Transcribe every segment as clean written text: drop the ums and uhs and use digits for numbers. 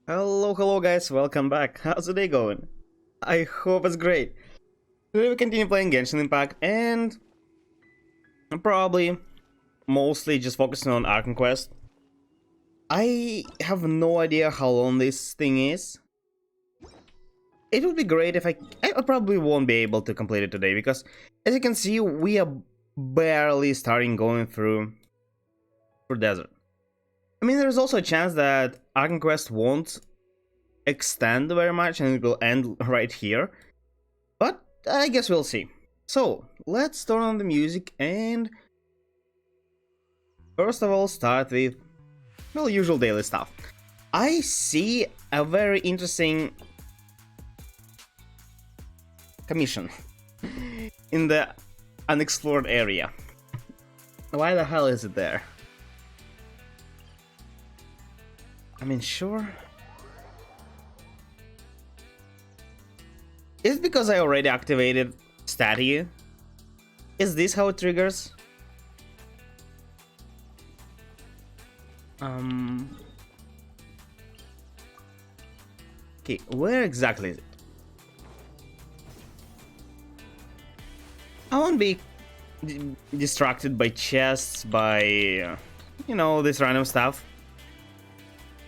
Hello guys, welcome back. How's the day going? I hope it's great. Today we continue playing Genshin Impact and probably mostly just focusing on Arc Quest. I have no idea how long this thing is. It would be great if I probably won't be able to complete it today because as you can see we are barely starting going through desert. I mean, there's also a chance that Arc Quest won't extend very much and it will end right here. But I guess we'll see. So, let's turn on the music and first of all start with, well, usual daily stuff. I see a very interesting commission in the unexplored area. Why the hell is it there? I mean, sure. Is it because I already activated Statia? Is this how it triggers? Okay, where exactly is it? I won't be distracted by chests, by, you know, this random stuff.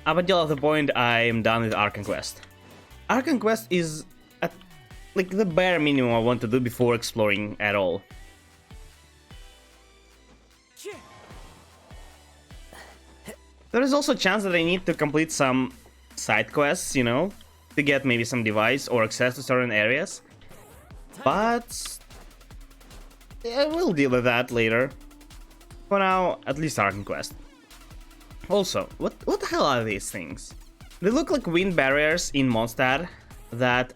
Up until the point I am done with Arc Quest. Arc Quest is like the bare minimum I want to do before exploring at all. There is also a chance that I need to complete some side quests, you know, to get maybe some device or access to certain areas. But yeah, we'll deal with that later. For now, at least Arc Quest. Also, what the hell are these things? They look like wind barriers in Mondstadt that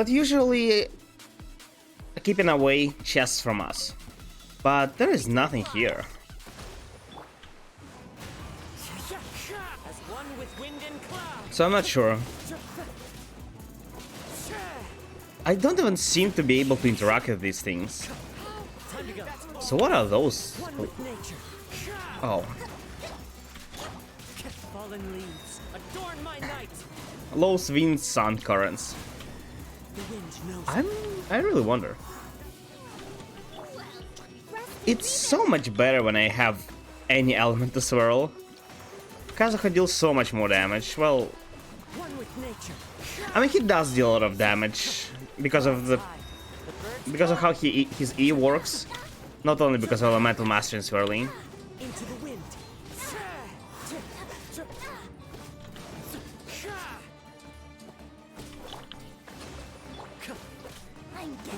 usually keeping away chests from us. But there is nothing here. So I'm not sure. I don't even seem to be able to interact with these things. So what are those? Oh. Low wind sun currents. I really wonder. It's so much better when I have any element to swirl. Kazuha deals so much more damage. Well, I mean, he does deal a lot of damage because of how his E works. Not only because of elemental mastery and swirling.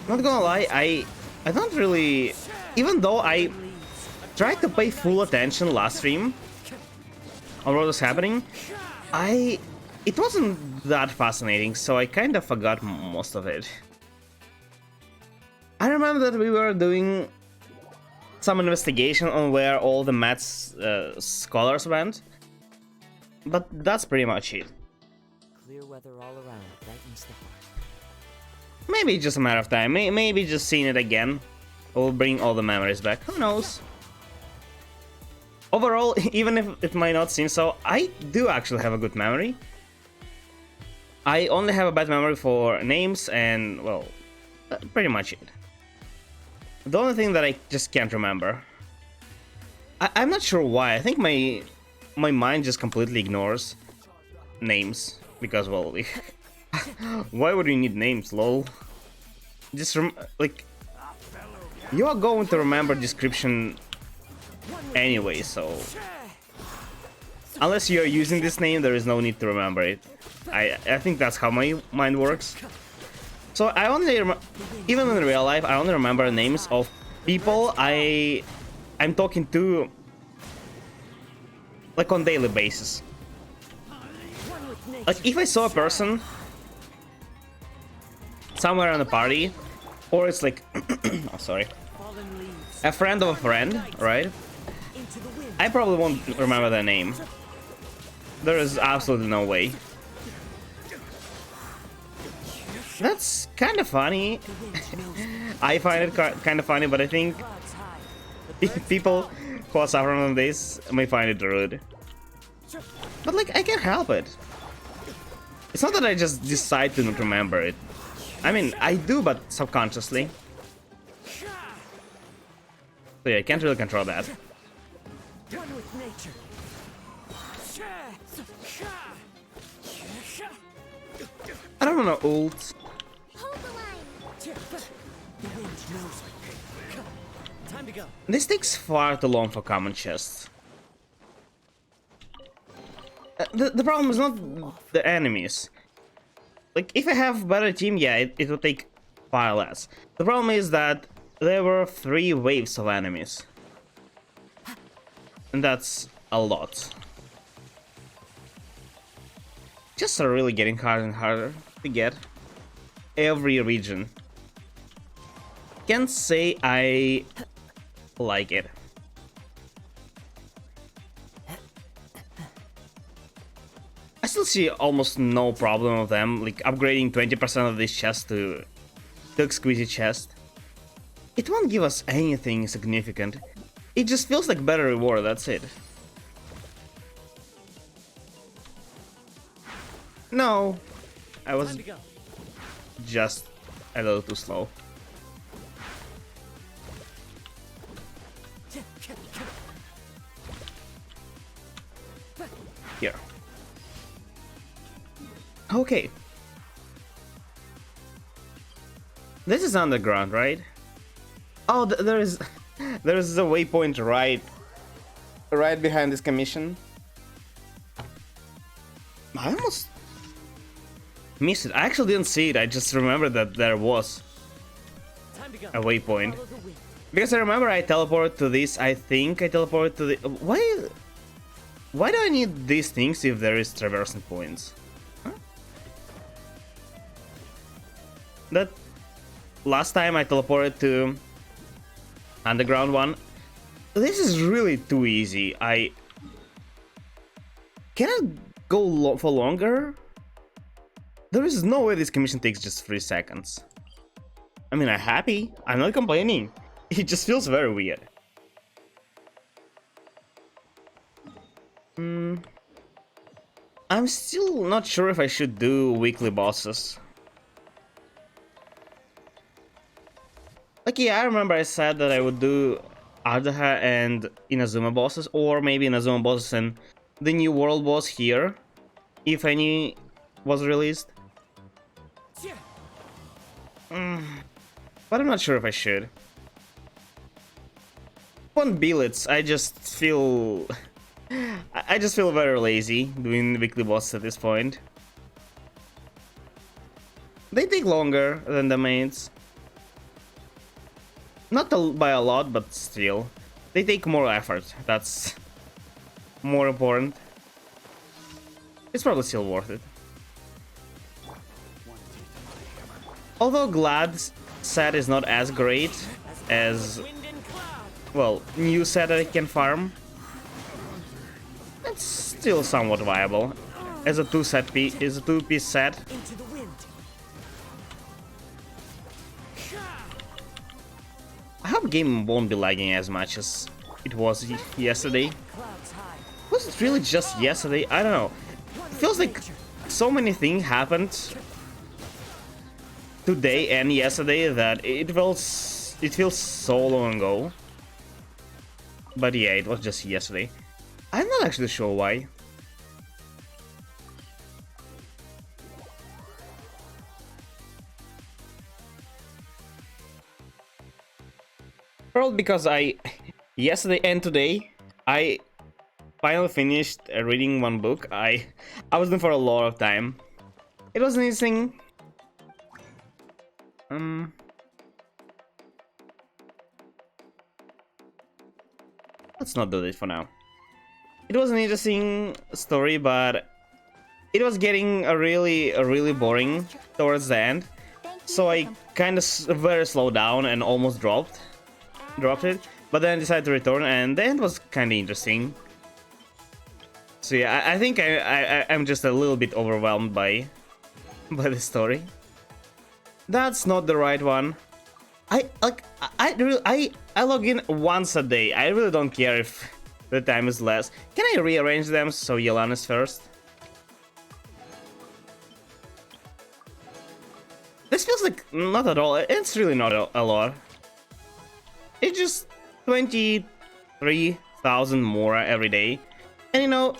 Not gonna lie, I don't really, even though I tried to pay full attention last stream on what was happening, it wasn't that fascinating, so I kind of forgot most of it. I remember that we were doing some investigation on where all the Matt's scholars went, but that's pretty much it. Clear weather all around, brightens the heart. Maybe just a matter of time. Maybe just seeing it again will bring all the memories back. Who knows? Overall, even if it might not seem so, I do actually have a good memory. I only have a bad memory for names and, well, pretty much it. The only thing that I just can't remember. I'm not sure why. I think my mind just completely ignores names because, well, why would you need names, lol? Just like, you are going to remember description anyway, so unless you are using this name, there is no need to remember it. I think that's how my mind works. So I only even in real life, I only remember names of people I'm talking to, like, on daily basis. Like, if I saw a person somewhere in the party, or it's like, oh, sorry, a friend of a friend, right? I probably won't remember their name. There is absolutely no way. That's kind of funny. I find it kind of funny, but I think People who are suffering from this may find it rude. But like, I can't help it. It's not that I just decide to not remember it. I mean, I do, but subconsciously. So yeah, I can't really control that. One with nature. I don't wanna ult. Hold the line. The wind knows me. Time to go. This takes far too long for common chests. The problem is not the enemies. Like, if I have better team, yeah, it would take far less. The problem is that there were 3 waves of enemies. And that's a lot. Chests are really getting harder and harder to get. Every region. Can't say I like it. I still see almost no problem of them, like upgrading 20% of this chest to exquisite chest. It won't give us anything significant. It just feels like better reward, that's it. No, I was just a little too slow. Here. Okay. This is underground, right? Oh, there is a waypoint right behind this commission. I almost missed it. I actually didn't see it. I just remembered that there was a waypoint. Because I remember I teleported to this. I think I teleported to the. Why do I need these things if there is traversing points? Huh? That last time I teleported to underground one. This is really too easy. I cannot go for longer. There is no way this commission takes just 3 seconds. I mean, I'm happy. I'm not complaining. It just feels very weird. I'm still not sure if I should do weekly bosses. Like, yeah, I remember I said that I would do Ardaha and Inazuma bosses, or maybe Inazuma bosses and the new world boss here, if any was released. But I'm not sure if I should. On billets, I just feel very lazy doing weekly bosses at this point. They take longer than the mains. Not by a lot, but still. They take more effort. That's more important. It's probably still worth it. Although Glad's set is not as great as, well, new set that I can farm, it's still somewhat viable as a two-piece set. I hope game won't be lagging as much as it was yesterday. Was it really just yesterday? I don't know. It feels like so many things happened today and yesterday that it feels so long ago. But yeah, it was just yesterday. I'm not actually sure why. Probably because yesterday and today I finally finished reading one book. I was there for a lot of time. It was interesting. Let's not do this for now. It was an interesting story, but it was getting really boring towards the end. So I kind of very slowed down and almost dropped it. But then I decided to return, and the end was kind of interesting. So yeah, I think I'm just a little bit overwhelmed by the story. That's not the right one. I I log in once a day. I really don't care if the time is less. Can I rearrange them so Yelana's first? This feels like not at all. It's really not a lot. It's just 23,000 more every day. And you know,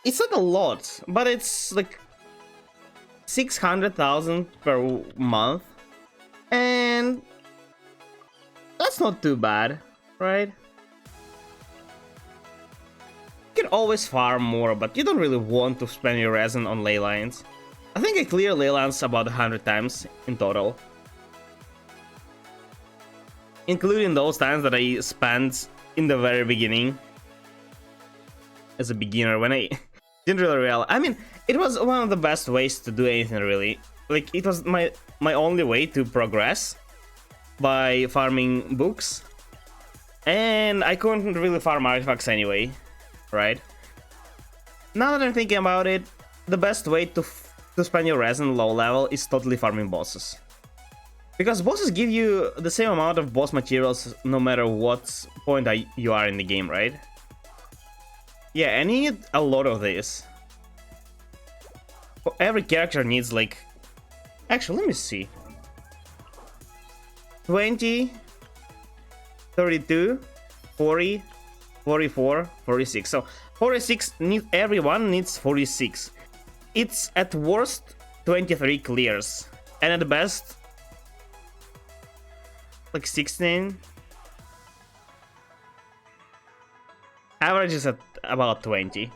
it's not a lot, but it's like 600,000 per month. And that's not too bad, right? You can always farm more, but you don't really want to spend your resin on ley lines. I think I clear ley lines about 100 times in total. Including those times that I spent in the very beginning. As a beginner, when I didn't really realize. I mean, it was one of the best ways to do anything, really. Like, it was my only way to progress by farming books. And I couldn't really farm artifacts anyway, right? Now that I'm thinking about it, the best way to spend your resin low level is totally farming bosses. Because bosses give you the same amount of boss materials no matter what point you are in the game, right? Yeah, and you need a lot of this. Every character needs like... Actually, let me see. 20, 32, 40, 44, 46. So 46 everyone needs 46. It's at worst 23 clears, and at best like 16. Average is at about 20.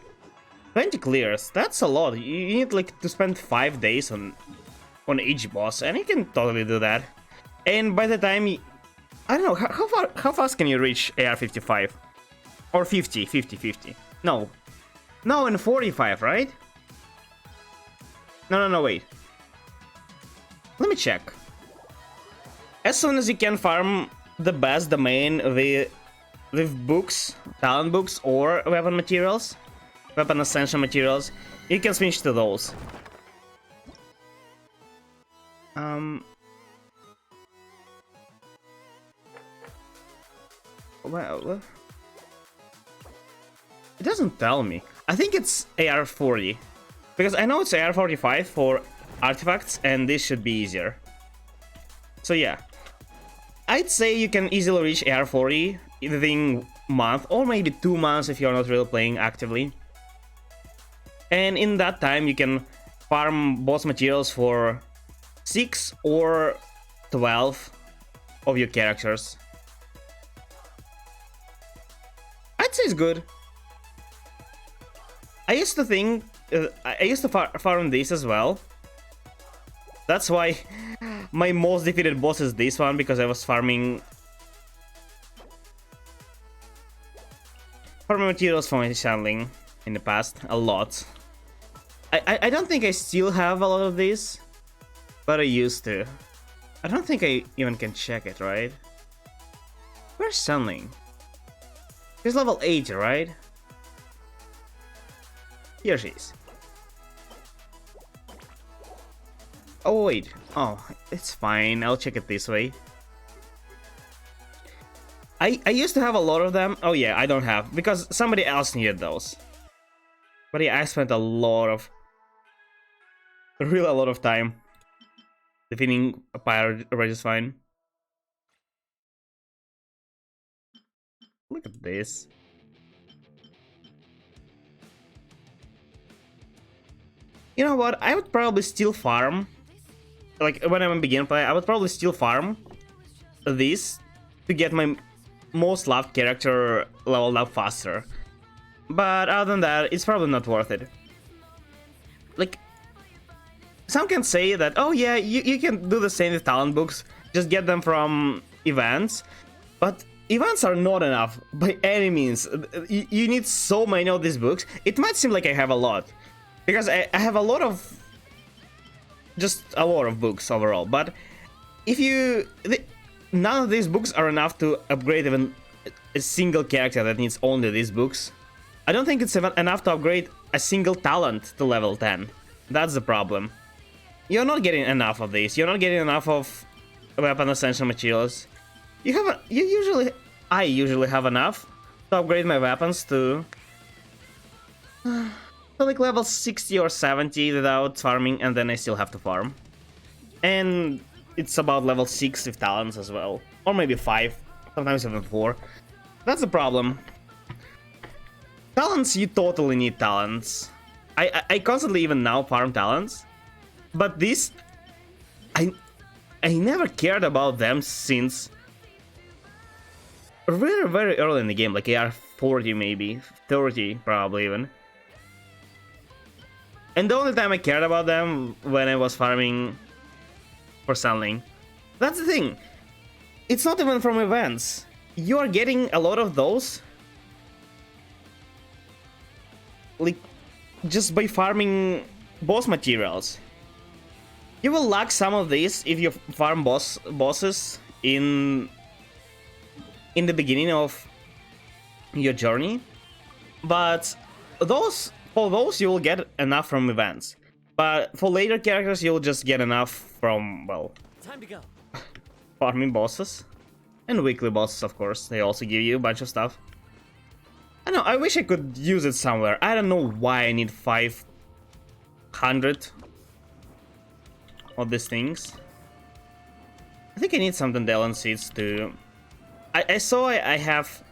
20 clears, that's a lot. You need like to spend 5 days on each boss, and you can totally do that. And by the time I don't know, how fast can you reach AR55? Or 50? No, and 45, right? No, wait. Let me check. As soon as you can farm the best domain with books, talent books, or weapon materials, weapon ascension materials, you can switch to those. Well, it doesn't tell me. I think it's AR40. Because I know it's AR45 for artifacts, and this should be easier. So yeah. I'd say you can easily reach AR40 within a month, or maybe 2 months if you're not really playing actively. And in that time you can farm boss materials for 6 or 12 of your characters. I'd say it's good. I used to think... I used to farm this as well. That's why my most defeated boss is this one, because I was farming materials for my channeling in the past a lot. I don't think I still have a lot of these, but I used to. I don't think I even can check it, right? Where's channeling? She's level 8, right? Here she is. Oh wait, oh, it's fine, I'll check it this way. I used to have a lot of them. Oh yeah, I don't have, because somebody else needed those. But yeah, I spent a lot of time defeating a pirate just fine. Look at this. You know what, I would probably still farm. Like, when I'm in beginner play, I would probably still farm this to get my most loved character leveled up faster. But other than that, it's probably not worth it. Like, some can say that, oh yeah, you can do the same with talent books, just get them from events. But events are not enough, by any means. You need so many of these books. It might seem like I have a lot, because I have a lot of... just a lot of books overall, but if none of these books are enough to upgrade even a single character that needs only these books. I don't think it's even enough to upgrade a single talent to level 10. That's the problem. You're not getting enough of these. You're not getting enough of weapon ascension materials. I usually have enough to upgrade my weapons to like level 60 or 70 without farming, and then I still have to farm. And it's about level 6 with talents as well, or maybe 5, sometimes even 4. That's the problem. Talents, you totally need talents. I constantly even now farm talents, but this I never cared about them since very early in the game, like AR 40 maybe, 30 probably even. And the only time I cared about them when I was farming for Sunling. That's the thing. It's not even from events. You are getting a lot of those like just by farming boss materials. You will lack some of these if you farm bosses in the beginning of your journey, but for those you will get enough from events. But for later characters, you'll just get enough from, well, Time to go. farming bosses and weekly bosses, of course. They also give you a bunch of stuff. I know. I wish I could use it somewhere. I don't know why I need 500 of these things. I think I need some Dandelion seeds to. I saw I have.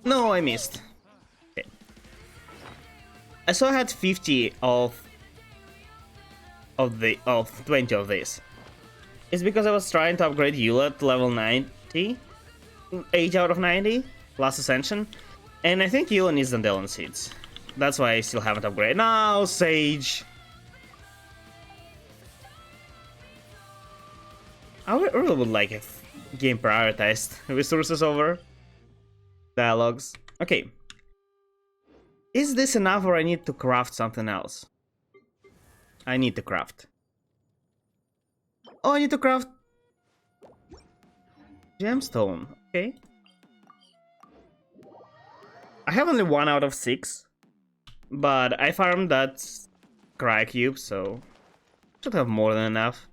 No, I missed. Okay. I saw I had 50 of 20 of these. It's because I was trying to upgrade Eula to level 90. 8 out of 90 last ascension, and I think Eula needs Dandelion seeds. That's why I still haven't upgraded. No, Sage. I really would like if game prioritized resources over dialogues. Okay. Is this enough, or I need to craft something else? I need to craft. Oh, I need to craft gemstone. Okay. I have only 1 out of 6, but I farmed that cry cube, so should have more than enough.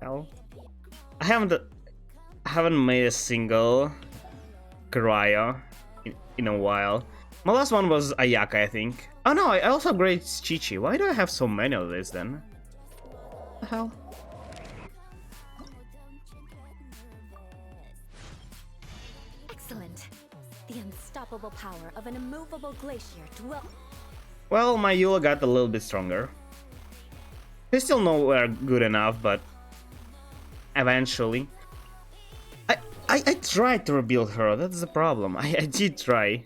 Hell, I haven't made a single cryo in a while. My last one was Ayaka, I think. Oh no, I also upgraded Chichi. Why do I have so many of these then? What the hell? Excellent. The unstoppable power of an immovable glacier dwell. Well, my Eula got a little bit stronger. She's still nowhere good enough, but eventually. I tried to rebuild her, that's the problem. I did try.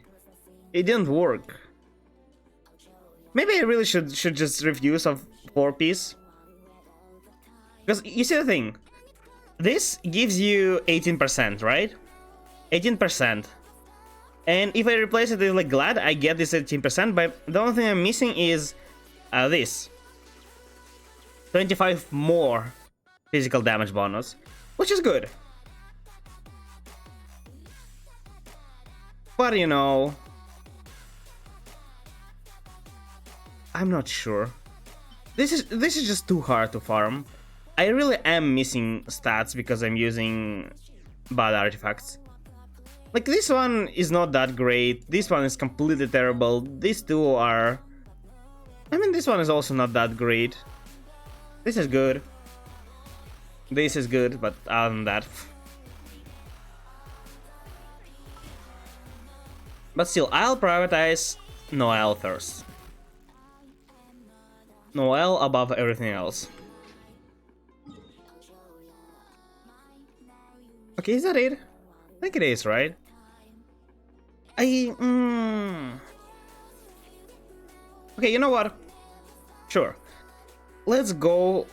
It didn't work. Maybe I really should just refuse of 4-piece. Because you see the thing. This gives you 18%, right? 18%. And if I replace it with like Glad, I get this 18%, but the only thing I'm missing is this. 25 more physical damage bonus, which is good. But you know, I'm not sure. This is just too hard to farm. I really am missing stats because I'm using bad artifacts. Like this one is not that great. This one is completely terrible. These two are. I mean, this one is also not that great. This is good. This is good, but other than that. But still, I'll prioritize Noelle first. Noelle above everything else. Okay, is that it? I think it is, right? Okay, you know what? Sure. Let's go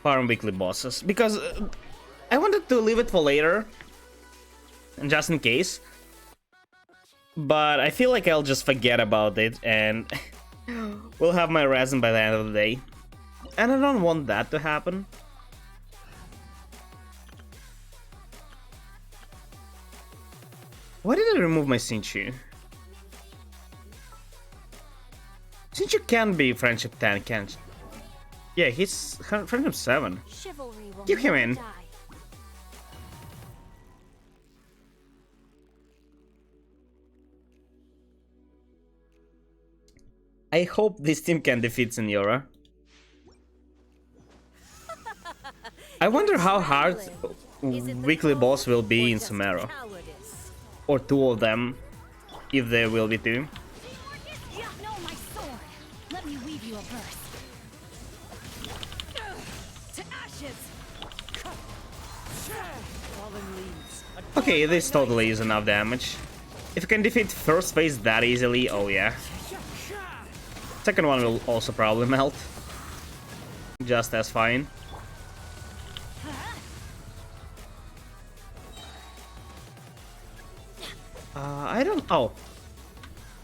farm weekly bosses, because I wanted to leave it for later, just in case. But I feel like I'll just forget about it, and we'll have my resin by the end of the day. And I don't want that to happen. Why did I remove my Sinchu? Sinchu can be friendship 10, can't Yeah, he's 107. Chivalry will Keep him never in. die. I hope this team can defeat Senora. I wonder how hard weekly boss will be in Sumeru. Or two of them, if there will be two. Yeah, no, my sword. Let me weave you a verse. To ashes. Fallen leaves. Okay, this totally is enough damage. If you can defeat first phase that easily, oh yeah. Second one will also probably melt. Just as fine. I don't... Oh.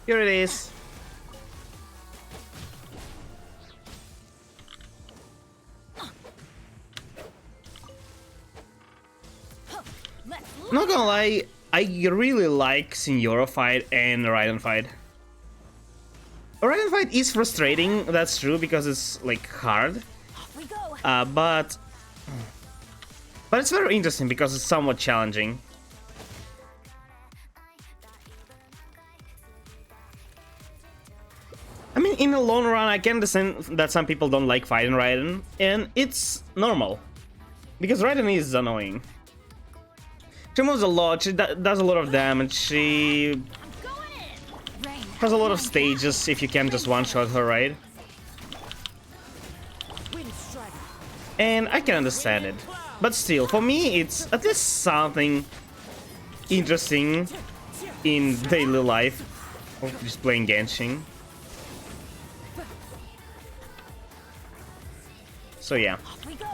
Here it is. Not gonna lie, I really like Signora fight and Raiden fight. Raiden fight is frustrating, that's true, because it's like hard. Off we go. But it's very interesting because it's somewhat challenging. I mean, in the long run, I can understand that some people don't like fighting Raiden, and it's normal. Because Raiden is annoying. She moves a lot, she does a lot of damage, she I'm going in. Rain, has a lot of stages if you can just one-shot her, right? Wind strider. And I can understand it. But still, for me, it's at least something interesting in daily life of just playing Genshin. So yeah, Off we go.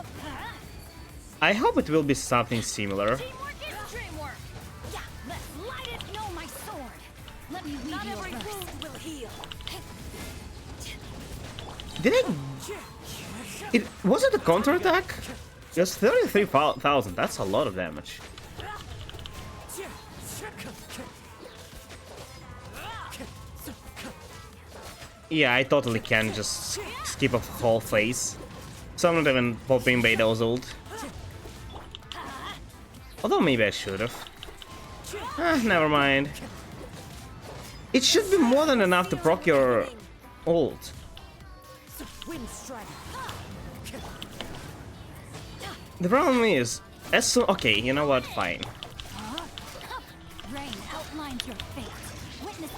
I hope it will be something similar. Teamwork is dreamwork. Yeah, let's light it. No, my sword. Let me weave Not you a every verse. wound will heal. Did I... It was it a counterattack? Just 33,000, that's a lot of damage. Yeah, I totally can just skip a whole phase. So I'm not even popping Beto's ult. Although maybe I should've. Never mind. It should be more than enough to proc your ult. Wind strider. The problem is, as soon... Okay, you know what? Fine. Rain outlines your fate. Witness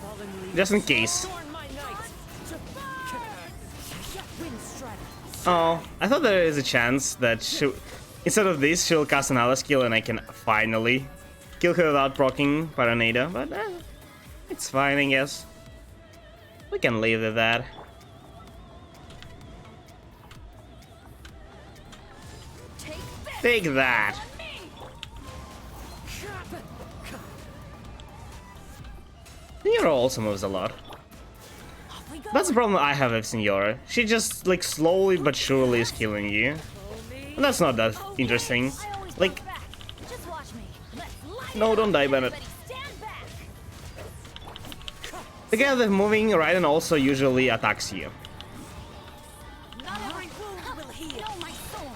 Fallen leaves. Just in case. Adorn my night. Wind strider. Oh, I thought there is a chance that she... Instead of this, she'll cast another skill and I can finally kill her without proccing Paranada, but it's fine, I guess. We can leave it at that. Take that! Senora also moves a lot. Off we go. That's the problem I have with Senora. She just, like, slowly but surely is killing you. And that's not that interesting. I always Like, come back. Just watch me. Let's light no, it don't up. die, Bennett. Everybody stand back. The guy that's moving, Raiden also usually attacks you. Not every wound will heal. No, my sword.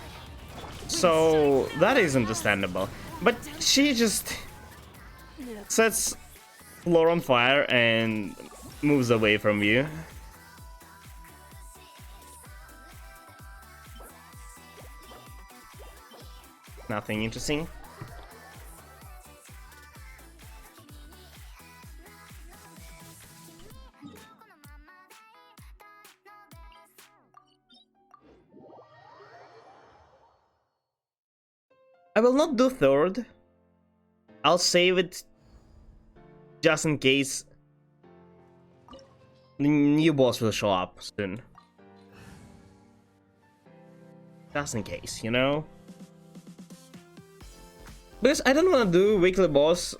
So that is understandable. But she just sets floor on fire and moves away from you. Nothing interesting. I will not do third. I'll save it just in case the new boss will show up soon. Just in case, you know? Because I don't want to do weekly boss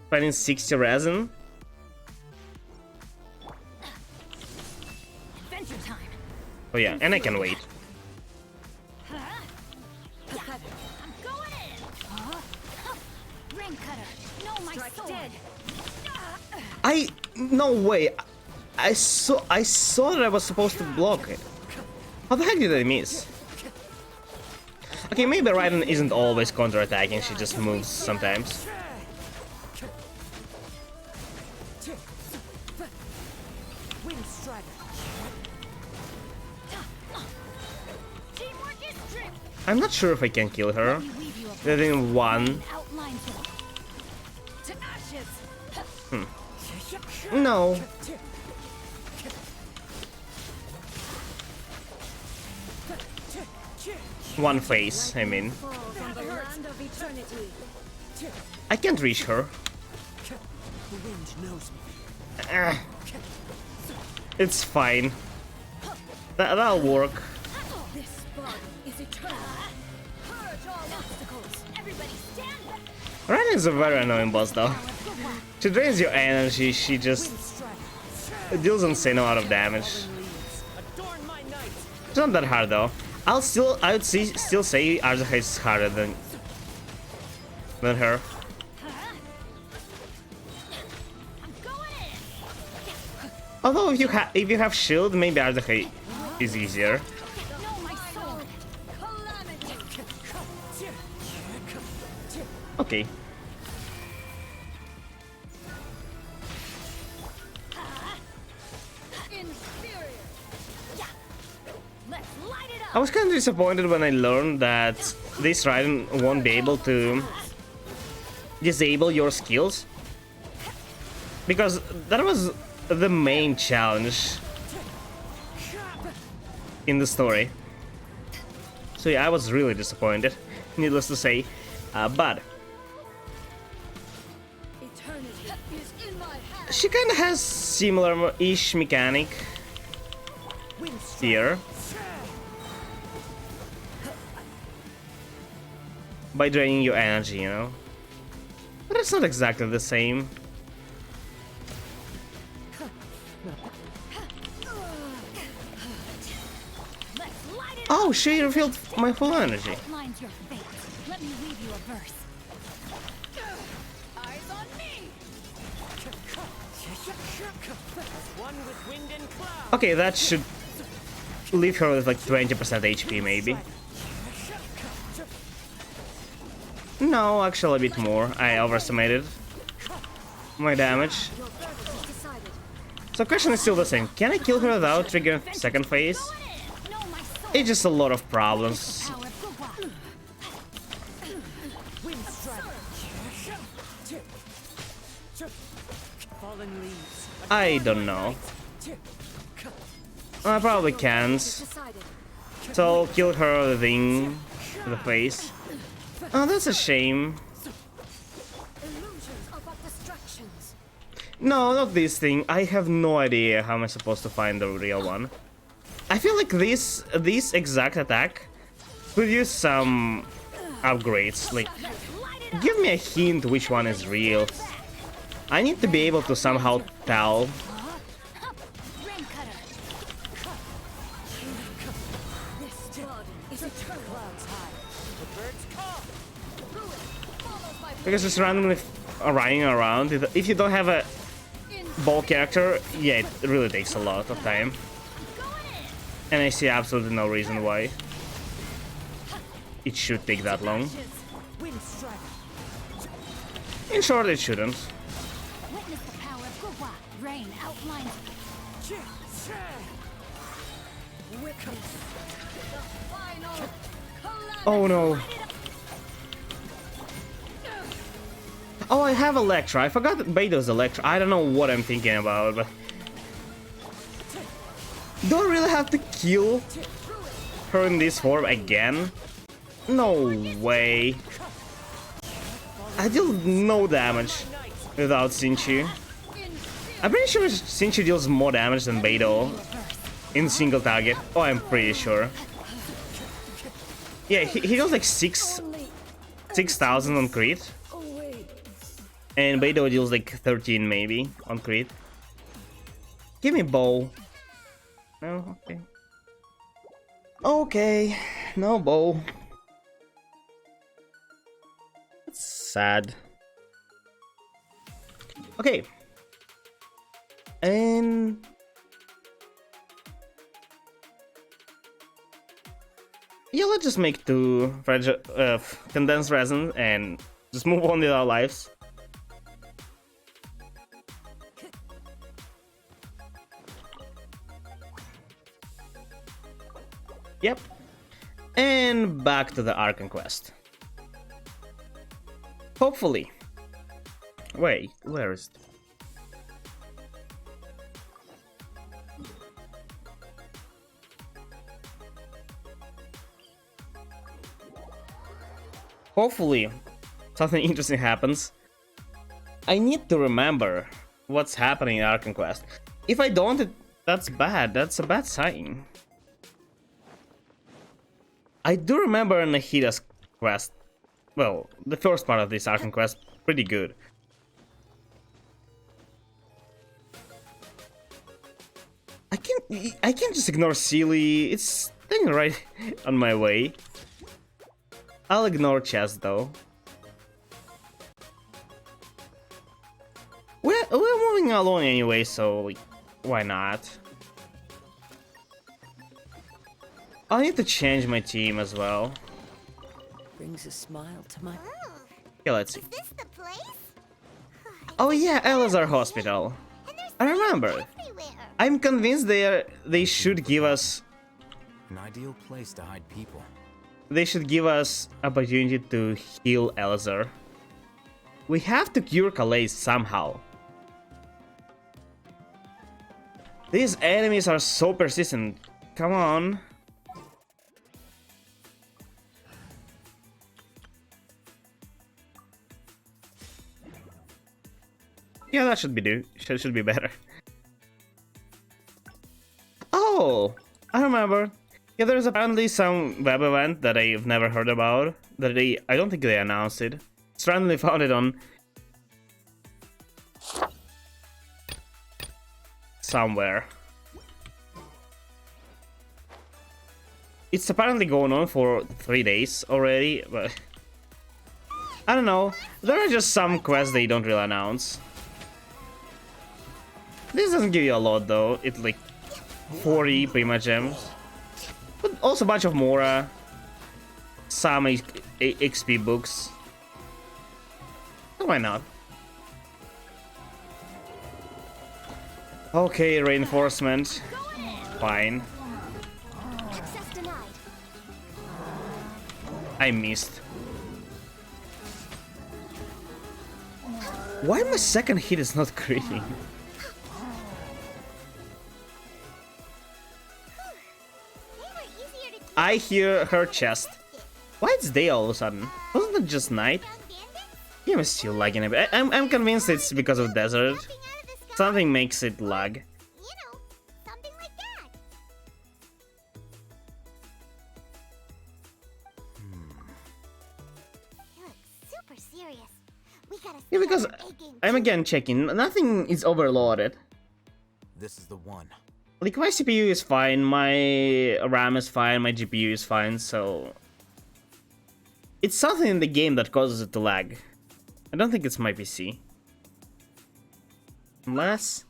fighting 60 resin. Adventure time. Oh yeah, and I can wait. I'm going in. Rain cutter. No, my Strike sword. dead. No way. I saw that I was supposed to block it. How the heck did I miss? Okay, maybe Raiden isn't always counter-attacking, she just moves sometimes. Wind strider. Teamwork is strength. I'm not sure if I can kill her. We weave you a Within one. outlines to ashes. No. One face, I mean. From the land of eternity. I can't reach her. The wind knows me. Ah. It's fine. That'll work. This body is eternal. Purge all obstacles. Everybody stand back. Raiden is a very annoying boss though. Goodbye. She drains your energy, she just Strider. deals insane amount of damage. Leaves. Adorn my night. It's not that hard though. I would still say Arzuka is harder than her. I'm going in. Although if you have shield, maybe Arzuka is easier. No, my sword. Calamity. Okay. Inferior. Yeah. Let's light it up. I was kind of disappointed when I learned that this Raiden won't be able to disable your skills. Because that was the main challenge in the story. So yeah, I was really disappointed, needless to say. But Eternity is in my hands. she kind of has similar-ish mechanic Wind strider. here. By draining your energy, you know. But it's not exactly the same. Let's light it up. Oh, she refilled my full energy. Outlines your fate. Let me weave you a verse. Eyes on me. One with wind and cloud. Okay, that should leave her with like 20% HP maybe. No, actually a bit more. I overestimated my damage. Your purpose is decided. So question is still the same. Can I kill her without triggering second phase? Going in. No, my sword. It's just a lot of problems. Power of Gugwa. Wind strider. Fallen leaves. I don't know. I probably can't. Decided. So I'll kill her within the face. Oh, that's a shame. Illusions of distractions. No, not this thing. I have no idea how am I supposed to find the real one. I feel like this exact attack could use some upgrades. Like, Let's light it up. give me a hint which one is real. I need to be able to somehow tell. Rain cutter. This blood is eternal. Clouds high. The birds call. Ruin follows by Because it's randomly running around. If you don't have a ball character, yeah, it really takes a lot of time. going in. And I see absolutely no reason why it should take that long. Wind strider. In short, it shouldn't. Witness the power of Gugwa. Rain outlines. Witness the final calamity. Oh no. Oh, I have Electra. I forgot that Beto's Electra. I don't know what I'm thinking about, but... Do I really have to kill her in this form again? No way. I deal no damage without Sinchu. I'm pretty sure Sinchu deals more damage than Beto in single target. Oh, I'm pretty sure. Yeah, he goes like 6,000 on crit. And Beto deals like 13 maybe on crit. Give me bow. No, okay. Okay, no bow. That's sad. Okay. And Yeah, let's just make two condensed resin and just move on with our lives. Yep. And back to the Archon quest. Hopefully. Wait, where is it? Hopefully, something interesting happens. I need to remember what's happening in Archon quest. If I don't, that's bad. That's a bad sign. I do remember Nahida's quest. Well, the first part of this Archon quest, pretty good. I can't just ignore Sealy. It's staying right on my way. I'll ignore chest though. We're moving along anyway, so like, why not? I need to change my team as well. Brings a smile to my... Okay, let's see. Is this the place? Oh yeah, Elazar Hospital. And there's I remember. everywhere. I'm convinced they should give us An ideal place to hide people. opportunity to heal Elazar. We have to cure Calais somehow. These enemies are so persistent. Come on. Yeah, that should be better. Oh, I remember. Yeah, there's apparently some web event that I've never heard about. I don't think they announced it. Just randomly found it on somewhere. It's apparently going on for 3 days already, but I don't know. There are just some quests they don't really announce. This doesn't give you a lot though. It's like 40 Prima Gems. But also a bunch of Mora. Some XP books. Why not? Okay, reinforcement. Fine. Access denied. I missed. Why my second hit is not critting? They were easier to keep I hear her chest. Why it's day all of a sudden? Wasn't it just night? young bandits. Game is still lagging a bit. I'm convinced it's because of desert. Dropping out of the sky. Something makes it lag. You know, something like that. You look super serious. We gotta Yeah, stay because on our A game. I'm again checking. Nothing is overloaded. This is the one. Like my CPU is fine, my RAM is fine, my GPU is fine, so it's something in the game that causes it to lag. I don't think it's my PC. Unless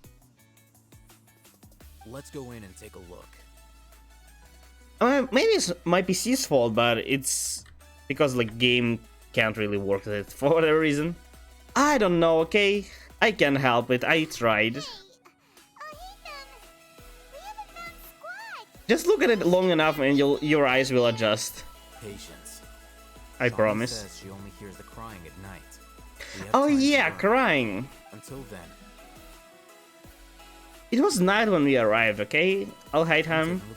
Let's go in and take a look. maybe it's my PC's fault, but it's because like game can't really work with it for whatever reason. I don't know, okay? I can't help it. I tried. Hey, Ethan, we haven't found squad. Just look at it long enough and your eyes will adjust. Patience. I Shani promise. says she only hears the crying at night. We have Oh time to yeah, learn. crying. Until then, It was night when we arrived, okay? I'll hide I'm him. taking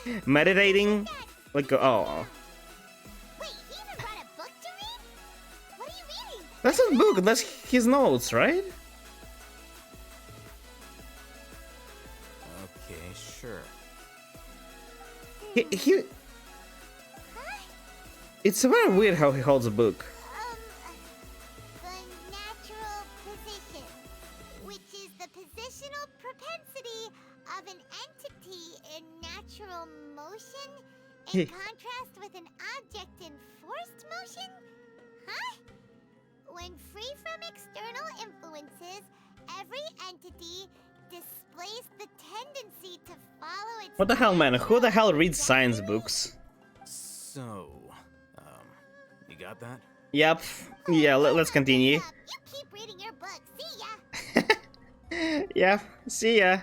a break. Meditating? Like, oh. Wait, he even brought a book to read? What are you reading? That's not a book, that's his notes, right? Okay, sure. He It's very weird how he holds a book. The natural position, which is the positional propensity of an entity in natural motion, in contrast with an object in forced motion? Huh? When free from external influences, every entity displays the tendency to follow its What the hell, man? Who the hell reads science books? So, you got that? Yep. Yeah, let's continue. You keep reading your book. See ya. Yeah, see ya.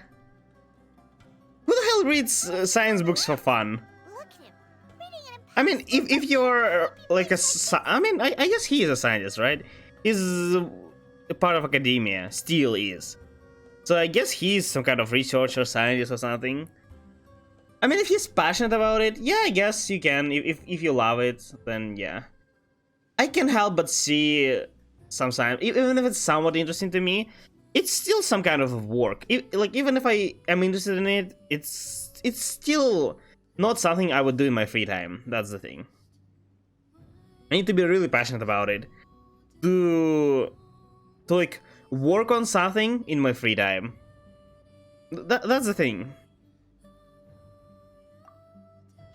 Who the hell reads science books for fun? Look at him. Reading an I mean, if you're like I guess he is a scientist, right? He's a part of academia, still is. So I guess he's some kind of researcher, scientist or something. I mean, if he's passionate about it, yeah, I guess you can. If you love it, then yeah. I can't help but see some science, even if it's somewhat interesting to me. It's still some kind of work. Like, even if I am interested in it, it's still not something I would do in my free time. That's the thing. I need to be really passionate about it to like work on something in my free time. That's the thing.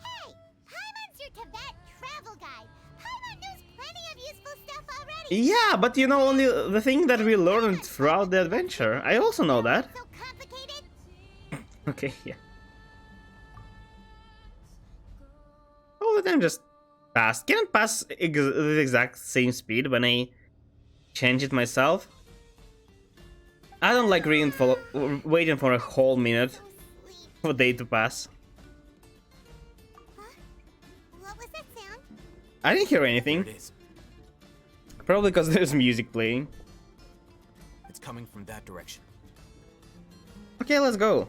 Hey, Paimon's your Tibet travel guide. Paimon knows plenty of useful stuff already. Yeah, but you know only the thing that we learned throughout the adventure. I also know that. So complicated. Okay, yeah. Oh, the time just passed. Can it pass the exact same speed when I change it myself? I don't like waiting for a whole minute So sleep. for day to pass. Huh? What was that sound? I didn't hear There anything. it is. Probably because there's music playing. It's coming from that direction. Okay, let's go.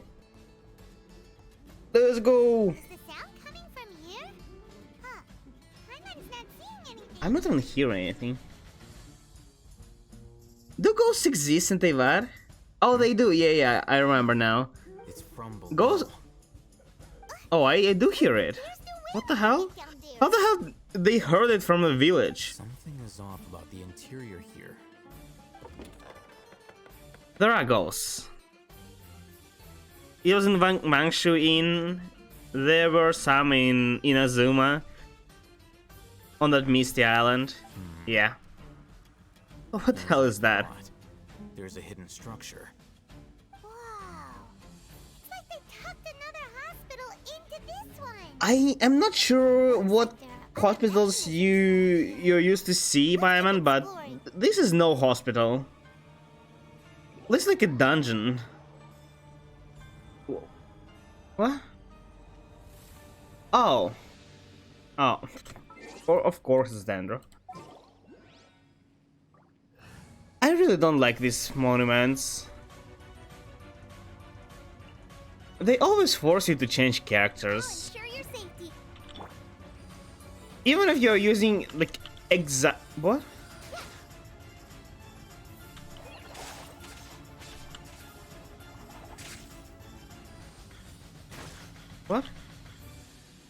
Let's go. Is the sound coming from here? Huh. Paimon's not seeing anything. I'm not even hearing anything. Do ghosts exist in Teyvat? Oh, they do. Yeah, I remember now. It's from below. Ghosts. Oh, I do hear it. There's no way What the to hell? get down there. How the hell they heard it from the village? Something is off about the interior here. There are ghosts. It was in Mangshu Inn. There were some in Inazuma. On that misty island. Yeah. Oh, what the hell is that? What? There's a hidden structure. Wow. It's like they tucked another hospital into this one. I am not sure what hospitals you're used to see, Paiman, but this is no hospital. Looks like a dungeon. What? Oh. Oh. Of course it's Dendro. I really don't like these monuments. They always force you to change characters. Ensure your safety. Even if you're using like what? What?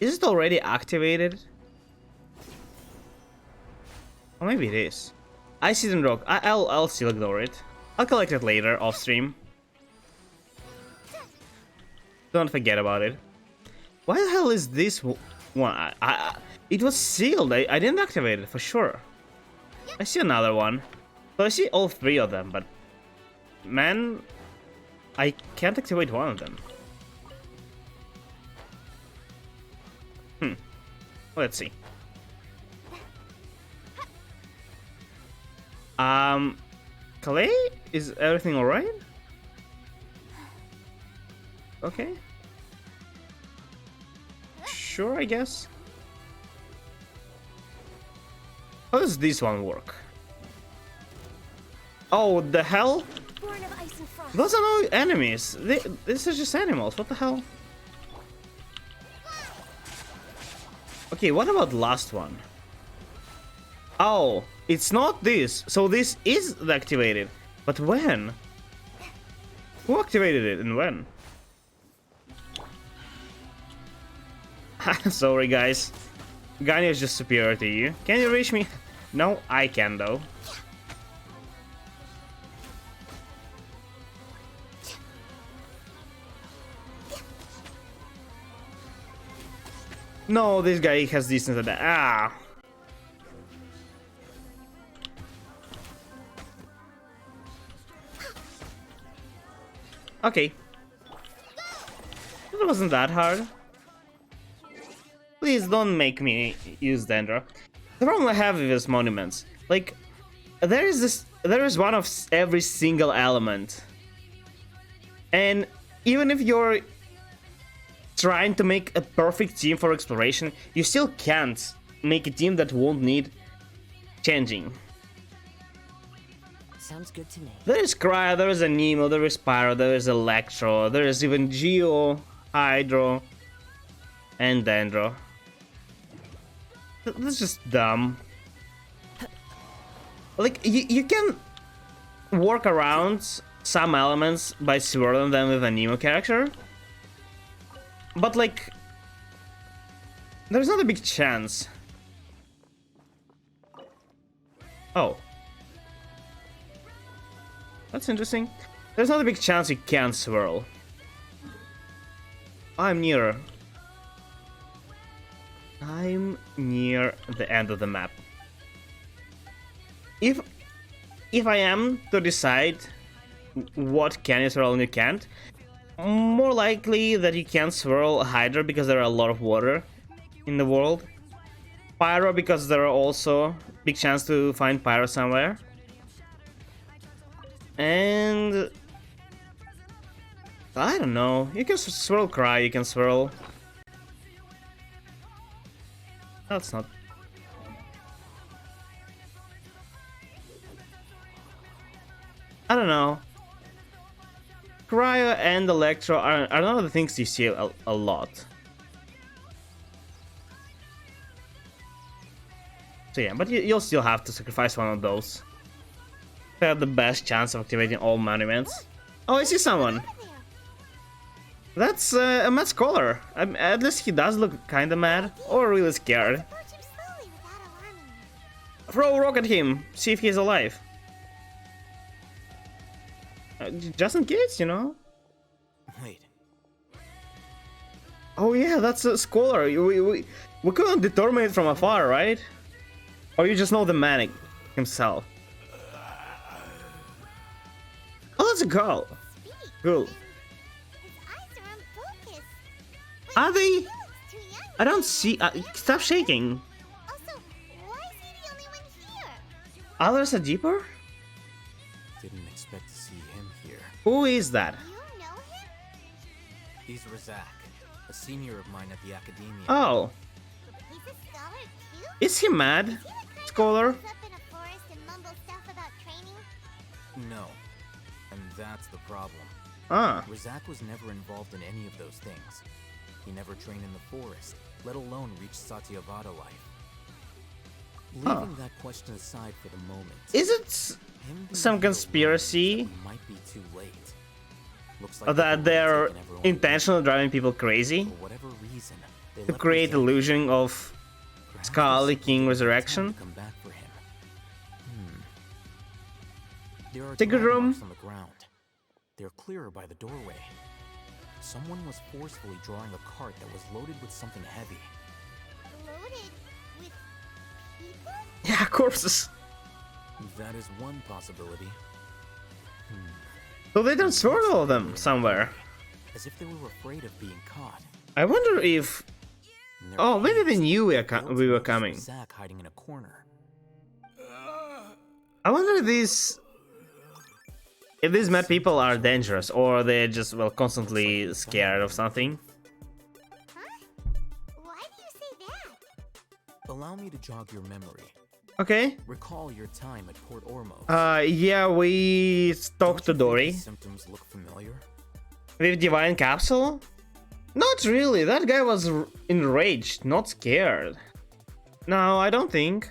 Is it already activated? Or maybe it is. I see the rock. I'll still ignore it. I'll collect it later off stream. Don't forget about it. Why the hell is this one? It was sealed. I didn't activate it for sure. I see another one. So I see all three of them, but man, I can't activate one of them. Let's see. Clay? Is everything alright? Okay. Sure, I guess. How does this one work? Oh, the hell? Born of ice and frost. Those are no enemies. These are just animals. What the hell? Okay, what about the last one? Oh, it's not this. So this is activated. But when? Who activated it and when? Sorry, guys. Ganya is just superior to you. Can you reach me? No, I can though. No, this guy has decent attack. Ah. it wasn't that hard. Please don't make me use Dendra. The problem I have with these monuments, like, there is one of every single element. And even if you're trying to make a perfect team for exploration, you still can't make a team that won't need changing. Sounds good to me. There is Cryo, there is Anemo, there is Pyro, there is Electro, there is even Geo, Hydro, and Dendro. That's just dumb. Like, you can work around some elements by swirling them with a Nemo character, but like, there's not a big chance. Oh. That's interesting. There's not a big chance you can swirl. I'm near. I'm near the end of the map. If I am to decide what can you swirl and you can't, more likely that you can swirl Hydra because there are a lot of water in the world. Pyro because there are also big chance to find Pyro somewhere. And I don't know, you can swirl Cry, you can swirl... That's not... I don't know. Cryo and Electro are not the things you see a lot. So yeah, but you'll still have to sacrifice one of those. They have the best chance of activating all monuments. Oh, I see someone. That's a mad scholar. At least he does look kinda mad, or really scared. Approach him slowly without alarming him. Throw a rock at him, see if he's alive. Just in case, you know? Wait. Oh yeah, that's a scholar. We couldn't determine it from afar, right? Or you just know the man himself. Oh, that's a girl. Speak. Cool. His eyes are unfocused. Are they? He looks too young. I don't see. Stop shaking. Also, why is he the only one here? Others are deeper? Didn't expect to see him here. Who is that? You know him? He's Razak, a senior of mine at the academia. Oh, He's a scholar too? is he mad? Is he the kind Scholar? that lives up in a forest and mumbles stuff about training? No. And that's the problem. Ah, Razak was never involved in any of those things. He never trained in the forest, let alone reach Satyavada life. Huh. Leaving that question aside for the moment. is it him being some here conspiracy alone might be too late. Looks like that they've they're taken everyone intentionally driving people crazy for whatever reason. They to left create Razak. illusion of Perhaps Scarlet it's King time Resurrection? to come back for him. There are Take a drag room. marks on the ground. They're clearer by the doorway. Someone was forcefully drawing a cart that was loaded with something heavy. Loaded with people? Yeah, corpses. That is one possibility. So they transferred all of them somewhere. As if they were afraid of being caught. I wonder if... In their Oh, maybe they haste, knew we they were failed to we were notice coming. Razak hiding in a corner. I wonder if these mad people are dangerous, or they're just, well, constantly scared of something. Huh? Why do you say that? Allow me to jog your memory. Okay. Recall your time at Port Ormos. Yeah, we talked to Don't you think Dory. these symptoms look familiar? With Divine Capsule? Not really, that guy was enraged, not scared. No, I don't think.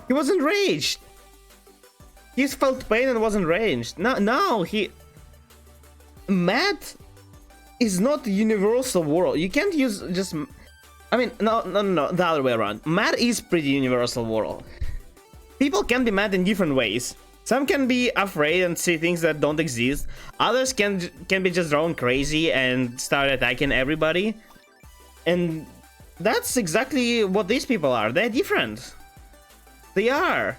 He was enraged! He felt pain and was enraged. No, he... Mad is not the universal world. You can't use just... I mean, no, the other way around. Mad is pretty universal world. People can be mad in different ways. Some can be afraid and see things that don't exist. Others can be just drawn crazy and start attacking everybody. And that's exactly what these people are. They're different. They are.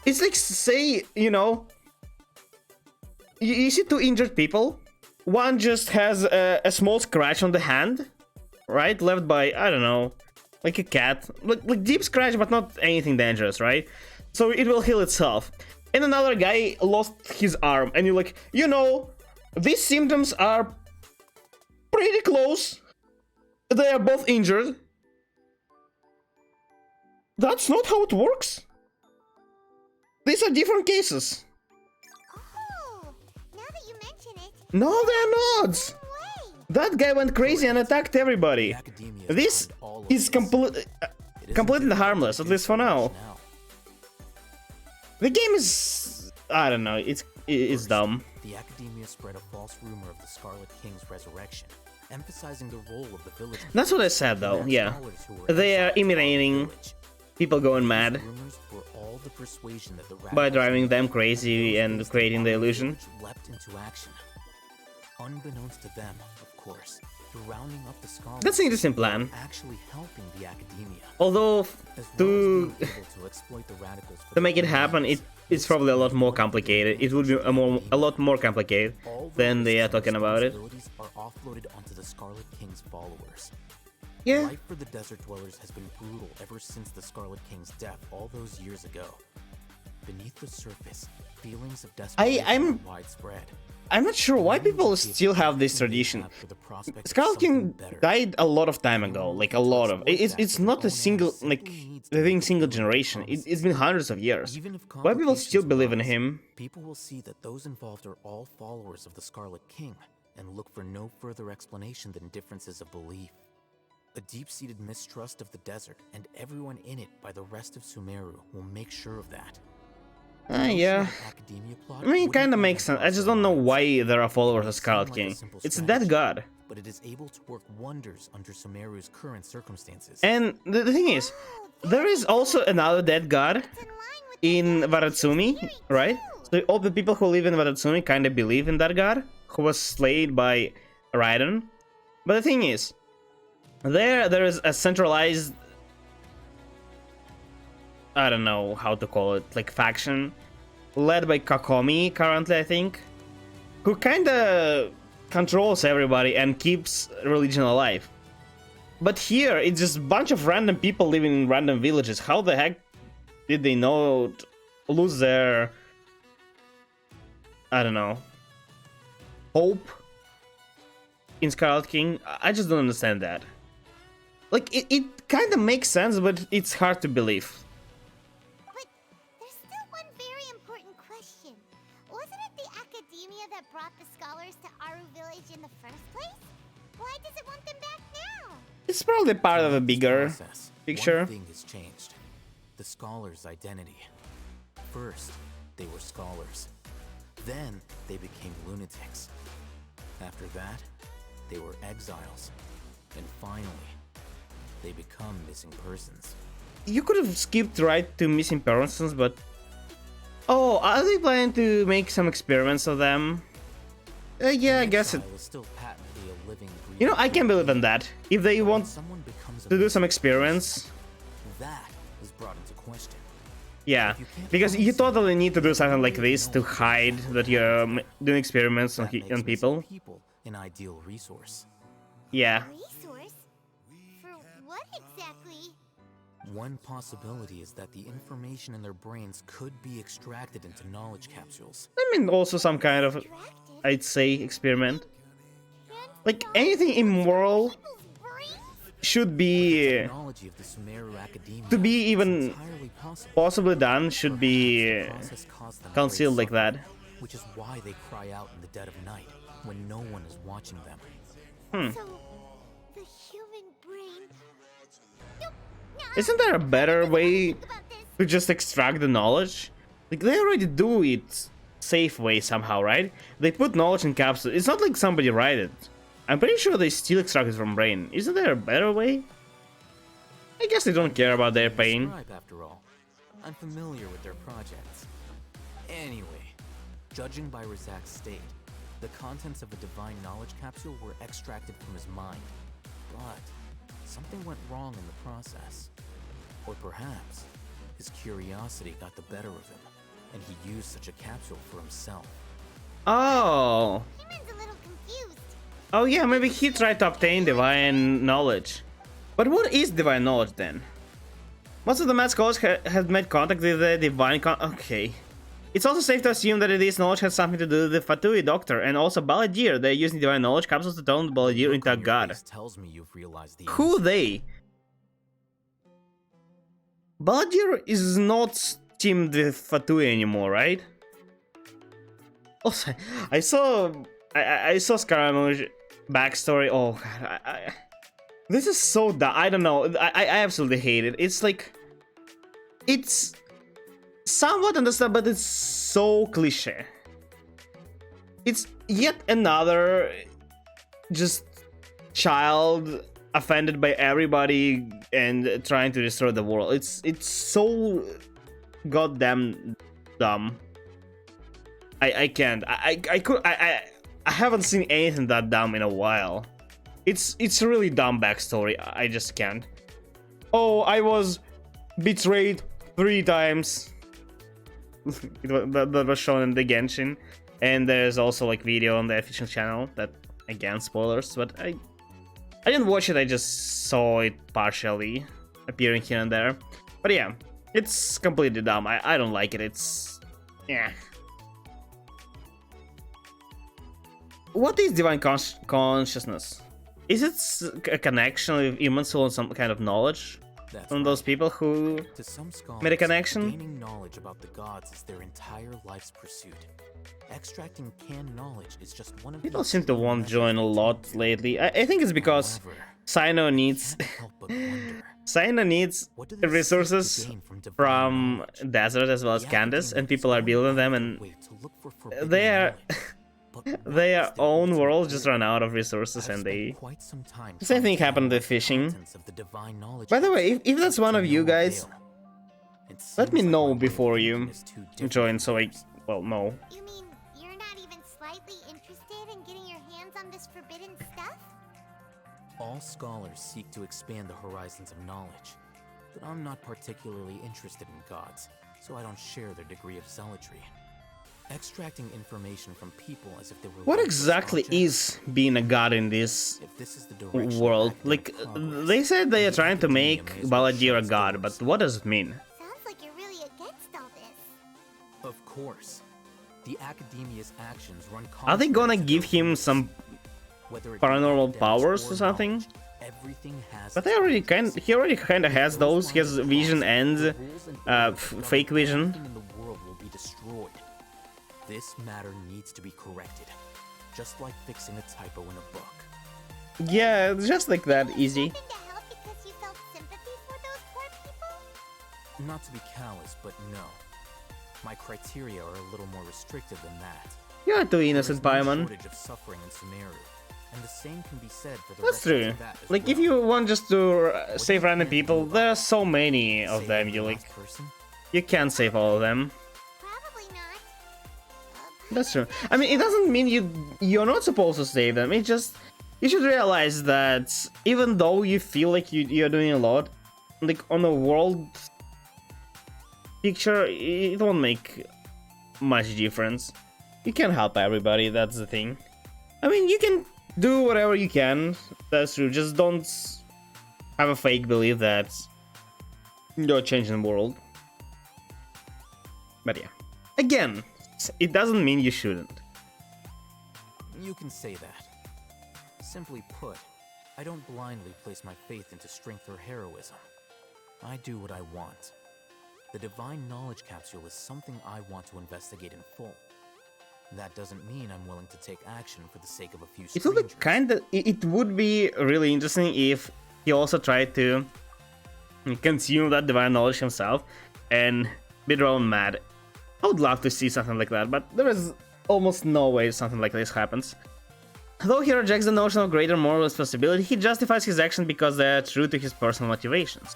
It's like, say, you know, you see two injured people. One just has a small scratch on the hand, right? Left by, I don't know, like a cat. Like deep scratch, but not anything dangerous, right? So it will heal itself. And another guy lost his arm, and you're like, you know, these symptoms are pretty close. They are both injured. That's not how it works. These are different cases. Oh, now that you mention it, No, they're not. no way. That guy went crazy and attacked everybody. Academia This behind all of is this. completely It isn't completely difficult to harmless, at do least for so now. much The game is, I don't know, it's First, dumb. The Academia spread a false rumor of the Scarlet King's resurrection, emphasizing the role of the village. That's what I said though, and yeah. scholars who were They are exiled from the imitating village. people going These mad rumors were all the persuasion that the by radicals driving them needed, crazy those and based creating the upon illusion. village leapt into action. Unbeknownst to them, of course, the rounding up the scholars That's an interesting plan. were actually helping the Academia. Although, As well as to being able to exploit the radicals for to make it their own happen, ends. it's probably a lot more complicated. It would be a lot more complicated All than they are roles and talking about it. responsibilities are offloaded onto the Scarlet King's followers. Yeah, Life for the desert dwellers has been brutal ever since the Scarlet King's death all those years ago. Beneath the surface, feelings of desperation I'm- are widespread. I'm not sure why people still have this tradition. Scarlet King died a lot of time ago, like a lot of. It's not a single, like, the thing single generation. It's been hundreds of years. Why people still believe in him? People will see that those involved are all followers of the Scarlet King and look for no further explanation than differences of belief. A deep-seated mistrust of the desert and everyone in it by the rest of Sumeru will make sure of that. Yeah. Academia plot I mean, it wouldn't kinda even makes sense. I cross just our don't know minds. why there are followers of It Scarlet seemed like a King. simple It's a strategy, dead god. but it is able to work wonders under Sumeru's current circumstances. And the thing is, there is also another dead god It's in line with in the Waratsumi, theory, right? too. So all the people who live in Waratsumi kind of believe in that god, who was slain by Raiden. But the thing is, there is a centralized, I don't know how to call it, like faction, led by Kokomi currently, I think, who kind of controls everybody and keeps religion alive. But here, it's just a bunch of random people living in random villages. How the heck did they not lose their, I don't know, hope in Scarlet King? I just don't understand that. Like, it kind of makes sense, but it's hard to believe. But there's still one very important question. Wasn't it the Academia that brought the scholars to Aru Village in the first place? Why does it want them back now? It's probably part of a Throughout this bigger process, picture. One thing has changed. The scholars' identity. First, they were scholars. Then, they became lunatics. After that, they were exiles. And finally, they become missing persons. You could have skipped right to missing persons, but... Oh, are they planning to make some experiments of them? Yeah, I guess it... Exile is still patently a living, You know, I can believe in that. If they When want someone becomes a to do some missing experiments, person, that is brought into question. yeah. Because you totally need to do something like this to hide that you're doing experiments on, That makes on missing people. people an ideal resource. Yeah. Resource? For what exactly? One possibility is that the information in their brains could be extracted into knowledge capsules. I mean, also some kind of, Attractive? I'd say, experiment. Transform Like, anything immoral people's brains? should be... Technology of the Sumeru Academia To be is even entirely possible. possibly done should Perhaps be the process caused them concealed great like that. suffering, which is why they cry out in the dead of night when no one is watching them. So, the human brain... Nope. Nuh-uh. Isn't there a better way Think about this. to just extract the knowledge? Like, they already do it safe way somehow, right? They put knowledge in capsules. It's not like somebody write it. I'm pretty sure they still extract it from brain. Isn't there a better way? I guess they don't care about their pain. Scribe, after all. I'm familiar with their projects. Anyway, judging by Razak's state, the contents of a divine knowledge capsule were extracted from his mind. But something went wrong in the process. Or perhaps his curiosity got the better of him. and he used such a capsule for himself. Oh. Human's a little confused. Oh yeah, maybe he tried to obtain divine knowledge. But what is divine knowledge then? Most of the mad scholars have made contact with the divine okay. It's also safe to assume that this knowledge has something to do with the Fatui doctor and also Baladir. They're using divine knowledge capsules to turn Baladir into a god. Tells me you've realized the Who they? Baladir is not teamed with Fatui anymore, right? Also, I saw Scaramouche backstory. Oh god, this is so dumb. I don't know. I absolutely hate it. It's like, it's somewhat understand, but it's so cliche. It's yet another just child offended by everybody and trying to destroy the world. It's so goddamn dumb. I can't. I haven't seen anything that dumb in a while. It's a really dumb backstory. I just can't. Oh, I was betrayed 3 times. that was shown in the Genshin, and there's also like video on the official channel that, again, spoilers, but I didn't watch it. I just saw it partially appearing here and there. But yeah, it's completely dumb. I don't like it. It's, yeah. What is divine consciousness? Is it a connection with human soul and some kind of knowledge from those people who To some scholars, made a connection? Gaining knowledge about the gods is their entire life's pursuit. Extracting canned knowledge is just one of People seem to want to join a lot lately. I think it's because Sino needs Sino needs resources from Desert as well as Candace, and people are building them, and their own world just run out of resources, and they... Same thing happened with fishing. By the way, if that's one of you guys, let me know before you join so I, well, know. You mean you're not even slightly interested in getting your hands on this forbidden stuff? All scholars seek to expand the horizons of knowledge, but I'm not particularly interested in gods, so I don't share their degree of zealotry. Extracting information from people as if they were... What exactly is being a god in this world? Like, they said they are trying to make Baladir a god, but what does it mean? Sounds like you're really against all this. Of course. The Academia's actions run... Are they gonna give him some paranormal powers or something? But he already kind of has those. He has vision and fake vision. This matter needs to be corrected, just like fixing a typo in a book. Yeah, just like that, easy. To help because you felt sympathy for those poor people? Not to be callous, but no. My criteria are a little more restrictive than that. You're too innocent, Paimon. Shortage of suffering in Sumeru, and the same can be said for the That's rest true. of that as Like, well. if you want just to save random people, there are so many of them. You like, you can't save all of them. Probably not. That's true. I mean, it doesn't mean you're not supposed to save them. It just, you should realize that even though you feel like you're doing a lot, like on a world picture, it won't make much difference. You can't help everybody. That's the thing. I mean, you can do whatever you can. That's true. Just don't have a fake belief that you're changing the world. But yeah, again, it doesn't mean you shouldn't. You can say that. Simply put, I don't blindly place my faith into strength or heroism. I do what I want. The divine knowledge capsule is something I want to investigate in full. That doesn't mean I'm willing to take action for the sake of a few It would be strangers. it would be really interesting if he also tried to consume that divine knowledge himself and be drawn mad. I would love to see something like that, but there is almost no way something like this happens. Though he rejects the notion of greater moral responsibility, he justifies his action because they are true to his personal motivations.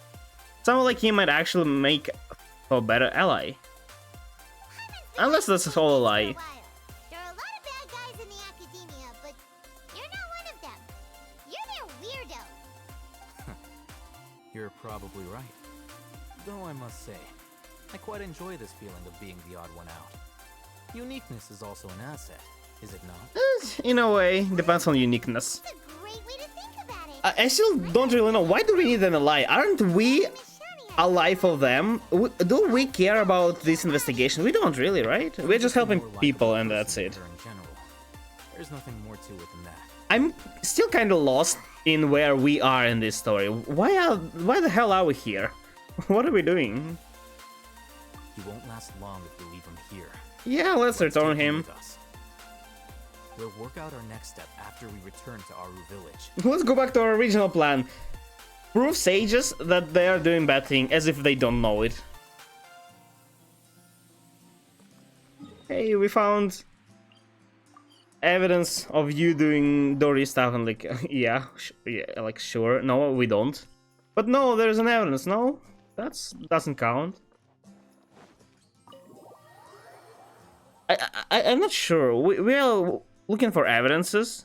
Someone like him might actually make for a better ally. Unless that's all a lie. There are a lot of bad guys in the academia, but you're not one of them. You're their weirdo. You're probably right. Though I must say, I quite enjoy this feeling of being the odd one out. Uniqueness is also an asset, is it not? In a way, depends on uniqueness. That's a great way to think about it. I still don't really know. Why do we need an ally? Aren't we ally for them? Do we care about this investigation? We don't really, right? We're just helping people and that's it. In general. There's nothing more to it than that. I'm still kind of lost in where we are in this story. Why the hell are we here? What are we doing? He won't last long if we leave him here. Yeah, let's return take him him. with us. We'll work out our next step after we return to Aru Village. Let's go back to our original plan. Prove sages that they are doing bad thing as if they don't know it. Hey, we found evidence of you doing Dory stuff and like, yeah, like sure. No, we don't. But no, there's an evidence. No, doesn't count. I'm not sure. We are looking for evidences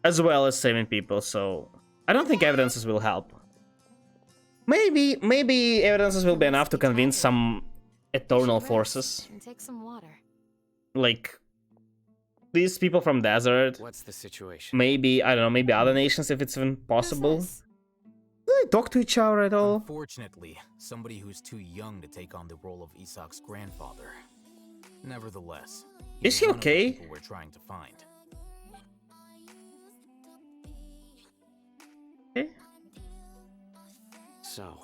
as well as saving people, so I don't think evidences will help. Maybe evidences will be enough to convince some eternal forces, And take some water. like these people from desert. What's the situation? Maybe, I don't know, maybe other nations if it's even possible. Business. Do they talk to each other at all? Unfortunately, somebody who's too young to take on the role of Isak's grandfather. Nevertheless, Is he's he one of the okay? people we're trying to find. Okay. So,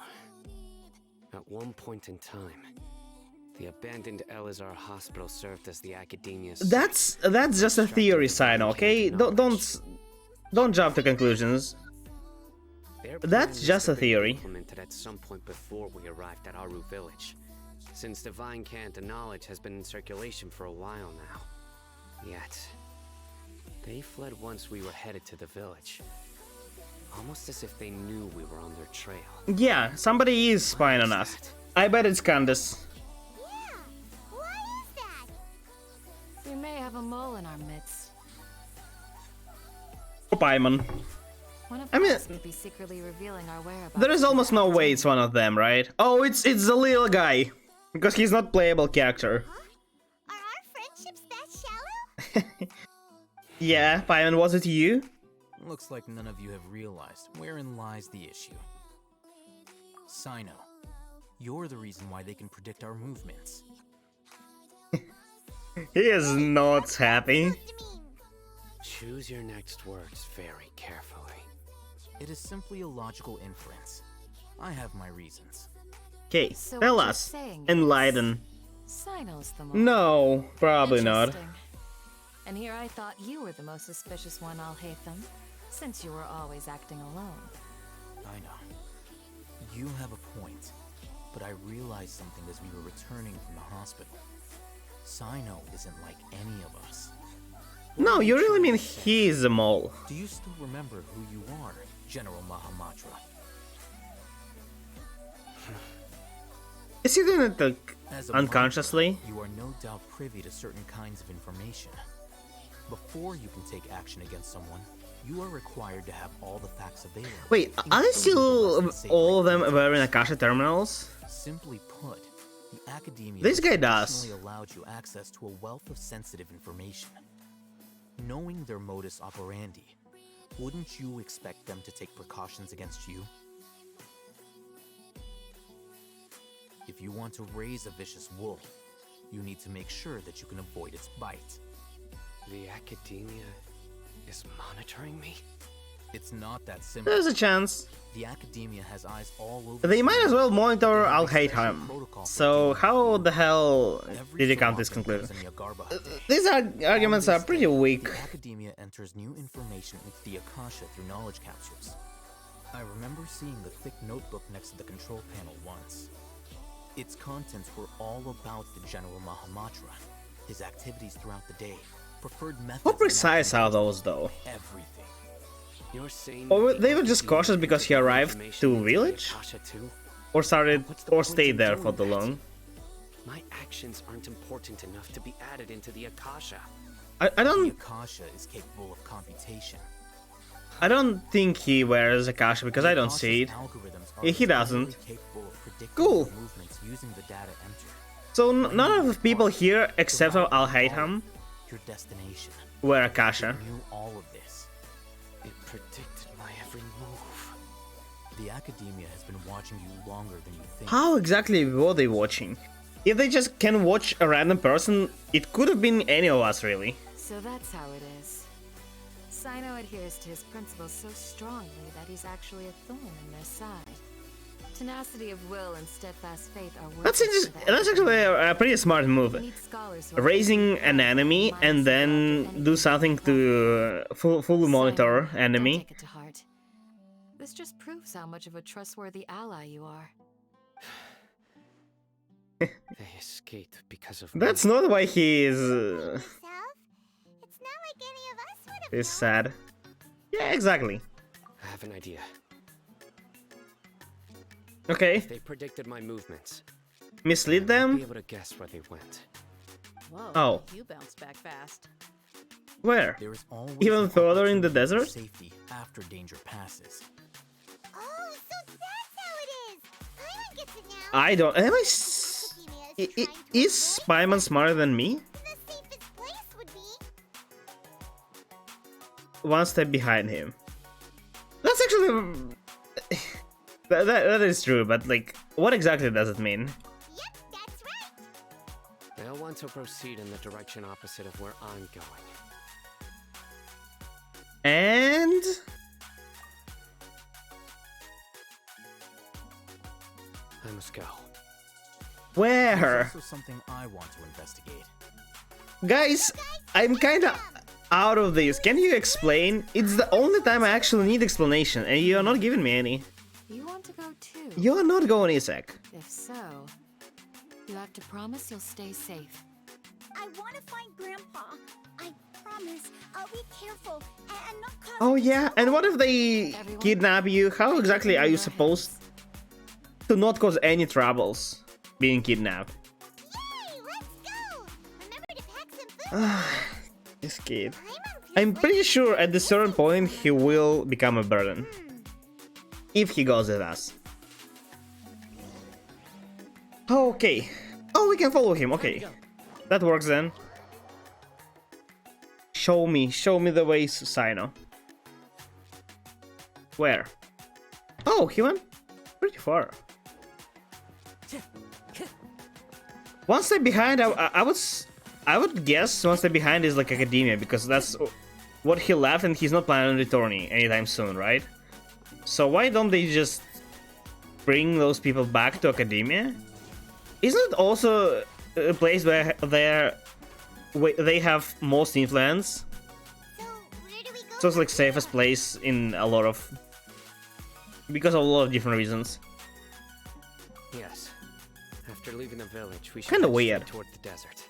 at one point in time, the abandoned Elazar hospital served as the academia's That's just a theory, sign, okay? Don't jump to conclusions. Their That's plan just was a to be theory. implemented at some point before we arrived at Aru Village, since divine Kanta knowledge has been in circulation for a while now. Yet, they fled once we were headed to the village, almost as if they knew we were on their trail. Yeah, somebody is spying on us. I bet it's Candace. Yeah. Why is that? We may have a mole in our midst. Or Paimon. One of I mean- us could be secretly revealing our whereabouts. There is almost no way it's one of them, right? Oh, it's the little guy. Because he's not playable character. Are our friendships that shallow? Yeah, Paimon, was it you? Looks like none of you have realized wherein lies the issue. Sino, you're the reason why they can predict our movements. He is not happy. Supposed to mean? Choose your next words very carefully. It is simply a logical inference. I have my reasons. Okay, So tell what you're us. saying is- Enlighten. Sino's the mole. No, probably not. Interesting. And here I thought you were the most suspicious one, I'll hate them, since you were always acting alone. I know. You have a point, but I realized something as we were returning from the hospital. Sino isn't like any of us. No, you really mean he's a mole. Do you still remember who you are, General Mahamatra? Is he doing it like As a unconsciously? monster, you are no doubt privy to certain kinds of information. Before you can take action against someone, you are required to have all the facts available. Wait, are they still all of them wearing Akasha terminals? Simply put, the academia This guy has does. traditionally allowed you access to a wealth of sensitive information. Knowing their modus operandi, wouldn't you expect them to take precautions against you? If you want to raise a vicious wolf, you need to make sure that you can avoid its bite. The academia is monitoring me? It's not that simple. There's a chance. The academia has eyes all over. They the might as world. well monitor They have Al a special Haytham. protocol for So dealing how with the hell Every did you so count this often, conclusion? there's an Yagarba day. These arguments On are this pretty day, weak. The academia enters new information into the Akasha through knowledge captures. I remember seeing the thick notebook next to the control panel once. Its contents were all about the General Mahamatra, his activities throughout the day, preferred methods. How and precise are actions, those though? Everything. You're saying Or that they the were just academia cautious because he feeds arrived information to into the village? Akasha too? Or started What's the or point stayed in there doing for the that? long? My actions aren't important enough to be added into the Akasha. I The don't. Akasha is capable of computation. I don't think he wears Akasha because I don't see it. Algorithms are Yeah, he doesn't. fully capable of predicting Cool. your movements using the data entered. So none of the people here, except for Provided you Al-Haytham, follow your destination. wear It Akasha. knew all of this. It predicted my every move. The academia has been watching you longer than you think. How exactly were they watching? If they just can watch a random person, it could have been any of us, really. So that's how it is. Sino adheres to his principles so strongly that he's actually a thorn in their side. Tenacity of will and steadfast faith are That's worthless just, to the that's actually a pretty smart move. We need scholars who are Raising an enemy and then do something to fully monitor Don't enemy. take it to heart. This just proves how much of a trustworthy ally you are. They escaped because of That's me. not why he is Yourself? It's not like any of us would have is sad. Yeah, exactly. I have an idea. Okay, They predicted my movements. mislead I'll be them? able to guess where they went. Whoa, Oh. you bounced back fast. Where? There is always Even an further in the opportunity for desert? Safety after danger passes. Oh, so that's how it is! Paimon gets it now! I don't. Am I? Academia is trying to Is avoid Spyman smarter than me? the safest place would be. One step behind him. That's actually. That is true, but like, what exactly does it mean? Yep, that's right! They'll want to proceed in the direction opposite of where I'm going. And I must go. where? There's also something I want to investigate. Guys, I'm kinda out of this. Can you explain? It's the only time I actually need explanation, and you're not giving me any. You want to go too? You're not going, Isaac. If so, you have to promise you'll stay safe. I want to find Grandpa. I promise I'll be careful and not cause Oh yeah, and what if they kidnap you? How exactly are you supposed to not cause any troubles being kidnapped? Yay, let's go! Remember to pack some food. This kid. Paimon's I'm just pretty waiting. sure at a certain point he will become a burden. If he goes with us. Okay. Oh, we can follow him. Okay. That works then. Show me the way, Sino. Where? Oh, he went pretty far. One step behind, I would guess one step behind is like academia, because that's what he left and he's not planning on returning anytime soon, right? So why don't they just bring those people back to academia? Isn't it also a place where they have most influence? So, where do we go? So it's like safest place in a lot of... because of a lot of different reasons. Yes. After leaving the village, we should Kinda head straight weird. toward the desert.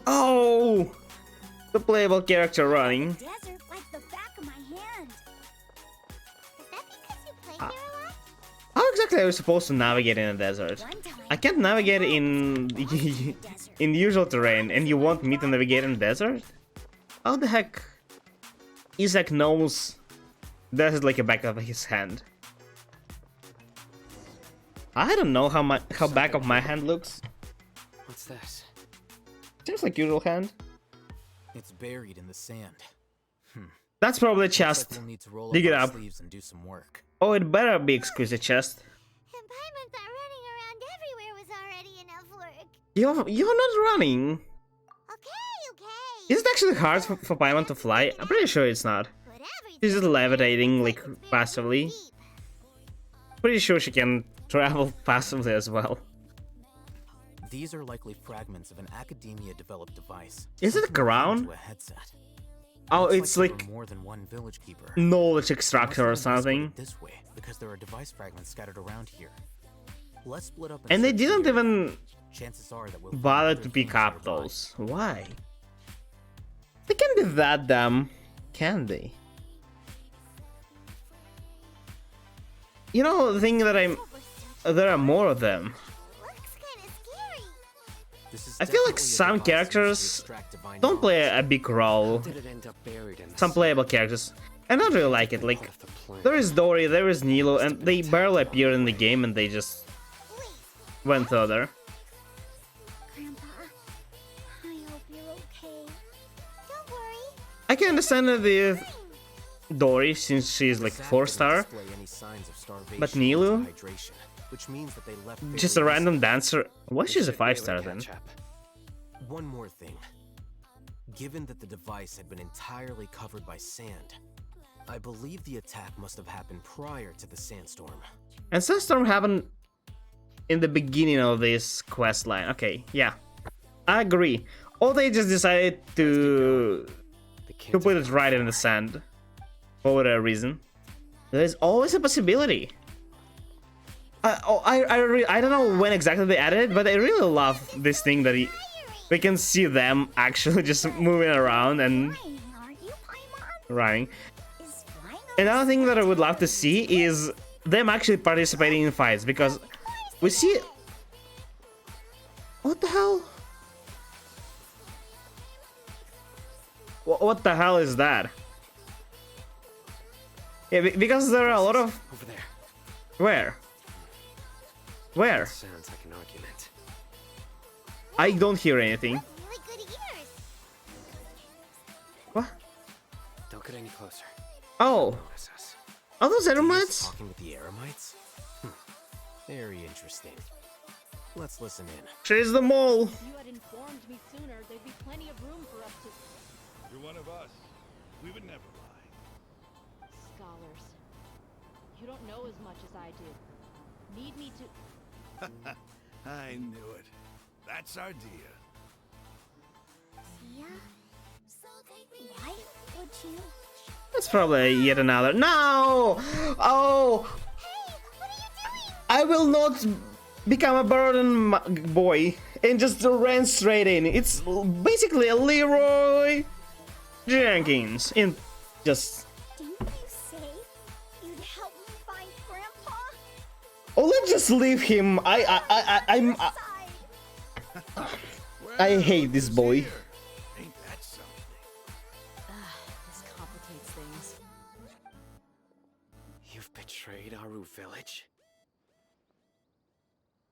Oh! The playable character running. Desert like the back of my hand. Is that because you play here a lot? How exactly are you supposed to navigate in a desert? One time. I can't navigate in in the usual terrain, and you want me to navigate in the desert? How the heck? Isaac knows desert like a back of his hand. I don't know how back of my hand looks. What's this? Seems like usual hand. It's buried in the sand. That's probably a Looks like chest. we'll need to roll Dig up it our up. sleeves and do some work. Oh, it better be exquisite chest. And Paimon thought running around everywhere was already enough work. You're not running. Okay. Is it actually hard for Paimon to fly? I'm pretty sure it's not. But She's just levitating like everything's been passively. deep. Pretty sure she can travel passively as well. These are likely fragments of an academia-developed device. Is it a something akin crown? to a headset. Oh, Looks it's there like were more than one village keeper. knowledge They extractor or must have something. invested this way because there are device fragments scattered around here. Let's split up And they search the didn't area. even Chances are that we'll find bother other to pick things up nearby. those. Why? They can't be that dumb, can they? You know, the thing that there are more of them. Looks kinda scary. This is I feel like definitely a some device used to characters extract divine don't play knowledge. a big role. Did it end up buried in the Some playable characters. I don't really like it. Like, there is Dory, there is Nilo, and they barely appear in the game, and they just went further. Grandpa, I hope you're okay. Don't worry. I can understand it with Dory, since she's like This app 4-star, doesn't display any signs of starvation but or Nilo, dehydration, which means that they left just a very random dancer. Why We she's a should really 5-star then? catch up. One more thing. Given that the device had been entirely covered by sand, I believe the attack must have happened prior to the sandstorm. And Sandstorm happened in the beginning of this quest line. Okay, yeah, I agree. Or they just decided to The kids put are it right in the sand for whatever reason. There's always a possibility. I don't know when exactly they added it, but I really love this thing that we can see them actually just moving around and Flying, aren't you, Paimon? running. Is flying Another thing that I would love to see is them actually participating in fights, because we see... What the hell? What the hell is that? Yeah, because there are a lot of... over there. Where? Where? Sounds like an argument. I don't hear anything. really good ears. What? Don't get any closer. Oh, Notice us. are those He's Eremites? talking with the Eremites? Very interesting. Let's listen in. She's the mole. If you had informed me sooner, there'd be plenty of room for us to... You're one of us. We would never lie. Scholars. You don't know as much as I do. Need me to... I knew it. That's our dear. Yeah. Why would you? That's probably yet another. No! Oh! Hey, what are you doing? I will not become a burden boy and just ran straight in. It's basically a Leroy Jenkins in just... Didn't you say you'd help me find Grandpa? Oh, let's just leave him. I'm... I hate this boy. Here. Ain't that something? This complicates things. You've betrayed Aru village?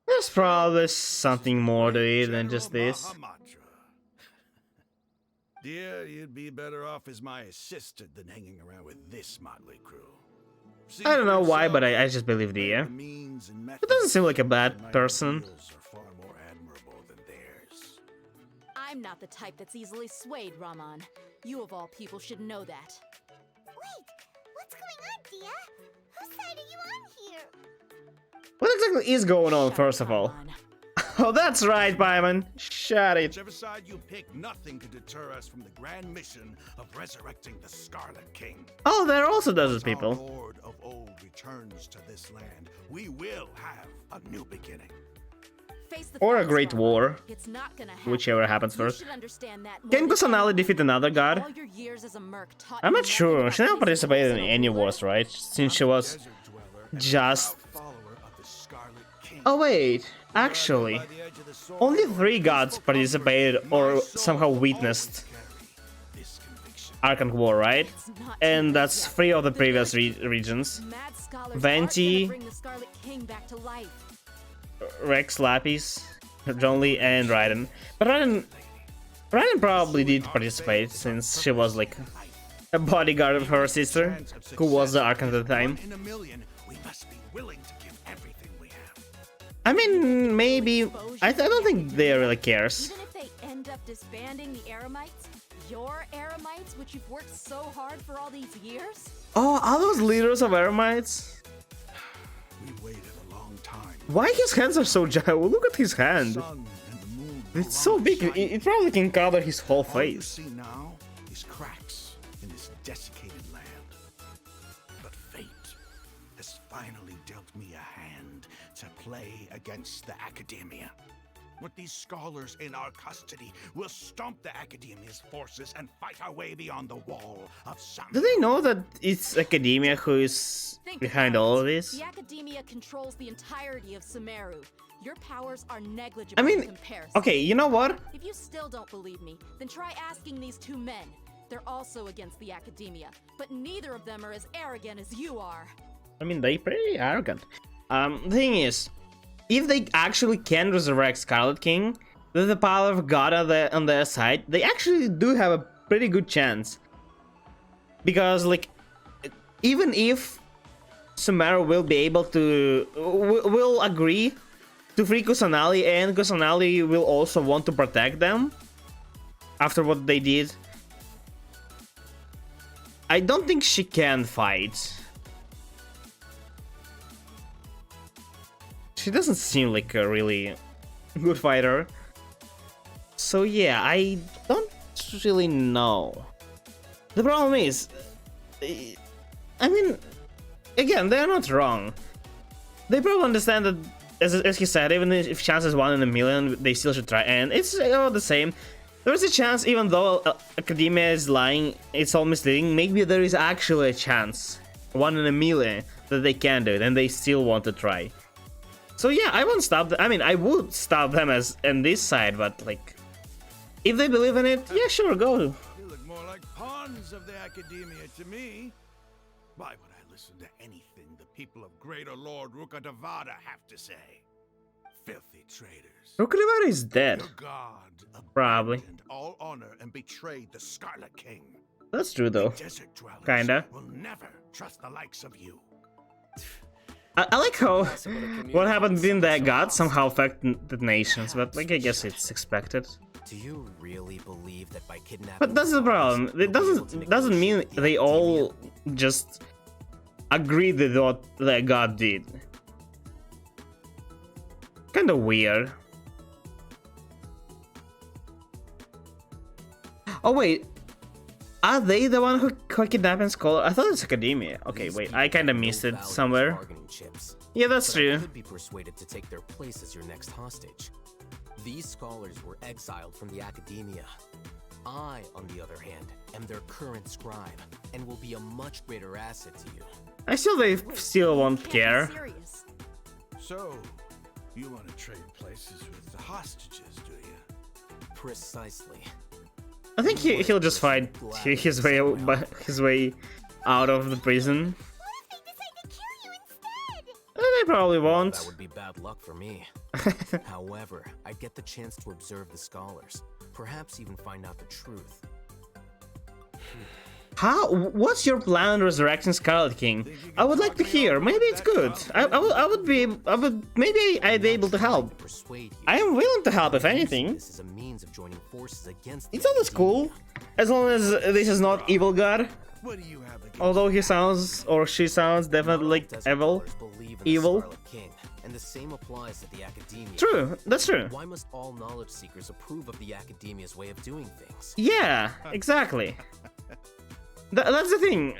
There's probably something more to it than just General this. Mahamudra. Dear, you'd be better off as my assistant than hanging around with this motley crew. See I don't know for why, but yourself. I just believe the The ear. means and It doesn't seem like a methods bad of my person. ideals are far more admirable than theirs. I'm not the type that's easily swayed, Raman. You of all people should know that. Wait, what's going on, Dia? Whose side are you on here? What exactly is going on, Shut first up, of all? Raman. Oh, that's right, Paimon. Shut it. Whichever side you pick, nothing can deter us from the grand mission of resurrecting the Scarlet King. Oh, there are also desert Once our people. Lord of old returns to this land, we will have a new beginning. Face the Or a facts, great Raman. war. It's not gonna happen. Whichever happens You first. should understand that more Can than Kusanali anyone. defeat another god? All your years as a merc taught I'm you not nothing sure. about She never facing participated in personal any ruler. wars, right? Since she I'm a was... desert dweller and a just- proud follower of the Scarlet King. Oh, wait. Actually, By the edge of the sword, only 3 gods participated or my somehow soul witnessed always carry this conviction. Archon War, right? It's not And too that's late 3 of the yet. previous regions. Mad scholars Venti, aren't gonna bring the Scarlet King back to life. Rex, Lapis, John Lee, and Raiden. But Raiden probably did participate, since she was like a bodyguard of her sister, who was the Archon at the time. One in a million, we must be willing to give everything we have. I mean, maybe... I don't think they really cares. Even if they end up disbanding the Eremites, your Eremites, which you've worked so hard for all these years? Oh, are those leaders of Eremites? We waited a long time. Why his hands are so giant? Look at his hand. Sun and the moon no It's so longer big, shine. it probably can cover his whole All you face. see now is cracks in this desiccated land. But fate has finally dealt me a hand to play against the academia. With these scholars in our custody, we'll stomp the Academia's forces and fight our way beyond the wall of some. Do they know that it's Academia who is Think behind about all it. of this? The Academia controls the entirety of Sumeru. Your powers are negligible I mean, in comparison. okay, you know what? If you still don't believe me, then try asking these two men. They're also against the Academia, but neither of them are as arrogant as you are. I mean, they pretty arrogant. The thing is, if they actually can resurrect Scarlet King, with the power of God on their side, they actually do have a pretty good chance. Because, like, even if Sumeru will be able to, will agree to free Kusanali, and Kusanali will also want to protect them after what they did, I don't think she can fight. She doesn't seem like a really good fighter. So yeah, I don't really know. The problem is, I mean, again, they're not wrong. They probably understand that, as he said, even if chance is 1 in a million, they still should try. And it's all the same. There's a chance, even though Academia is lying, it's all misleading, maybe there is actually a chance, 1 in a million, that they can do it, and they still want to try. So yeah, I won't stop them. I mean, I would stop them as on this side, but like, if they believe in it, yeah, sure, go. You look more like pawns of the Academia to me. Why would I listen to anything the people of Greater Lord Rukkhadevada have to say? Filthy traitors. Rukkhadevada is dead. Your god Probably. abandoned all honor and betrayed the Scarlet King. That's true though. The desert dwellers Kinda. will never trust the likes of you. I like how what happened between the gods somehow affected the nations, but like I guess it's expected. Do you really believe that by kidnapping But that's the problem. It doesn't mean they all just agreed with what the god did. Kind of weird. Oh wait, are they the one who kidnapped Scholar? I thought it's Academia. Okay, wait, I kind of missed it somewhere. Yeah, that's But I true. could be persuaded to take their place as your next hostage. These scholars were exiled from the Academia. I, on the other hand, am their current scribe, and will be a much greater asset to you. They still won't Can't be care. serious. So, you want to trade places with the hostages, do you? Precisely. I think he'll just fight his way out of the prison. What if they decide to kill you instead? They probably That won't. would be bad luck for me. However, I'd get the chance to observe the scholars, perhaps even find out the truth. How? What's your plan on resurrecting Scarlet King? I would like to hear. Maybe it's good. Maybe I'd be able to help. Persuade you. I am willing to help, if anything. This is a means of joining forces against the It's always cool, as long as this is not Evil God. What do you have against Although he sounds, or she sounds, definitely like Desert evil. Dwellers believe in the Evil. Scarlet King, and the same applies to the Academia. True, that's true. Why must all knowledge seekers approve of the Academia's way of doing things? Yeah, exactly. That's the thing.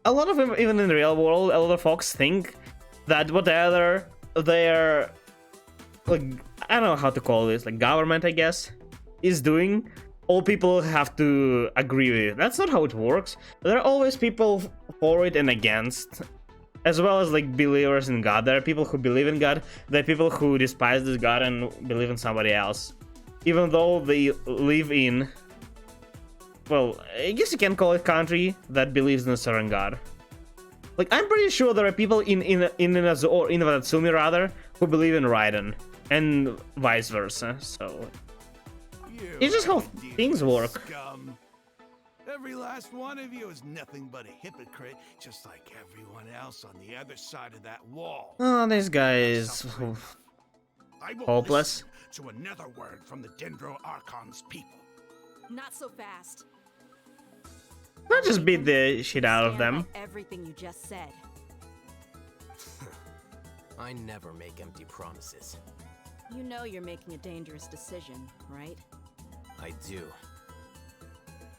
A lot of them, even in the real world, a lot of folks think that whatever their, like, I don't know how to call this, like government, I guess, is doing, all people have to agree with it. That's not how it works. There are always people for it and against, as well as like believers in God. There are people who believe in God. There are people who despise this God and believe in somebody else, even though they live in, well, I guess you can call it country that believes in a certain god. Like, I'm pretty sure there are people in Inazuma rather, who believe in Raiden, and vice versa, so you? it's just how Academia things work. Scum. Every last one of you is nothing but a hypocrite, just like everyone else on the other side of that wall. Oh, this guy is I will hopeless. listen to another word from the Dendro Archon's people. Not so fast. Not just beat the shit out of Stand them. by everything you just said. I never make empty promises. You know you're making a dangerous decision, right? I do.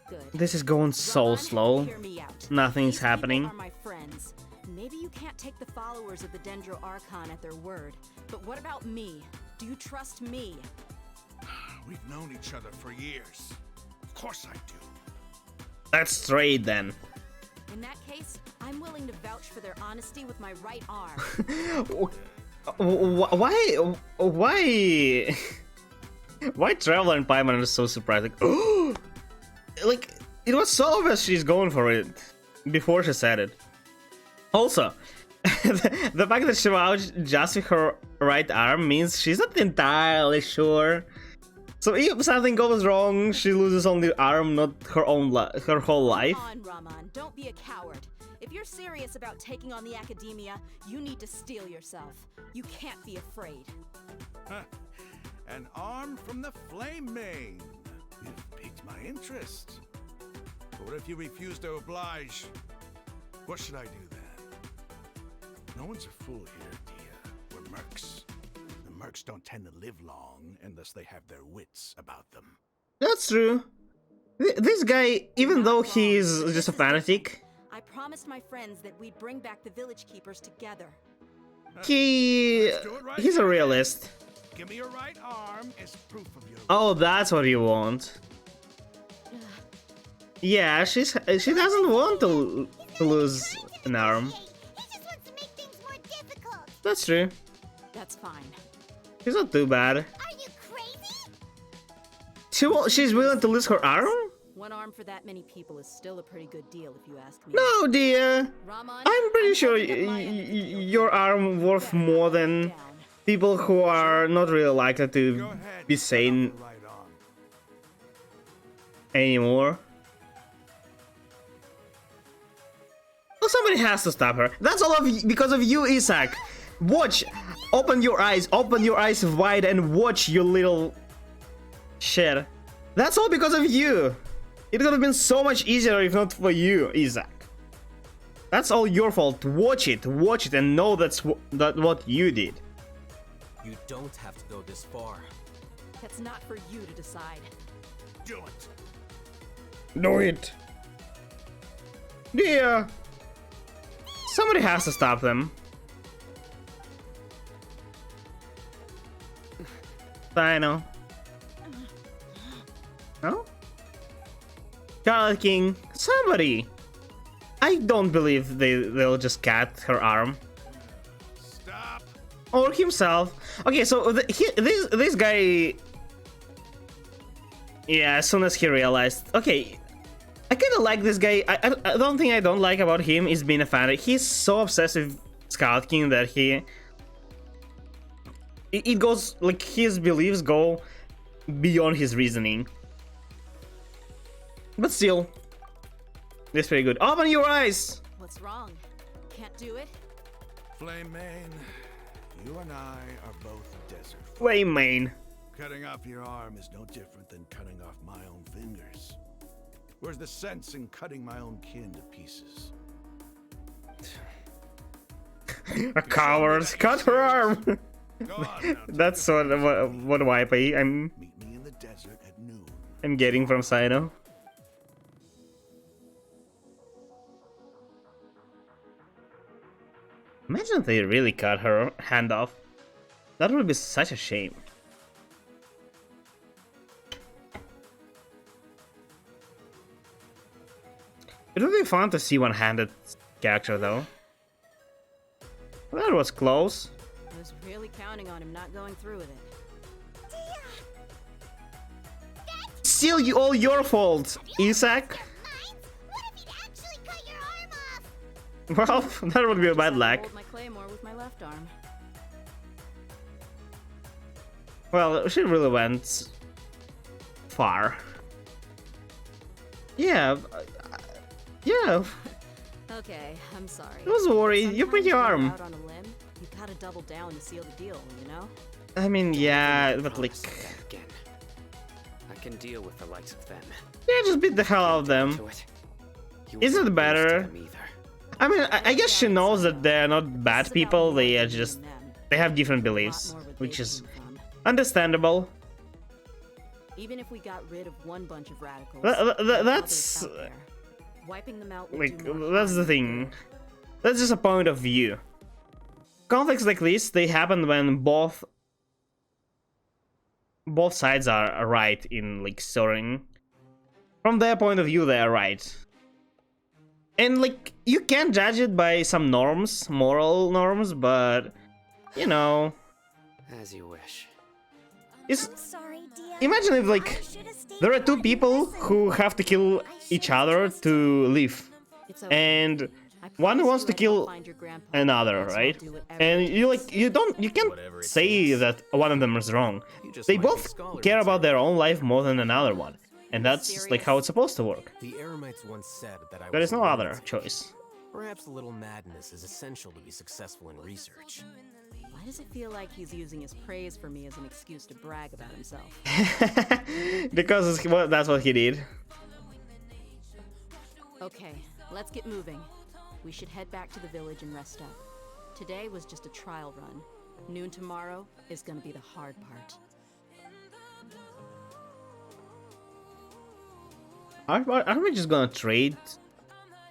Good. This is going so Ron, slow. hear me out. Nothing's These people happening. are my friends. Maybe you can't take the followers of the Dendro Archon at their word, but what about me? Do you trust me? We've known each other for years. Of course I do. That's straight then. In that case, I'm willing to vouch for their honesty with my right arm. Why? Why Traveler and Paimon are so surprised? Like, oh, like it was so obvious she's going for it before she said it. Also, the fact that she vouched just with her right arm means she's not entirely sure. So if something goes wrong, she loses only the arm, not her own her whole life. Come on, Raman, don't be a coward. If you're serious about taking on the academia, you need to steel yourself. You can't be afraid. An arm from the Flame Mane. You've piqued my interest. But what if you refuse to oblige? What should I do then? No one's a fool here, Dia. We're mercs. The mercs don't tend to live long unless they have their wits about them. That's true. This guy, even though he's just a fanatic, I promised my friends that we'd bring back the village keepers together. he's a realist. Give me your right arm as proof of your. Oh, that's what you want. Yeah, she doesn't want to lose an arm. He just wants to make things more difficult. That's true. That's fine. She's not too bad. Are you crazy? She's willing to lose her arm? One arm for that many people is still a pretty good deal, if you ask me. No, dear. Raman, I'm pretty sure holding up my end of the deal. your arm worth more than Down. people who are not really likely to Go ahead, be cut off sane the right arm. anymore. Well, somebody has to stop her. That's all because of you, Isaac. Watch. Open your eyes wide and watch, you little shit. That's all because of you. It could have been so much easier if not for you, Isaac. That's all your fault. Watch it, and know that's what you did. You don't have to go this far. That's not for you to decide. Do it. Do it. Dear. Somebody has to stop them. I know. No? Charlotte King, somebody. I don't believe they'll just cut her arm. Stop. Or himself. Okay, so this guy. Yeah, as soon as he realized. Okay, I kind of like this guy. I don't think I don't like about him is being a fan. He's so obsessed with Scout King that it goes like his beliefs go beyond his reasoning. But still, it's pretty good. Open your eyes. What's wrong? Can't do it? Flame Mane, you and I are both desert. Flame Mane. Cutting off your arm is no different than cutting off my own fingers. Where's the sense in cutting my own kin to pieces? A coward. Cut her arm. Go on now, That's what YP meet me in the desert at noon. I'm getting from Sino. Imagine if they really cut her hand off. That would be such a shame. It would be fun to see one-handed character though. That was close. I was really counting on him not going through with it. Still all your fault, Isaac. What if he'd actually cut your arm off? Well, that would be a bad Just luck. hold my claymore with my left arm. Well, she really went far. Yeah, yeah. Okay, I'm sorry. Don't worry, you break your arm. Out on a limb, you gotta double down to seal the deal, you know? I mean, yeah, but like, Promise that again. I can deal with the likes of them. yeah, just beat the hell out of them. To it. You Isn't it won't lose to better? them either. I mean, I guess she knows that they're not bad It's about people. more They are than just them. they have different A lot beliefs, more where which they is came from. understandable. Even if we got rid of one bunch of radicals, That's there are others out there. Wiping them out would like do more that's harm the than thing. good. That's just a point of view. Conflicts like this, they happen when both both sides are right in like storing. From their point of view, they are right. And like you can judge it by some norms, moral norms, but you know, As you wish. it's, I'm sorry, dear. imagine if I like should have stayed there are two quiet and people listened. who have to kill each other to live, It's okay. and I one promised wants you to I'd help kill find your grandpa, another, so I'll right? do whatever And it you takes. you can't Whatever it say takes. that one of them is wrong. You just They might be both scholars care in about turn. their own life more than another one, and that's like how it's supposed to work. The Eremites once said that I There was is no a other lunatic. choice. Perhaps a little madness is essential to be successful in research. Why does it feel like he's using his praise for me as an excuse to brag about himself? Because that's what he did. Okay, let's get moving. We should head back to the village and rest up. Today was just a trial run. Noon tomorrow is gonna be the hard part. Aren't we just gonna trade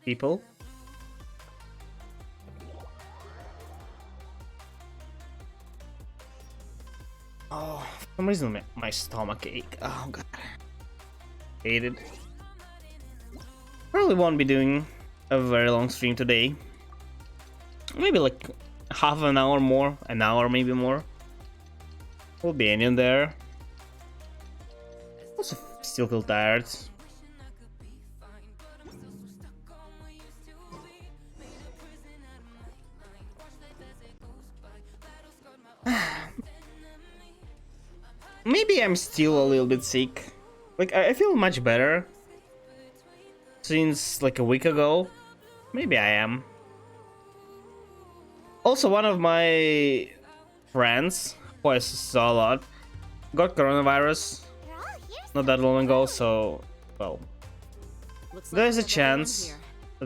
people? Oh, for some reason my stomach ache. Oh god. Hate it. Probably won't be doing a very long stream today. Maybe like half an hour more, an hour maybe more. We'll be in there. Also still feel tired. Maybe I'm still a little bit sick. Like, I feel much better since like a week ago. Maybe I am. Also, one of my friends, who I saw a lot, got coronavirus You're all here, not that long ago, so, well, Looks like there's we a have everyone chance here.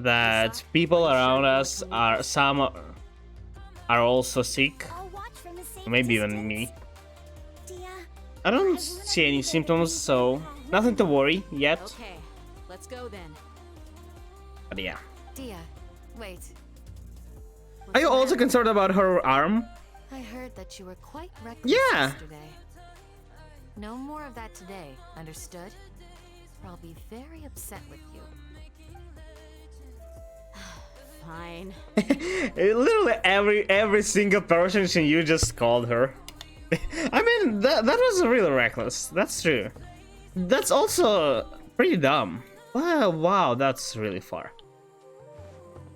that people around us are, some are also sick, I'll watch from a safe maybe even distance. me. Dear, I don't see any symptoms, so nothing to worry yet. Okay, let's go then. But yeah. Dia, wait. Are you also concerned about her arm? I heard that you were quite reckless Yeah. yesterday. No more of that today, understood? Or I'll be very upset with you. Fine. Literally every single person you just called her. I mean, that was really reckless. That's true. That's also pretty dumb. Wow, that's really far.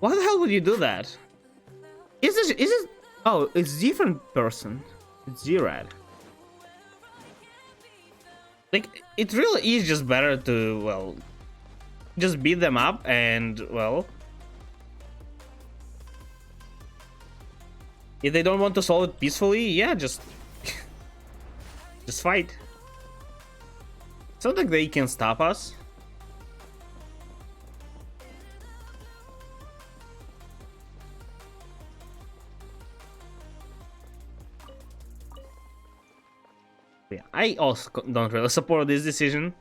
Why the hell would you do that? Is it? Oh, it's different person. It's Z-Rad. Like, it really is just better to, well, just beat them up and, well, if they don't want to solve it peacefully, yeah, just fight. It's not like they can stop us. Yeah, I also don't really support this decision.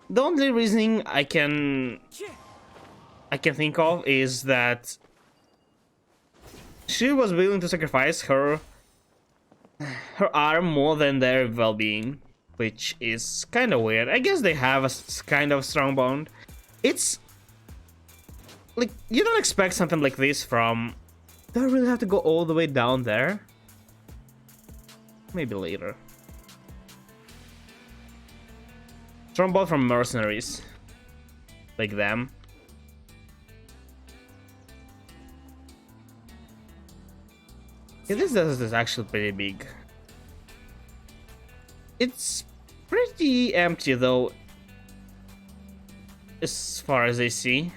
The only reasoning I can think of is that she was willing to sacrifice her arm more than their well-being, which is kind of weird. I guess they have a kind of strong bond. It's like you don't expect something like this from. Do I really have to go all the way down there? Maybe later. Strong bond from mercenaries, like them. Yeah, this desert is actually pretty big. It's pretty empty though, as far as I see.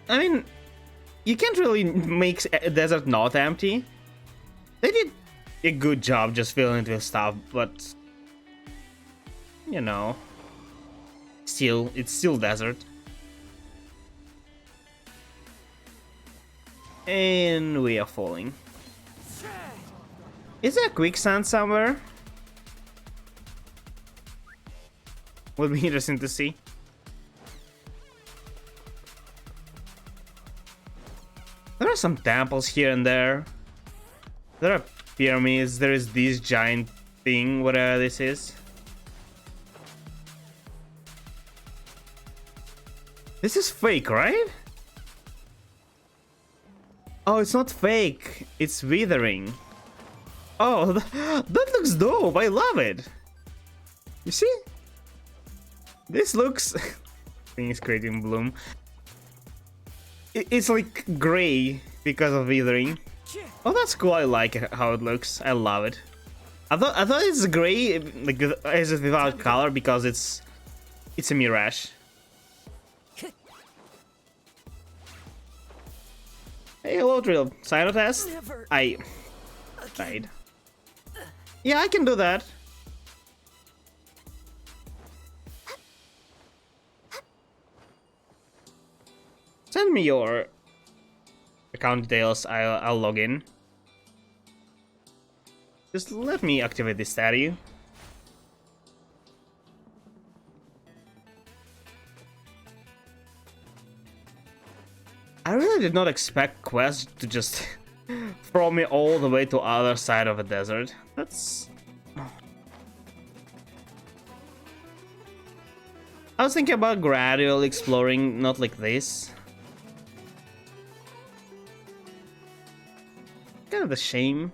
I mean, you can't really make a desert not empty. They did a good job just filling it with stuff, but you know, it's still desert. And we are falling. Is there a quicksand somewhere? Would be interesting to see. There are some temples here and there. There are pyramids. There is this giant thing, whatever this is. This is fake, right? Oh, it's not fake. It's withering. Oh, that looks dope. I love it. You see? This looks... thing is creating bloom. It's like gray because of withering. Oh, that's cool. I like it, how it looks. I love it. I thought it's gray, like as if without color, because it's a mirage. Hey, hello, Trill. Cyno test? I died. Yeah, I can do that. Send me your account details. I'll log in. Just let me activate this statue. I really did not expect Quest to just throw me all the way to other side of a desert. That's... I was thinking about gradual exploring, not like this. Kind of a shame.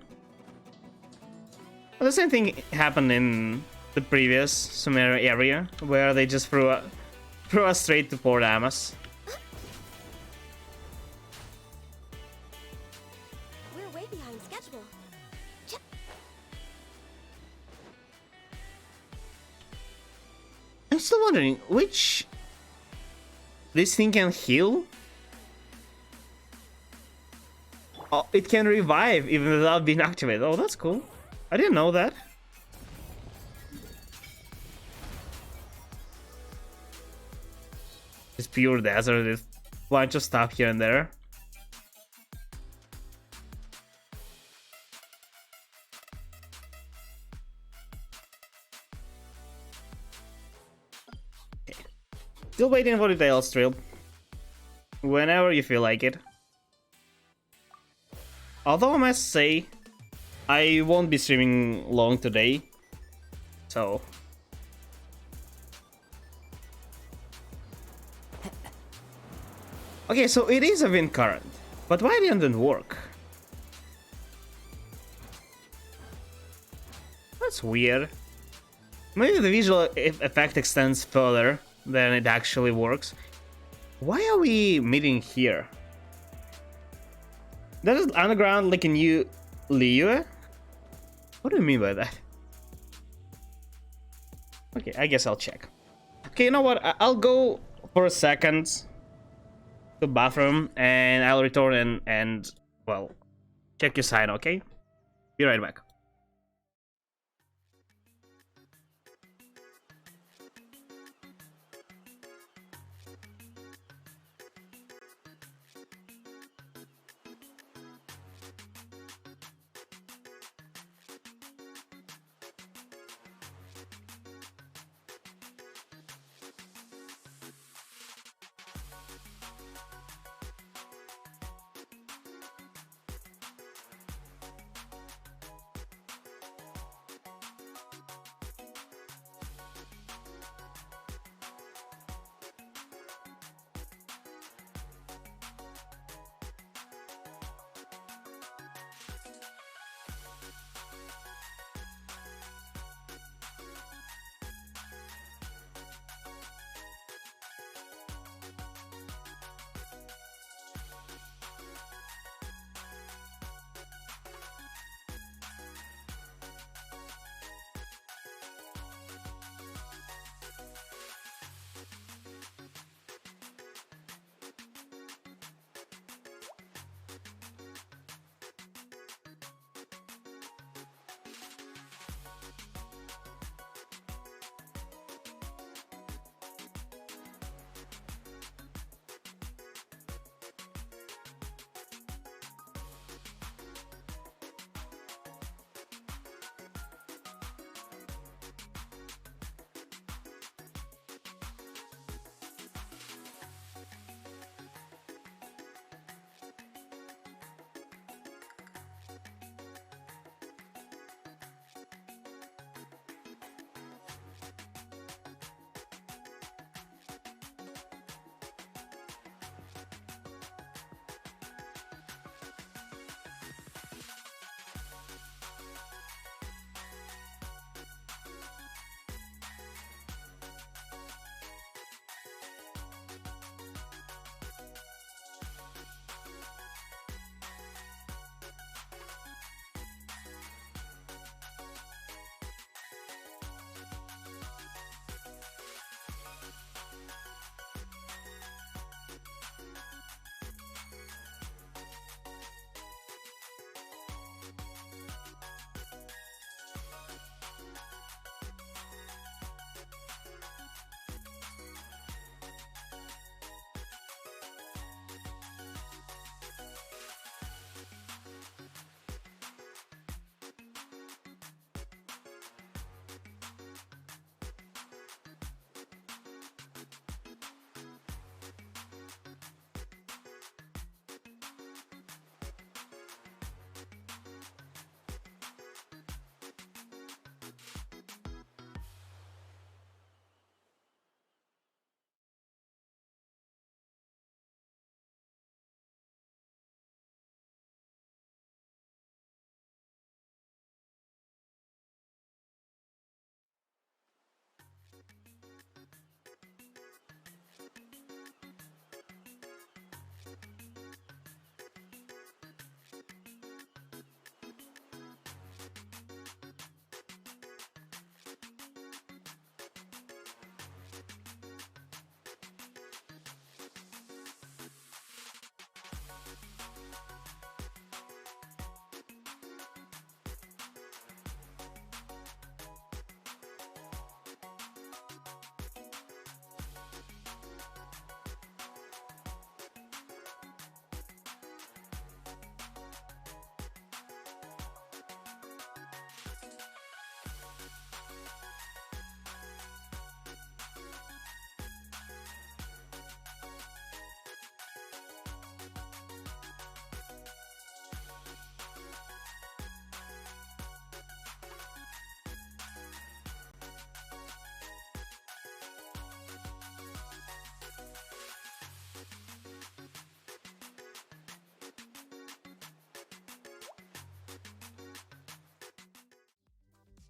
Well, the same thing happened in the previous Sumeria area, where they just threw us straight to Port Amos. We're way behind schedule. I'm still wondering, which... this thing can heal? Oh, it can revive even without being activated. Oh, that's cool. I didn't know that. It's pure desert, there's a bunch of stuff here and there. Okay. Still waiting for details, Trill. Whenever you feel like it. Although I must say, I won't be streaming long today, so... Okay, so it is a wind current, but why didn't it work? That's weird. Maybe the visual effect extends further than it actually works. Why are we meeting here? That is underground like a new Liyue? What do you mean by that? Okay, I guess I'll check. Okay, you know what? I'll go for a second to the bathroom and I'll return and well, check your sign, okay? Be right back.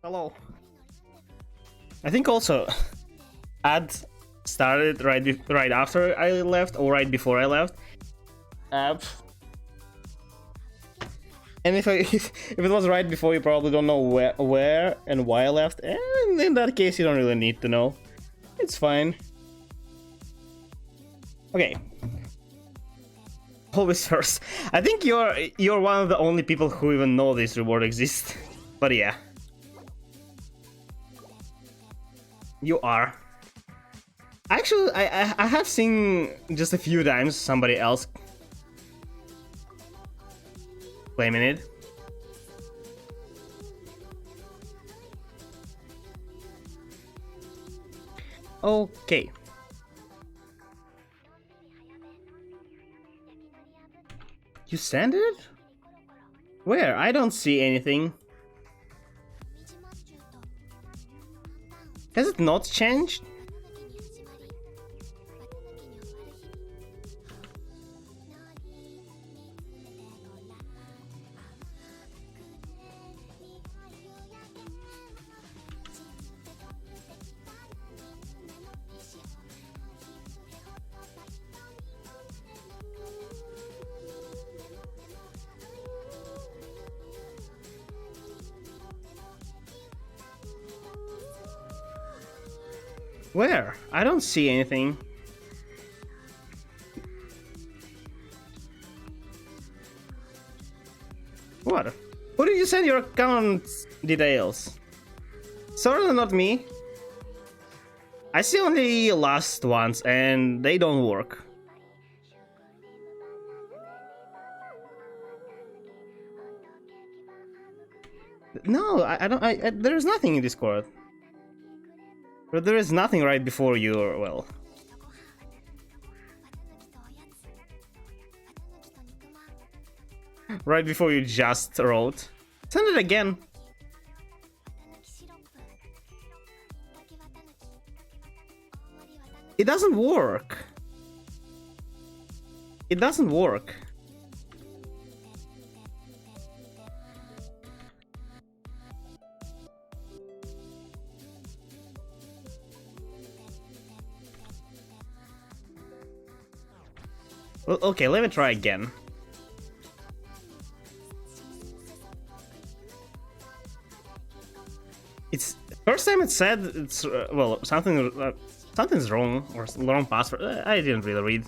Hello. I think also ad started right after I left or right before I left. And if if it was right before, you probably don't know where and why I left. And in that case, you don't really need to know. It's fine. Okay. Always first. I think you're one of the only people who even know this reward exists. But yeah. You are. Actually, I have seen just a few times somebody else claiming it. Okay. You sent it? Where? I don't see anything. Has it not changed? Where? I don't see anything. What? Who did you send your account details? Certainly not me. I see only last ones and they don't work. No, I don't. There's nothing in Discord. But there is nothing right before you, well. Right before you just wrote. Send it again. It doesn't work. It doesn't work. Well, okay, let me try again. It's first time it said it's well, something's wrong or wrong password. I didn't really read.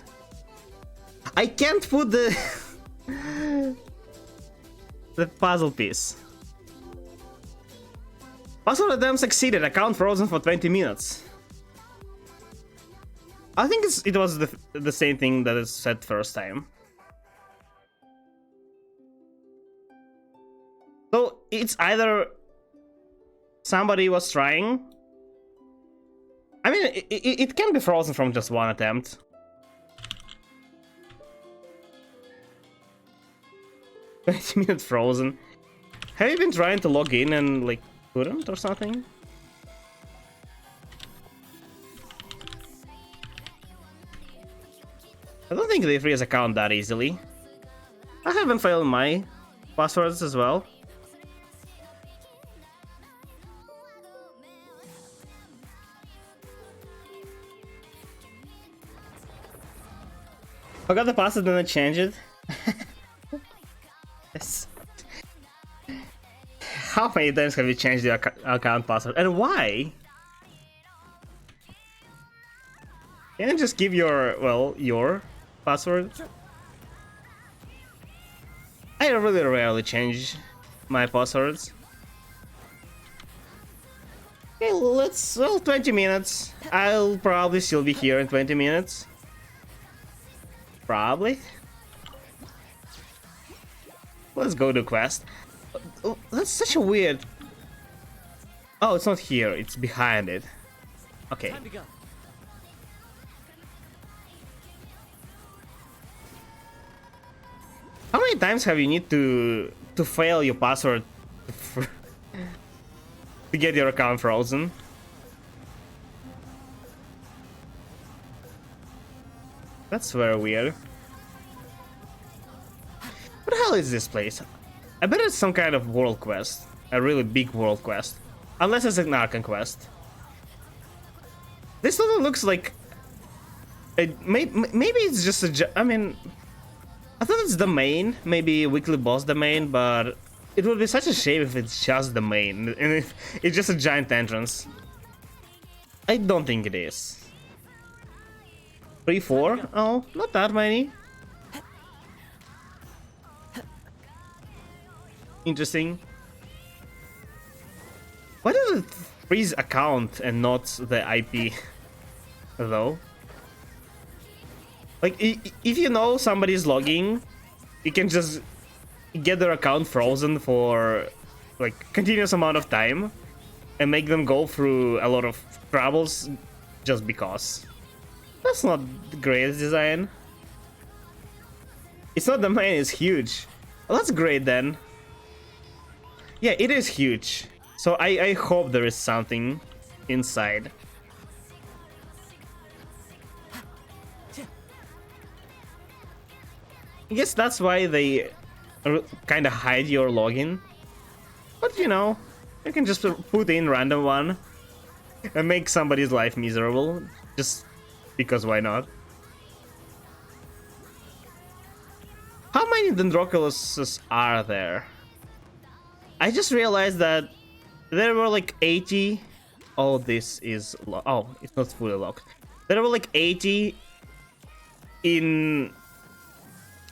I can't put the the puzzle piece. Password attempt succeeded. Account frozen for 20 minutes. I think it was the same thing that is said first time. So it's either somebody was trying. I mean, it can be frozen from just one attempt. "20 minutes frozen." Have you been trying to log in and like couldn't or something? I don't think they freeze account that easily. I haven't failed my passwords as well. I got the password and I changed it. Yes. How many times have you changed your account password and why? Can you just give your password? I really rarely change my passwords. Okay, well, 20 minutes. I'll probably still be here in 20 minutes. Probably. Let's go to quest. Oh, that's such a weird... Oh, it's not here, it's behind it. Okay. How many times have you need to fail your password to get your account frozen? That's very weird. What the hell is this place? I bet it's some kind of world quest. A really big world quest. Unless it's an Archon quest. This one looks like... maybe it's just a... I mean... I thought it's the main, maybe weekly boss the main, but... It would be such a shame if it's just the main, and if it's just a giant entrance. I don't think it is. 3, 4? Oh, not that many. Interesting. Why does it freeze account and not the IP, though? Like, if you know somebody's logging, you can just get their account frozen for, like, continuous amount of time and make them go through a lot of troubles just because. That's not the greatest design. It's not the main, it's huge. Well, that's great then. Yeah, it is huge. So I hope there is something inside. I guess that's why they kind of hide your login. But you know, you can just put in random one and make somebody's life miserable. Just because why not? How many Dendroculuses are there? I just realized that there were like 80. Oh, this is... Oh, it's not fully locked. There were like 80 in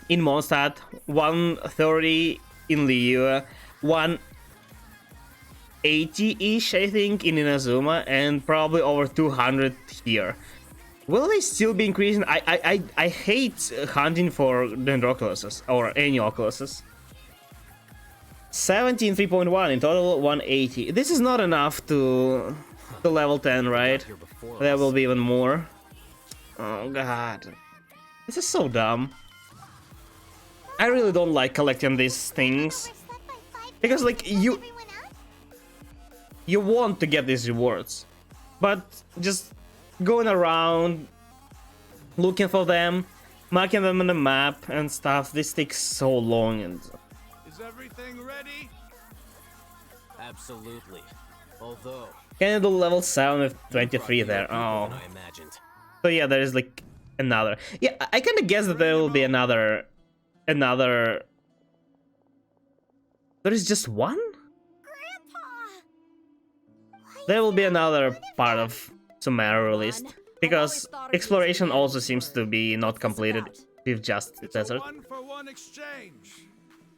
Mondstadt, 130 in Liyue, 180-ish, I think, in Inazuma, and probably over 200 here. Will they still be increasing? I hate hunting for Dendroculuses, or any Oculuses. 17, 3.1, in total 180. This is not enough to level 10, right? There will be even more. Oh god. This is so dumb. I really don't like collecting these things. Because, like, you want to get these rewards. But just going around, looking for them, marking them on the map and stuff, this takes so long. And Is everything ready? Absolutely. Although... Can you do level 7 with 23 there? Oh. I imagined. So yeah, there is like another. Yeah, I kind of guess that there will be another. There is just one? Grandpa! There will be another part of Sumeru released. Because exploration also seems to be not completed with just It's desert. a one-for-one exchange.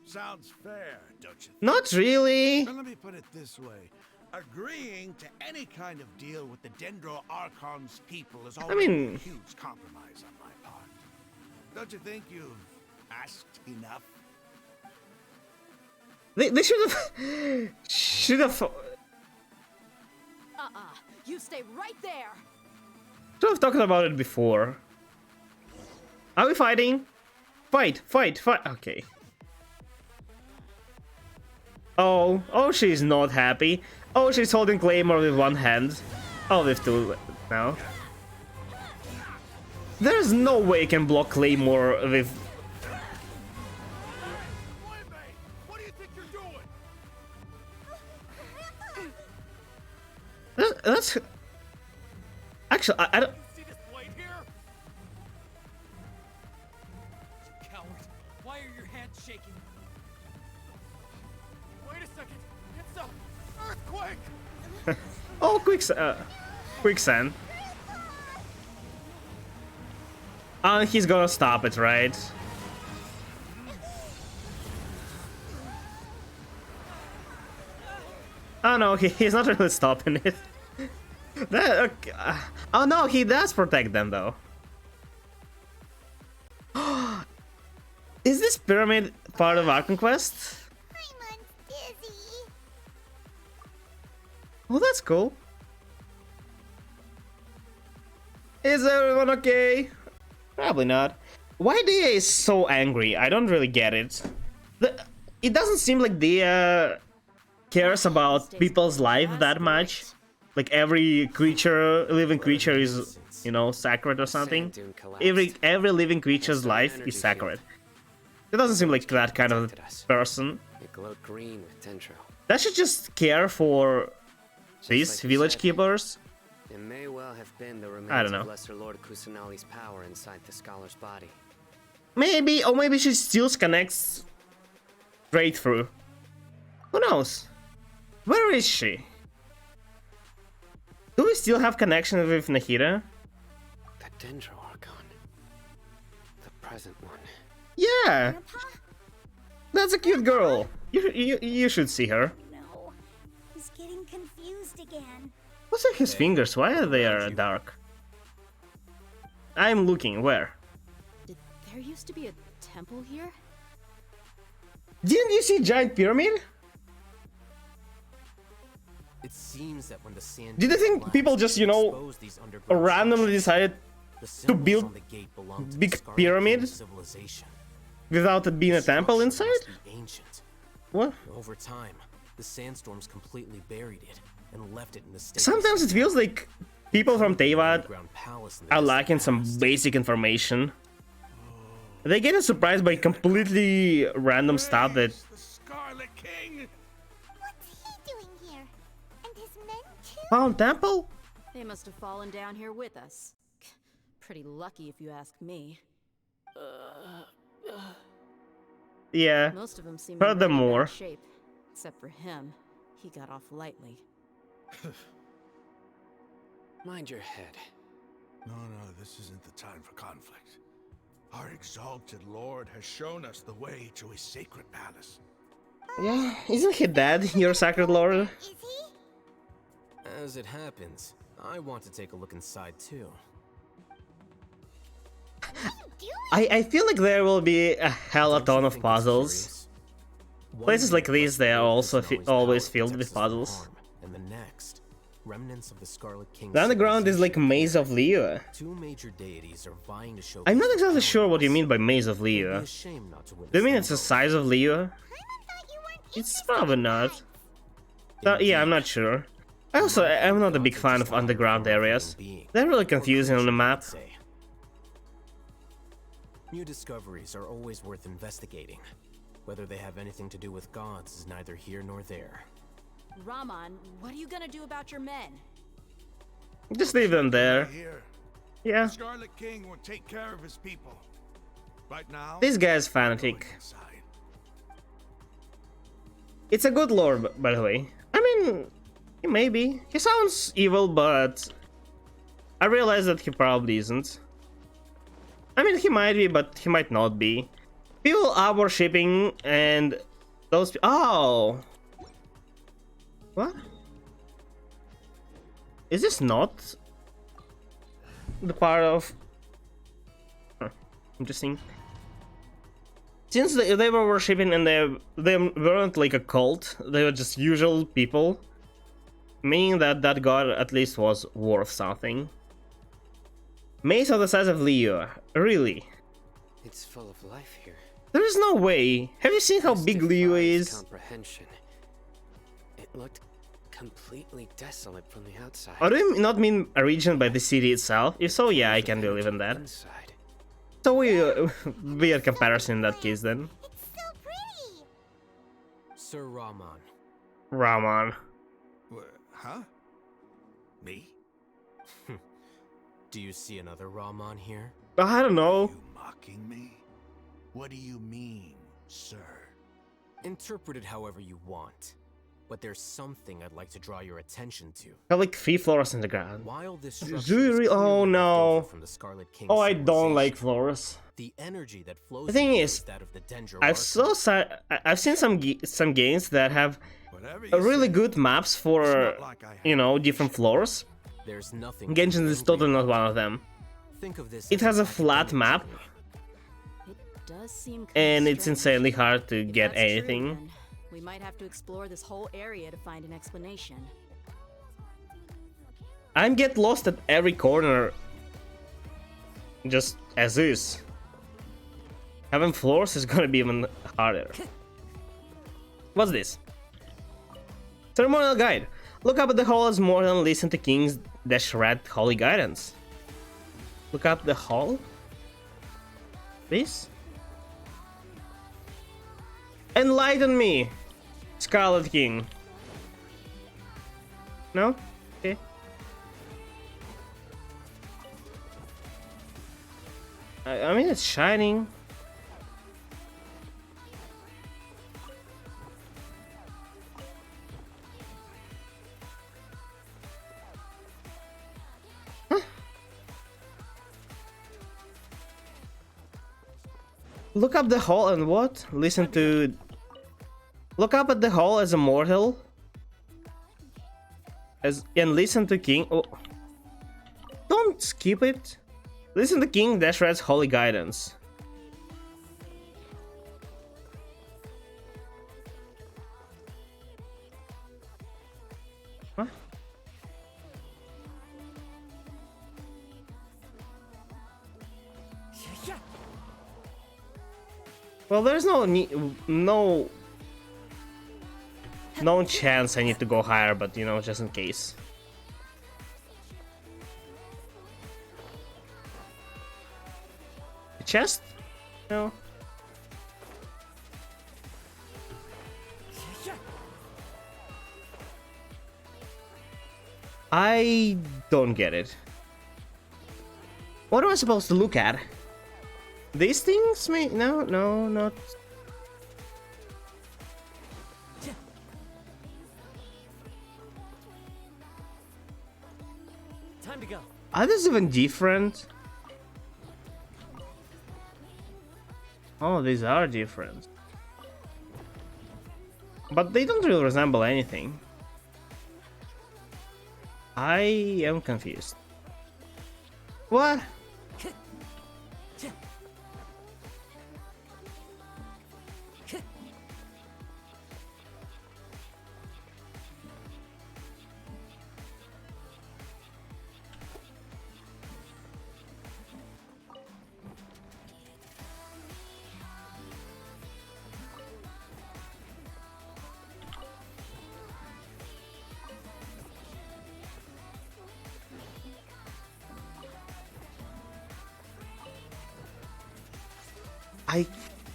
Sounds fair, don't you think? Not really. Well, let me put it this way. Agreeing to any kind of deal with the Dendro Archon's people is always a huge compromise on my part. Don't you think you've asked enough? They should have You stay right there. should have talked about it before. Are we fighting? Fight! Okay. Oh, she's not happy. Oh, she's holding Claymore with one hand. Oh, with two now. There's no way you can block Claymore with... What do you think you're doing? That's... Actually, I don't... See this blade here? Coward, why are your hands shaking? Wait a second, it's a earthquake! Oh, quicksand. He's gonna stop it, right? Oh no, he's not really stopping it. Okay. Oh no, he does protect them though. Is this pyramid part of Archon Quest? I'm dizzy. Oh, that's cool. Is everyone okay? Probably not. Why DA is so angry? I don't really get it. It doesn't seem like Dia cares about people's life that much. Like every creature, living creature is, you know, sacred or something. Every living creature's life is sacred. It doesn't seem like that kind of person. It glowed green with Dendro. That should just care for These like you village said, keepers? It may well have been the I remains don't know. of Lesser Lord Kusanali's power inside the scholar's body. Maybe, or maybe she still connects straight through. Who knows? Where is she? Do we still have connection with Nahida? The Dendro Archon. The present one. Yeah, Grandpa? that's a cute girl. You should see her. No. He's getting confused again. What's on his fingers? Why are they dark? I'm looking. Where? Did there used to be a temple here? Didn't you see giant pyramid? It seems that when the sand Did you think collapsed, people just, you it know, exposed these underground randomly structures? decided The to symbols build on the gate belonged to big the Scarlet pyramid? King's civilization. without it being a temple Structure inside? must be ancient. What? Over time, the sandstorms completely buried it and left it in the state. Sometimes it feels like people from Teyvat Underground palace in the are distant lacking some past. basic information. They get surprised by completely random stuff that... Praise the Scarlet King! What's he doing here? And his men too? Found temple? They must have fallen down here with us. Pretty lucky if you ask me. Yeah. Most of them seem in pretty Furthermore, bad shape. Except for him. He got off lightly. Mind your head. No, this isn't the time for conflict. Our exalted lord has shown us the way to his sacred palace. yeah, isn't he dead, your sacred lord? Is he? As it happens, I want to take a look inside too. What are you doing? I feel like there will be a hell a Don't ton you of think it's puzzles. curious? One Places like minute, these, they are Lord also Kusanali's always power filled protects with us from puzzles. harm, and the next, remnants of the Scarlet King's The underground is like civilization. Maze of Leo. Two major deities are vying to show. I'm not exactly sure what you mean by Maze of Leo. Do you mean it's the size of Leo? Paimon thought you weren't It's interested probably in not. that. Yeah, I'm not sure. I'm not a big fan of underground areas. They're really confusing on the map. New discoveries are always worth investigating. Whether they have anything to do with gods is neither here nor there. Raman, what are you gonna do about your men? Just leave them there. Here, Yeah. the Scarlet King will take care of his people. Right now, This guy's going fanatic. inside. It's a good lore, by the way. I mean, maybe. He sounds evil, but I realize that he probably isn't. I mean, he might be, but he might not be. People are worshipping, and those... Oh! What? Is this not the part of... Huh. Interesting. Since they were worshipping and they weren't like a cult, they were just usual people, meaning that that god at least was worth something. Maze of the size of Leo, really? It's full of life here. There is no way. Have you seen how This big Leo defies is? comprehension. It looked completely desolate from the outside. Or do you not mean a region by the city itself? If so, yeah, I can believe in that. Inside. So weird comparison in that case then. It's so pretty. Sir Raman, Raman. Huh? Me? do you see another Raman here? I don't Are know. you mocking me? What do you mean, sir? Interpret it however you want. But there's something I'd like to draw your attention to. Have like 3 floors in the ground. While this Do structure you is really- oh, clearly left no. over from the Scarlet King's Oh, I don't like civilization, floors. the energy that flows The thing from it is, that of the Dendro I've seen some games that have Whatever you a really say. good maps It's for, not like I you have know, no different vision. floors. There's nothing. Genshin is totally not one of them. Think of this It as has an a flat academic map, journey. It does seem kinda and it's strange. insanely hard to If get that's true, anything. then we might have to explore this whole area to find an explanation. I'm get lost at every corner, just as is. Having floors is gonna be even harder. What's this? Ceremonial guide. Look up at the hall as more than listen to King's red holy guidance. Look up the hall? This? Enlighten me, Scarlet King. No? Okay. I mean, it's shining. Huh? Look up the hall and what? Listen to... Look up at the hall as a mortal. And listen to King... Oh. Don't skip it. Listen to King Dashrat's holy guidance. What? Well, there's no chance I need to go higher, but you know, just in case. Chest? No. I don't get it. What am I supposed to look at? These things? No, not. Time to go. Are these even different? Oh, these are different. But they don't really resemble anything. I am confused. What?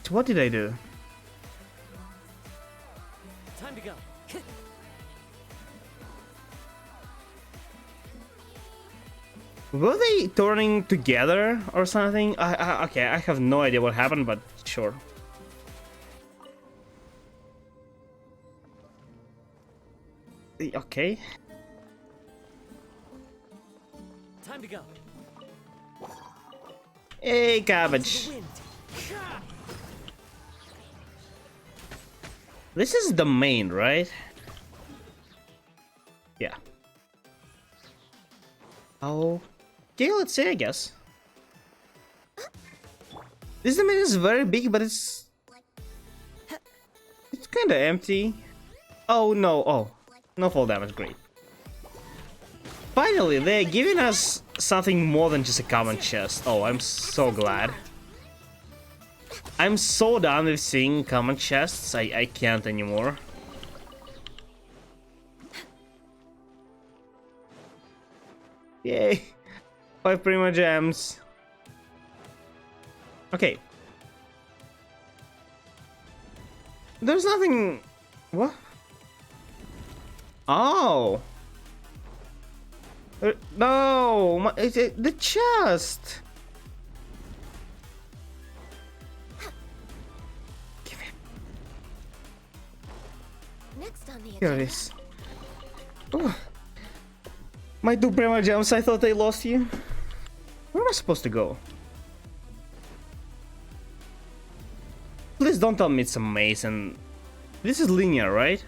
What did I do? Time to go. Were they turning together or something? Okay, I have no idea what happened, but sure. Okay. Time to go. Hey, cabbage. This is the main, right? Yeah. Okay, let's see, I guess. This domain is very big, but it's kind of empty. Oh no! Oh, no fall damage. Great. Finally, they're giving us something more than just a common chest. Oh, I'm so glad. I'm so done with seeing common chests. I can't anymore. Yay! 5 Prima Gems. Okay. There's nothing... What? Oh! No! The chest! Next on the Here it is. Oh. My 2 Prima Gems, I thought I lost you. Where am I supposed to go? Please don't tell me it's a maze and... This is linear, right?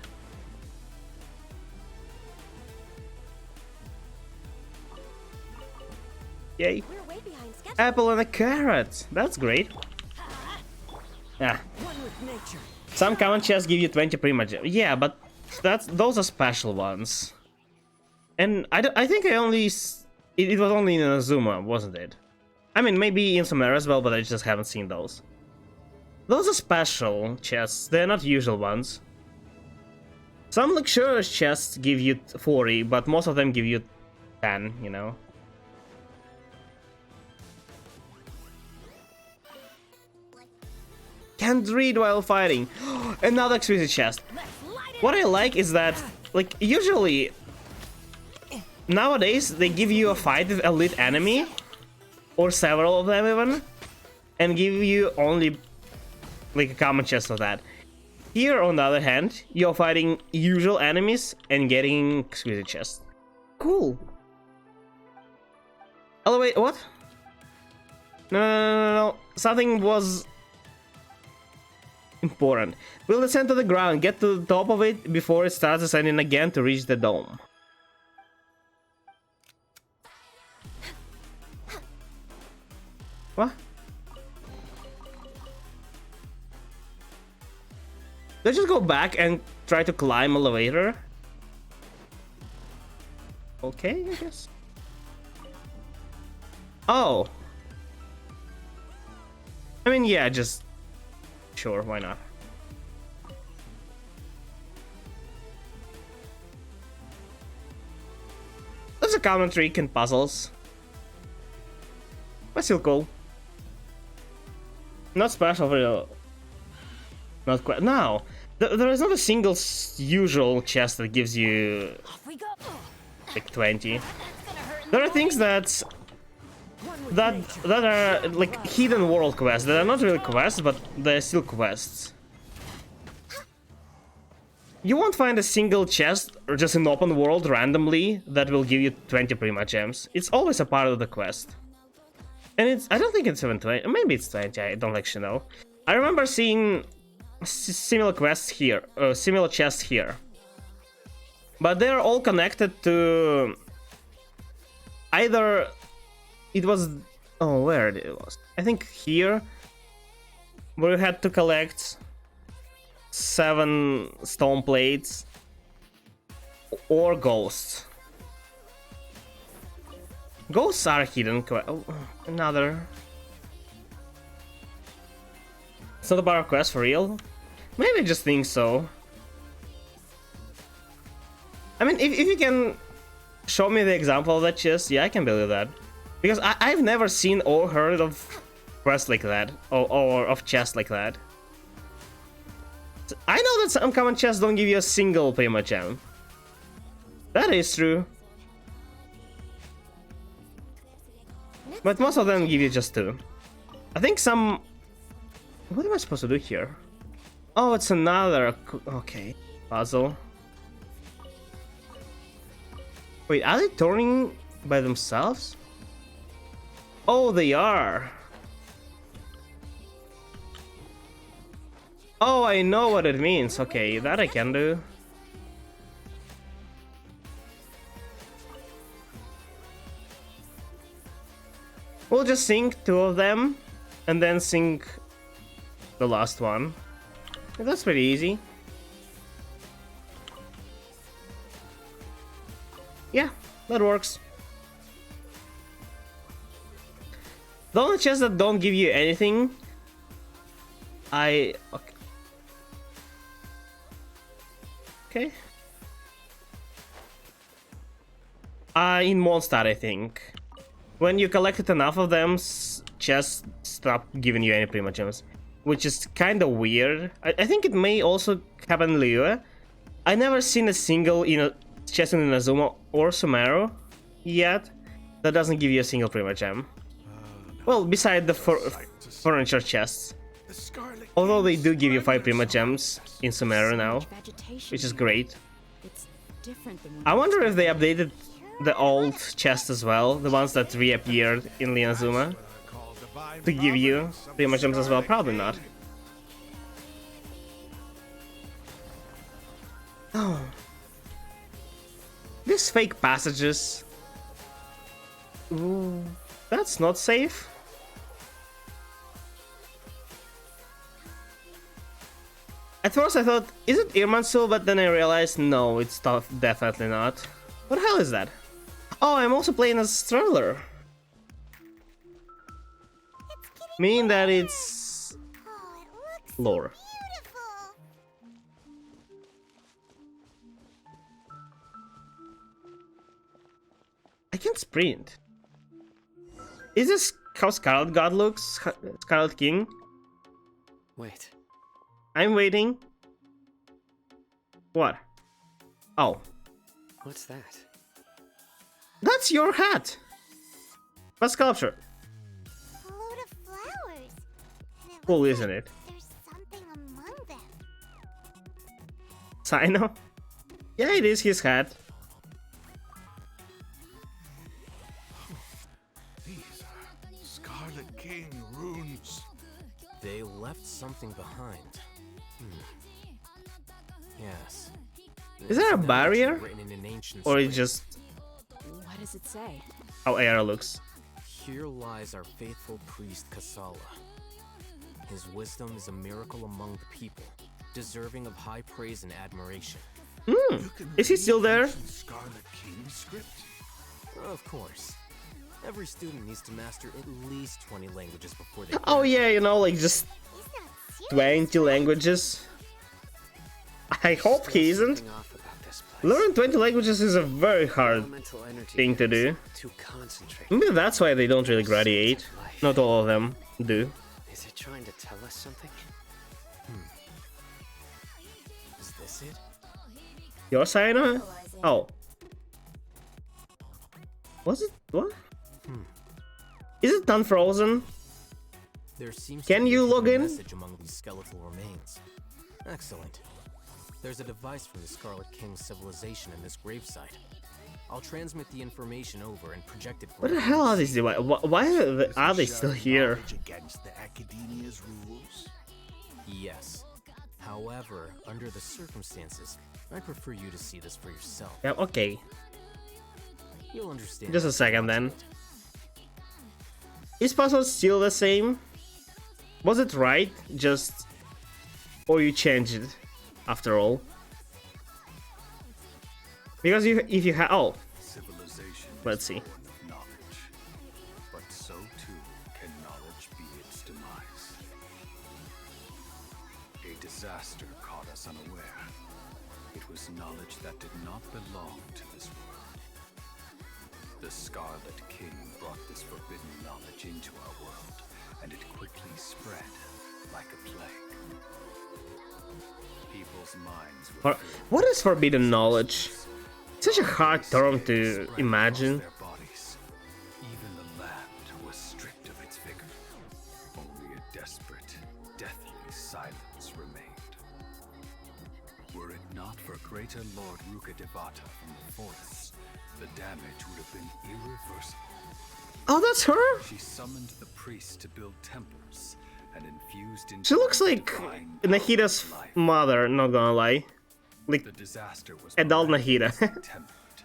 Yay. We're way behind schedule. Apple and a carrot. That's great. Yeah. One with nature. Some common chests give you 20 Prima Gems. Yeah, but those are special ones. And I think I only... It was only in Azuma, wasn't it? I mean, maybe in Samara as well, but I just haven't seen those. Those are special chests, they're not usual ones. Some luxurious chests give you 40, but most of them give you 10, you know? Can't read while fighting. Another exquisite chest. What I like is that, like, usually nowadays they give you a fight with elite enemy, or several of them even, and give you only like a common chest of that. Here, on the other hand, you're fighting usual enemies and getting exquisite chests. Cool. Oh wait, what? No. Something was important. We'll descend to the ground, get to the top of it before it starts ascending again to reach the dome. What? Let's just go back and try to climb elevator. Okay, I guess. Oh. I mean, yeah, just... Sure, why not? There's a common trick in puzzles. But still cool. Not special for you. Not quite. No! There is not a single usual chest that gives you... like 20. There are things that are like hidden world quests that are not really quests, but they're still quests. You won't find a single chest or just an open world randomly that will give you 20 Prima gems. It's always a part of the quest. And I don't think it's even 20, maybe it's 20, I don't actually know. I remember seeing similar quests here, similar chests here. But they're all connected to either it was, oh, where it was? I think here, where you had to collect 7 stone plates or ghosts. Ghosts are hidden. Oh, another. It's not a bar quest for real? Maybe I just think so. I mean, if you can show me the example of that chest, yeah, I can believe that. Because I've never seen or heard of quests like that, or of chests like that. I know that some common chests don't give you a single Prima gem. That is true. But most of them give you just 2. I think some... What am I supposed to do here? Oh, it's another... Okay. Puzzle. Wait, are they turning by themselves? Oh, they are. Oh, I know what it means. Okay, that I can do. We'll just sync 2 of them and then sync the last one. That's pretty easy. Yeah, that works. The only chests that don't give you anything, okay. In Mondstadt, I think. When you collected enough of them, chests stop giving you any Prima gems, which is kind of weird. I think it may also happen in Liyue. I never seen a single chest in Inazuma or Sumeru yet that doesn't give you a single Prima gem. Well, beside the furniture chests. Although they do give you 5 Prima gems in Sumeru now, which is great. I wonder if they updated the old chests as well, the ones that reappeared in Inazuma, to give you Prima gems as well. Probably not. Oh. These fake passages. Ooh, that's not safe. At first I thought, is it Irmansul? But then I realized, no, it's definitely not. What the hell is that? Oh, I'm also playing as Traveler. Meaning that it's... Oh, it looks lore. beautiful. I can't sprint. Is this how Scarlet God looks? Scarlet King? Wait. I'm waiting. What? Oh. What's that? That's your hat! What sculpture? A load of flowers. And it Cool, looks isn't like it? there's something among them. Sino? Yeah, it is his hat. These are Scarlet King runes. They left something behind. Yes. Is there a It's an barrier? elegy written in an ancient Or it's script. just What does it say? how Air looks? Here lies our faithful priest Kasala. His wisdom is a miracle among the people, deserving of high praise and admiration. Hmm. You can Is he read still there? ancient Scarlet King script. Of course. Every student needs to master at least 20 languages before they Oh graduate. yeah, you know, like just He's not serious. 20 languages. I hope he isn't. Something off about this place. Learning 20 languages is a very hard Elemental energy thing to here do. is too concentrated. Maybe that's why they don't really graduate. Not all of them do. Is it trying to tell us something? Is this it? Your Sino? Oh. Was it? What? Is it unfrozen? There seems Can to be you a log hidden in? message among these skeletal remains. Excellent. There's a device from the Scarlet King's civilization in this gravesite. I'll transmit the information over and project it for What the you. hell are these devices? Why are they still here? Knowledge against the Academia's rules. Yes. However, under the circumstances, I prefer you to see this for yourself. Yeah, okay. You'll understand. Just a second then. Is password still the same? Was it right? Just... Or you changed it, after all? Because if you have... Oh, Civilization Let's is see. born of knowledge, but so too can knowledge be its demise. A disaster caught us unaware. It was knowledge that did not belong to this world. The Scarlet King brought this forbidden knowledge into our world, and it quickly spread like a plague. People's minds were filled what is forbidden knowledge? Such a hard term to spread across imagine. their bodies. Even the land was stripped of its vigor. Only a desperate, deathly silence remained. Were it not for greater Lord Ruka Devata from the forests, the damage would have been irreversible. Oh, that's her? She summoned the priests to build temples and infused into She looks like divine Nahida's power of life. mother, not gonna lie. Like, The disaster was adult Nahida. miraculously tempered,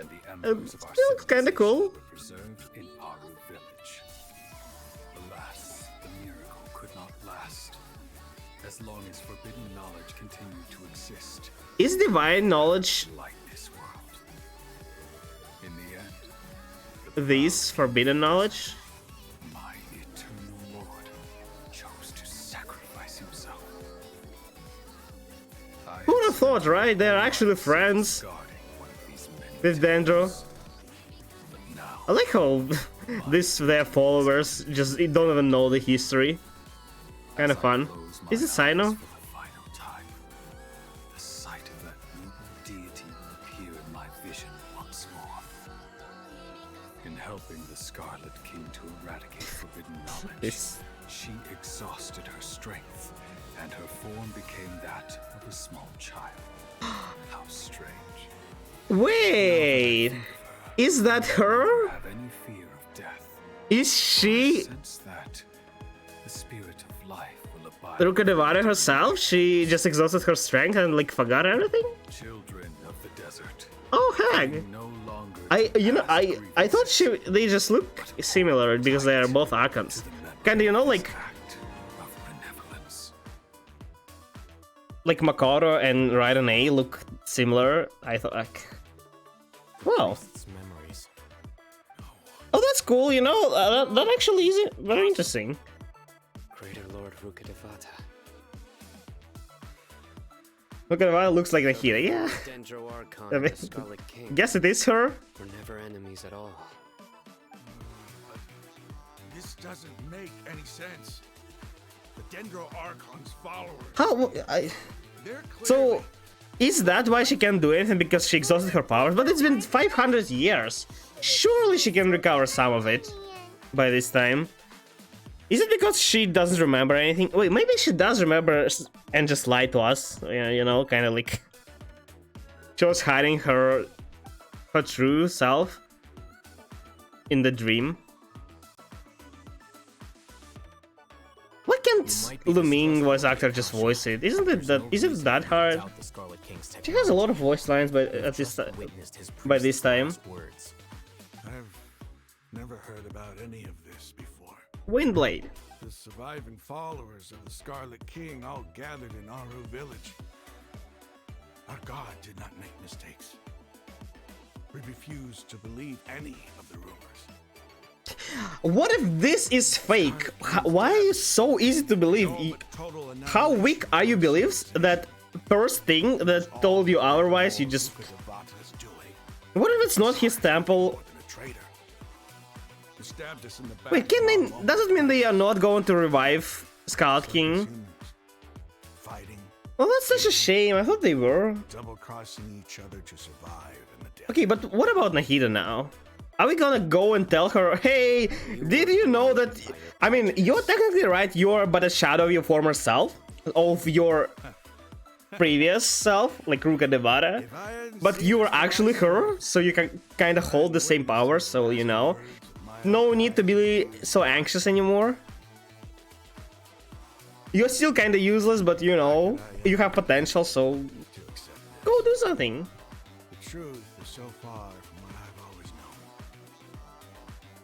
and the embers of our still kinda cool. civilization were preserved in Aru village. Alas, the miracle could not last. As long as forbidden knowledge continued to exist, Is divine knowledge like this world. In the end, this forbidden knowledge? my eternal Lord chose to sacrifice himself. Who would have thought, right? They're actually friends Guarding one of these many with Dendro. but now I like how their followers just don't even know the history. Kind of fun. close my Is it eyes Sino? for the final time. The sight of that noble deity will appear in my vision once more. In helping the Scarlet King to eradicate forbidden knowledge, This- she exhausted her strength, and her form became that of a small child. How strange. Wait, is that her? Have any fear of death? Is she Sense that the spirit of life will abide. Ruka Devata herself? She just exhausted her strength and like forgot everything? Children of the desert. Oh heck! No longer I thought they just look similar because they are both Archons. Kinda, you know, like act of benevolence. Makoto and Raiden A look similar. I thought like, wow. Its memories. Oh, that's cool. You know, that actually is very interesting. Greater Lord Ruka Devata. Look at it, looks like Nahida. Yeah, Dendro Archon, I mean, the Scarlet King. guess it is her. We're never enemies at all. This doesn't make any sense. The Dendro Archon's followers. How? They're So, clearly Is that why she can't do anything? Because she exhausted her powers? But it's been 500 years. Surely she can recover some of it by this time. Is it because she doesn't remember anything? Wait, maybe she does remember and just lied to us. Yeah, you know, kind of like she was hiding her true self in the dream. Why can't Lumine voice actor just voice it? Isn't it that hard? She has a lot of voice lines, but at this by this time. I've never heard about any of this before. Windblade. The surviving followers of the Scarlet King all gathered in Aru village. Our god did not make mistakes. We refuse to believe any of the rumors. What if this is fake? Why is it so easy to believe? How weak are you beliefs that first thing that told you otherwise you just... What if it's not his temple? Wait, can they... Does it mean they are not going to revive Scarlet King? Well, that's such a shame. I thought they were. Double-crossing each other to survive in the desert. Okay, but what about Nahida now? Are we gonna go and tell her, hey, did you know that... I mean, you're technically right, you're but a shadow of your former self, of your previous self, like Ruka Devara, but you were actually her, so you can kind of hold the same powers, so you know. No need to be so anxious anymore. You're still kind of useless, but you know, you have potential, so go do something. The truth is so far from what I've always known.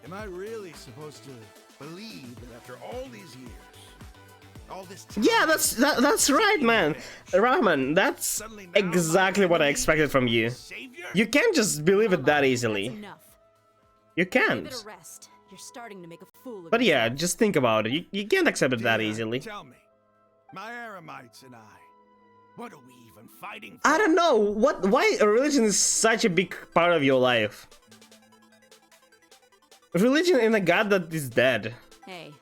Am I really supposed to believe that after all these years, all this time... Yeah, that's right, man. Rahman, that's exactly what I expected from you. You can't just believe it that easily. You can't. You're starting to make a fool of But yeah, yourself. just think about it. You can't accept it that easily. Tell me, my Aramites and I, what are we even fighting for? I don't know why religion is such a big part of your life. Religion in a god that is dead. Hey.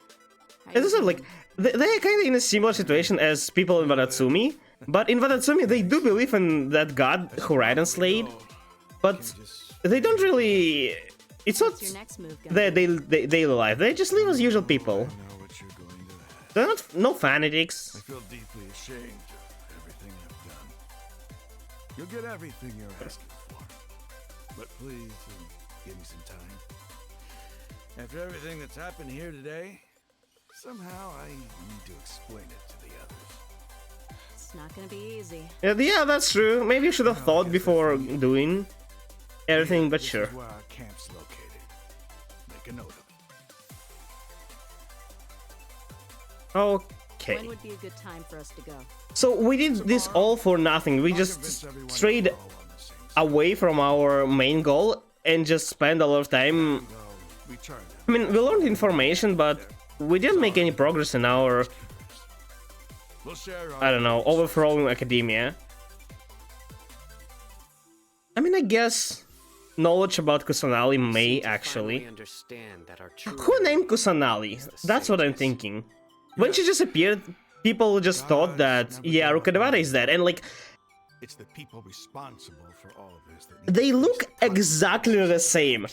It's also like they're kind of in a similar situation as people in Wadatsumi, but in Wadatsumi they do believe in that god who Raiden slayed, but they don't really. It's not What's your next move, their daily life. They just live as usual people. I know what you're going to ask. They're not no fanatics. I feel deeply ashamed of everything I've done. You'll get everything you're asking for. But please, give me some time. After everything that's happened here today, somehow I need to explain it to the others. It's not gonna be easy. Yeah, that's true. Maybe you should have thought before doing everything, but This sure. is where our camp's located. Make a note of it. Okay. When would be a good time for us to go? So we did this all for nothing. We I'll just convince everyone strayed we're all on the same side. away from our main goal and just spent a lot of time. Though we turned out I mean, we learned information, but we didn't make any progress in our, we'll share our I don't know, overthrowing academia. I mean, I guess knowledge about Kusanali may actually. Understand that our true Who named Kusanali? That's what I'm thinking. When she just appeared, people just thought that, yeah, Rukadevara is dead, and like, It's the people responsible for all of this that need they look exactly the same.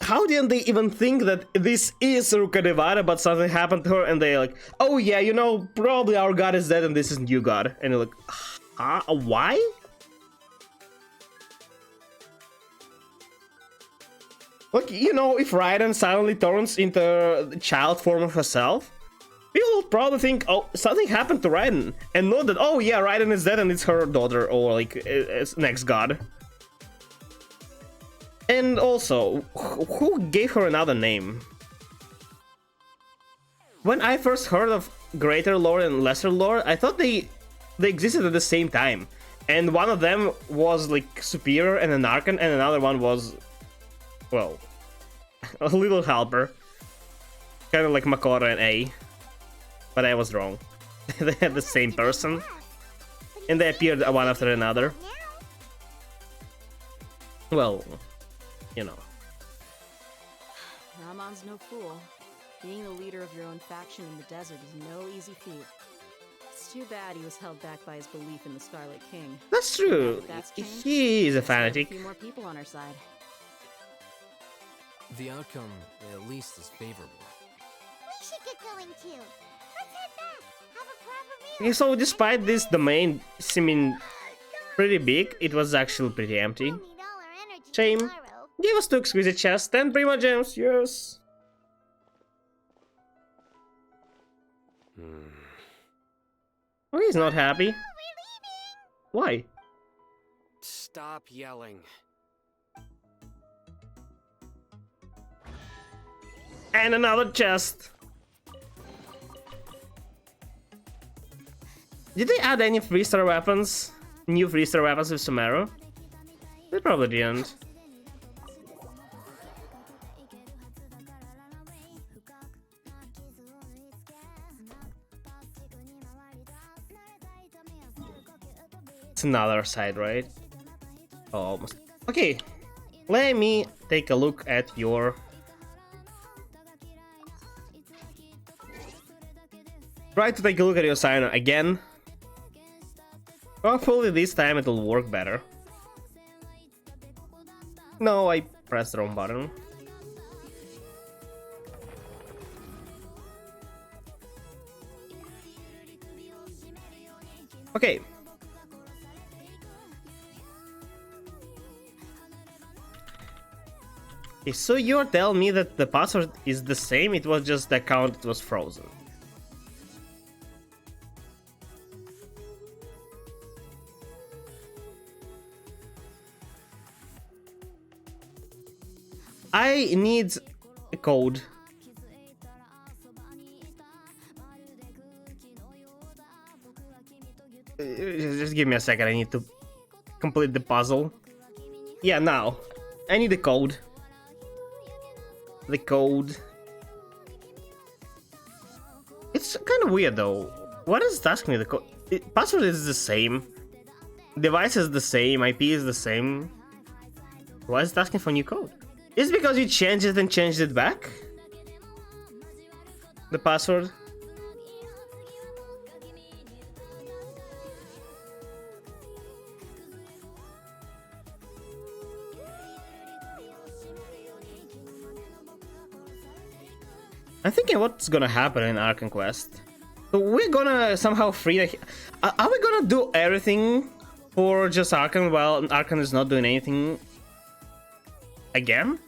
How didn't they even think that this is Rukadevara, but something happened to her, and they're like, oh yeah, you know, probably our god is dead and this is new god. And you're like, why? Like, you know, if Raiden suddenly turns into the child form of herself, people will probably think, oh, something happened to Raiden, and know that, oh yeah, Raiden is dead and it's her daughter, or like, it's next god. And also, who gave her another name? When I first heard of Greater Lord and Lesser Lord, I thought they existed at the same time. And one of them was like Superior and an Archon, and another one was, well, a little helper. Kind of like Makora and A. But I was wrong. They had the same person. And they appeared one after another. Well, you know. Ramon's no fool. Being the leader of your own faction in the desert is no easy feat. It's Too bad he was held back by his belief in the Scarlet King. That's true. That's changed. He is a Guess we have fanatic. A few more people on our side. The outcome, at least, is favorable. We should get going too. Let's head back. Have a proper meal. Okay, so despite this domain seeming pretty big, it was actually pretty empty. We'll need all our energy Shame. tomorrow. Give us 2 exquisite chests, 10 prima gems, yes. Oh, he's not happy. Why? Stop yelling. And another chest. Did they add any 3-star weapons? New 3-star weapons with Sumeru? They probably didn't. It's another side, right? Oh, almost. Okay, let me take a look at your... Try to take a look at your sign again. Hopefully this time it'll work better. No, I pressed the wrong button. Okay. Okay, so you're telling me that the password is the same, it was just the account was frozen. I need a code. Just give me a second, I need to complete the puzzle. Yeah, now. I need the code. The code. It's kind of weird though. What is it asking me? The code? Password is the same. Device is the same. IP is the same. Why is it asking for new code? Is it because you changed it and changed it back? The password? I'm thinking what's gonna happen in Arkan Quest. So we're gonna somehow free the... Are we gonna do everything for just Arkan while Arkan is not doing anything again?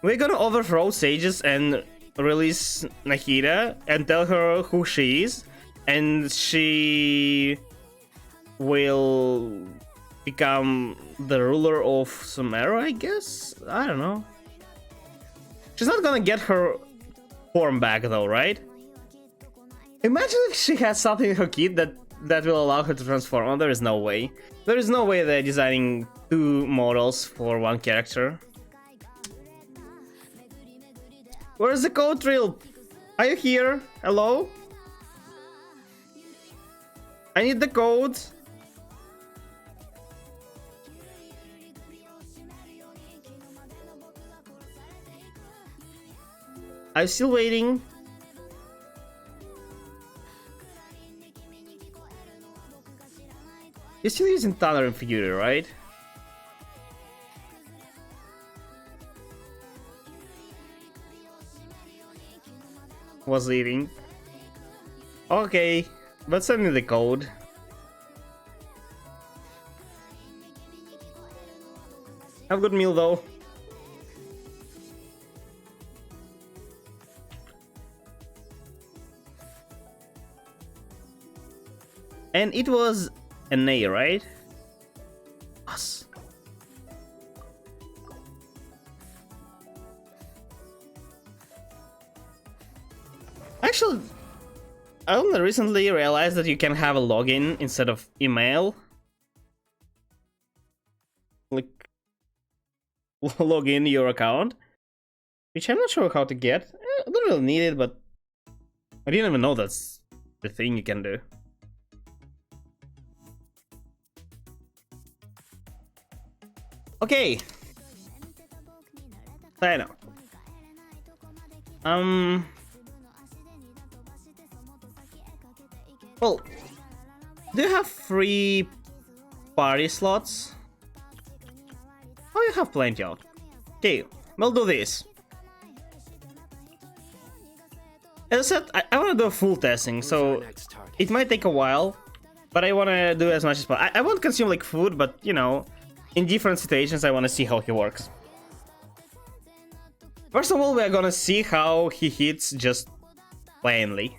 We're gonna overthrow Sages and release Nahida and tell her who she is, and she will become the ruler of Sumeru, I guess? I don't know. She's not gonna get her form back though, right? Imagine if she has something in her kit that will allow her to transform. Oh, there is no way. There is no way they're designing 2 models for 1 character. Where's the code drill? Are you here? Hello? I need the code. I'm still waiting. You're still using Thunder and Fury, right? Was leaving. Okay, but send me the code. Have a good meal though. And it was an A, right? Us. Actually, I only recently realized that you can have a login instead of email. Like, log in your account, which I'm not sure how to get. I don't really need it, but I didn't even know that's the thing you can do. Okay. I know. Well, do you have free party slots? Oh, you have plenty of. Okay, we'll do this. As I said, I want to do a full testing, so it might take a while, but I want to do as much as possible. I won't consume like food, but you know, in different situations, I want to see how he works. First of all, we're gonna see how he hits just plainly,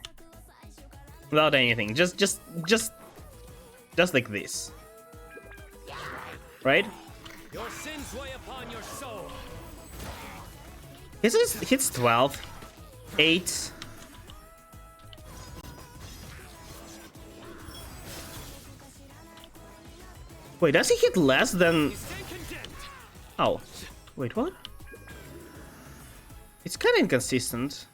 without anything, just like this, right? Your sins weigh upon your soul. Hits 12, 8. Wait, does he hit less than? Oh, wait, what? It's kind of inconsistent.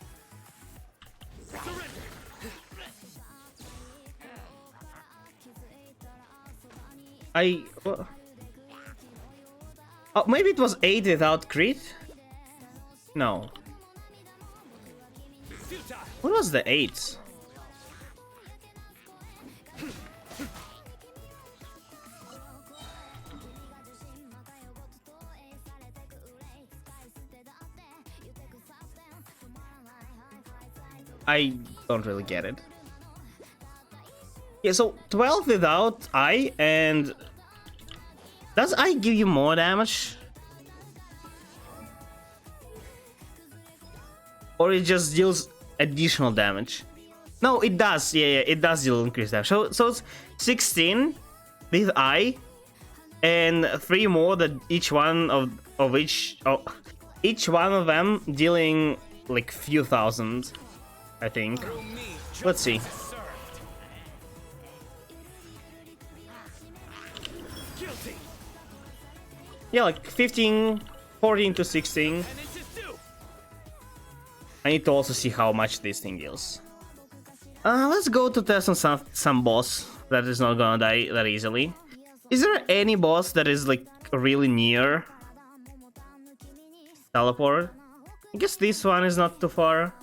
What? Oh, maybe it was 8 without crit? No. What was the 8? I don't really get it. Yeah, so 12 without I, and does I give you more damage? Or it just deals additional damage? No, it does. Yeah, it does deal increased damage. So it's 16 with I, and 3 more that each one of each one of them dealing like few thousand, I think. Let's see. Yeah, like 15, 14 to 16. I need to also see how much this thing deals. Let's go to test on some boss that is not gonna die that easily. Is there any boss that is like really near teleport? I guess this one is not too far.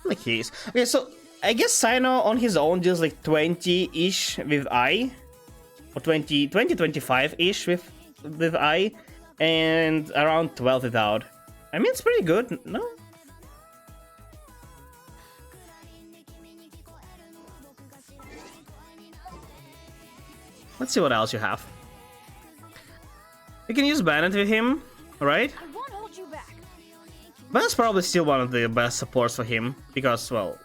Like he is. Okay, so I guess Sino on his own deals like 20-ish with I. Or 25-ish with I. And around 12 without. I mean, it's pretty good, no? Let's see what else you have. You can use Bandit with him, right? Bandit's probably still one of the best supports for him, because, well,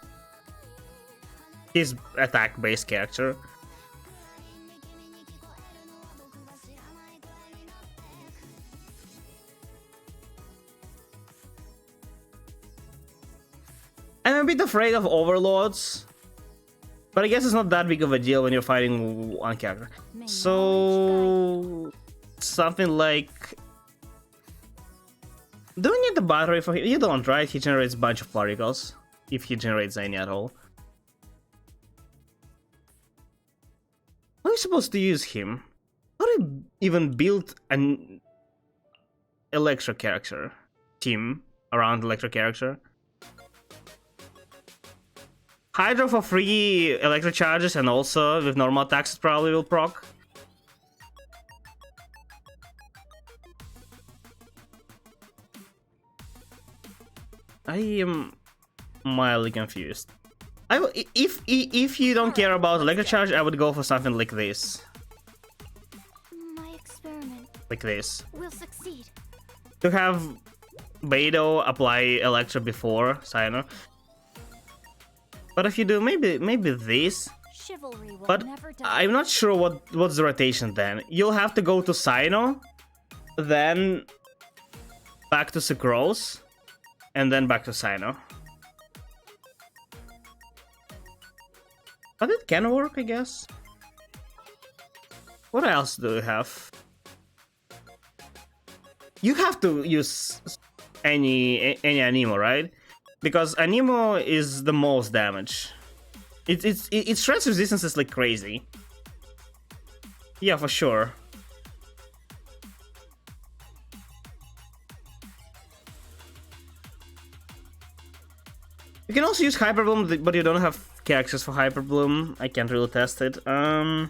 he's attack-based character. I'm a bit afraid of overlords, but I guess it's not that big of a deal when you're fighting one character. So something like, do we need the battery for him? You don't, right? He generates a bunch of particles, if he generates any at all. How are you supposed to use him? How do you even build an Electro character team around Electro character? Hydro for free Electro charges, and also with normal attacks it probably will proc. I am mildly confused. If you don't care about Electro charge, I would go for something like this. My experiment Like this. will succeed. To have Beidou apply Electro before Cyno. But if you do, maybe this. Chivalry will But never die. I'm not sure what's the rotation then. You'll have to go to Cyno, then back to Sucrose, and then back to Cyno. But it can work, I guess. What else do you have? You have to use any Anemo, right? Because Anemo is the most damage. It shreds resistances like crazy. Yeah, for sure. You can also use Hyper Bloom, but you don't have characters for Hyper Bloom. I can't really test it. Oh,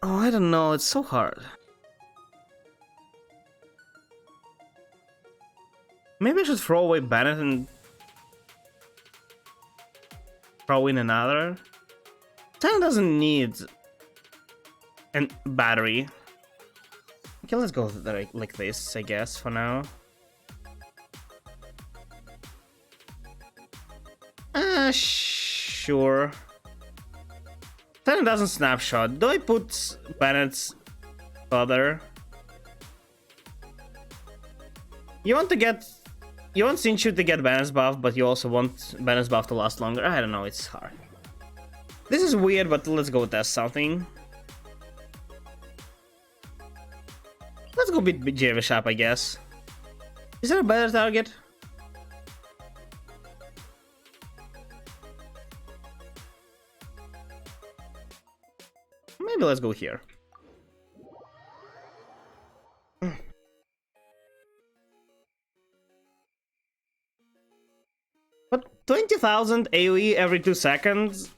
I don't know. It's so hard. Maybe I should throw away Bennett and throw in another. Time doesn't need a battery. Okay, let's go like this, I guess, for now. Sure. Time doesn't snapshot. Do I put Bennett's father? You want Sinchu to get Bennett's buff, but you also want Bennett's buff to last longer. I don't know, it's hard. This is weird, but let's go test something. Let's go beat Javish up, I guess. Is there a better target? Maybe let's go here. But 20,000 AoE every 2 seconds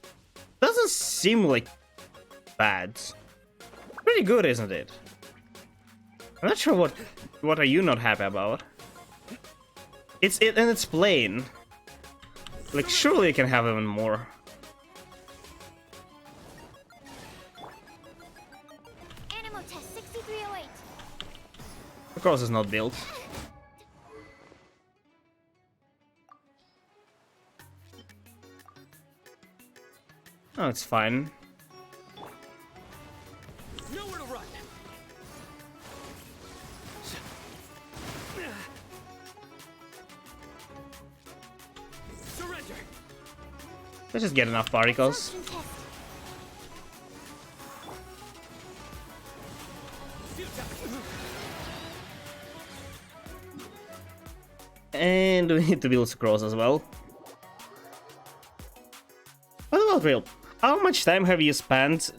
doesn't seem like bad. Pretty good, isn't it? I'm not sure what are you not happy about. And it's plain. Like, surely you can have even more. Animal test 6308. Of course, it's not built. Oh, it's fine. Nowhere to run. Surrender. Let's just get enough particles. Absorption test. And we need to build scrolls as well. What about real? How much time have you spent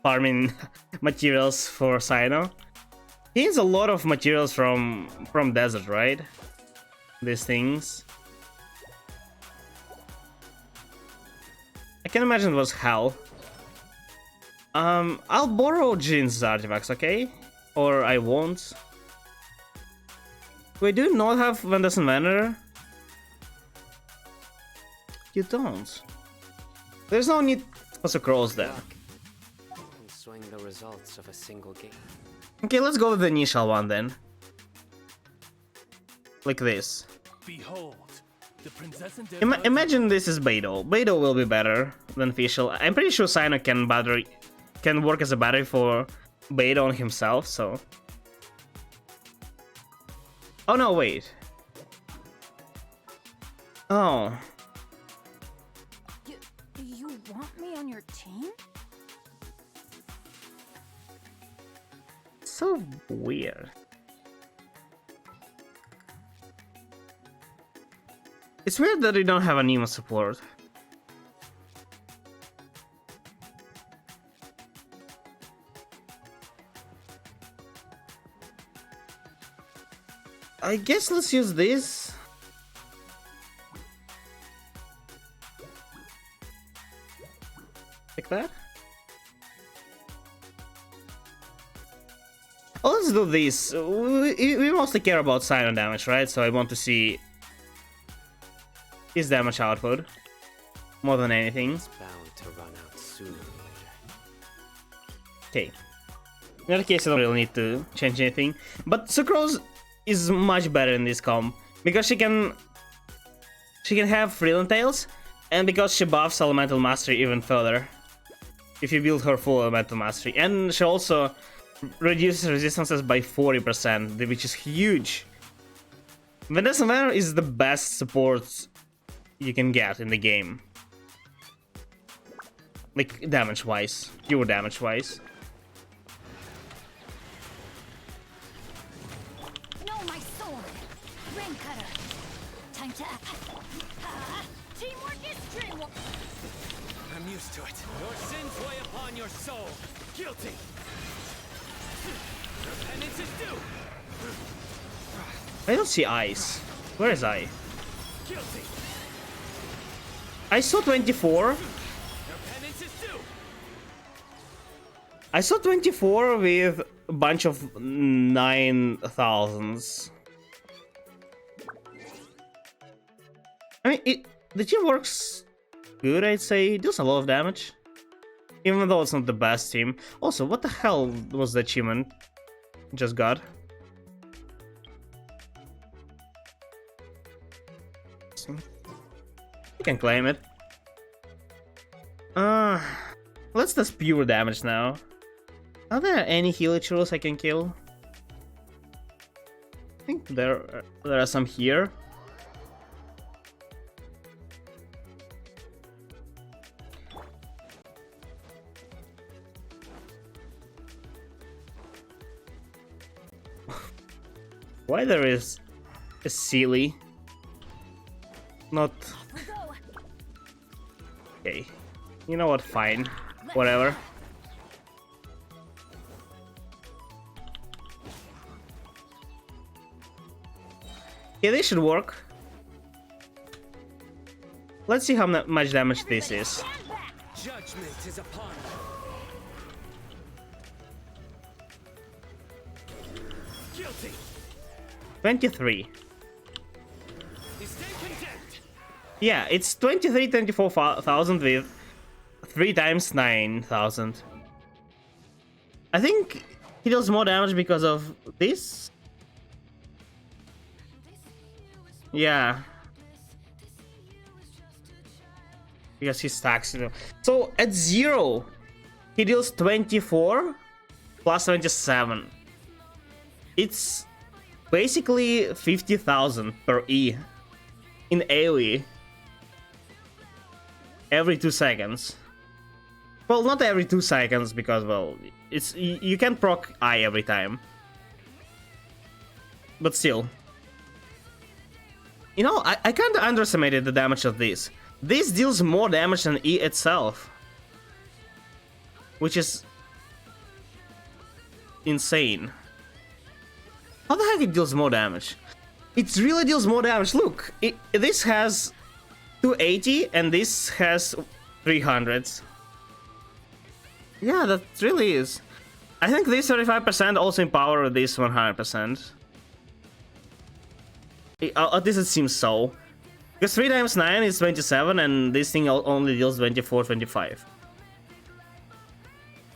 farming materials for Sino? He needs a lot of materials from desert, right? These things. I can imagine it was hell. I'll borrow Jin's artifacts, okay? Or I won't. Wait, do you not have Vendas and Vanner? You don't. There's no need for scrolls then. And swing the results of a single game. Okay, let's go with the initial one then. Like this. Behold, the princess and Imagine this is Beidou. Beidou will be better than Fischl. I'm pretty sure Sino can work as a battery for Beidou on himself, so... Oh no, wait. Oh. You want me on your team? So weird. It's weird that we don't have a Nemo support. I guess let's use this. Like that. Oh, let's do this. We mostly care about Sino damage, right? So I want to see his damage output more than anything. It's bound to run out sooner or later. Okay. In that case, I don't really need to change anything. But Sucrose is much better in this comp because she can have Freeland Tails, and because she buffs Elemental Mastery even further if you build her full Elemental Mastery, and she also reduces resistances by 40%, which is huge. Vanessa Vanner is the best support you can get in the game, like damage wise, pure damage wise. My sword! Ring cutter! Time to act. Teamwork is dreamwork! I'm used to it. Your sins weigh upon your soul. Guilty. Your penance is due. I don't see ice. Where is I? Guilty. I saw 24. Your penance is due. I saw 24 with a bunch of 9,000s. I mean, the team works good, I'd say. It does a lot of damage. Even though it's not the best team. Also, what the hell was the achievement just got? You can claim it. Let's test pure damage now. Are there any healer churros I can kill? I think there are some here. Why there is a Sealy? Not... Okay. You know what, fine. Whatever. Yeah, they should work. Let's see how much damage this is. Judgment is upon us. 23. You stand condemned. Yeah, it's 24,000 with 3 times 9,000. I think he does more damage because of this. Yeah. Because he stacks it. So at 0, he deals 24 plus 27. It's basically 50,000 per E in AoE every 2 seconds. Well, not every 2 seconds because, well, it's you can't proc I every time. But still. You know, I kind of underestimated the damage of this. This deals more damage than E itself. Which is insane. How the heck it deals more damage? It really deals more damage. Look, this has 280 and this has 300s. Yeah, that really is. I think this 35% also empower this 100%. At least it seems so. Because 3 times 9 is 27 and this thing only deals 24, 25.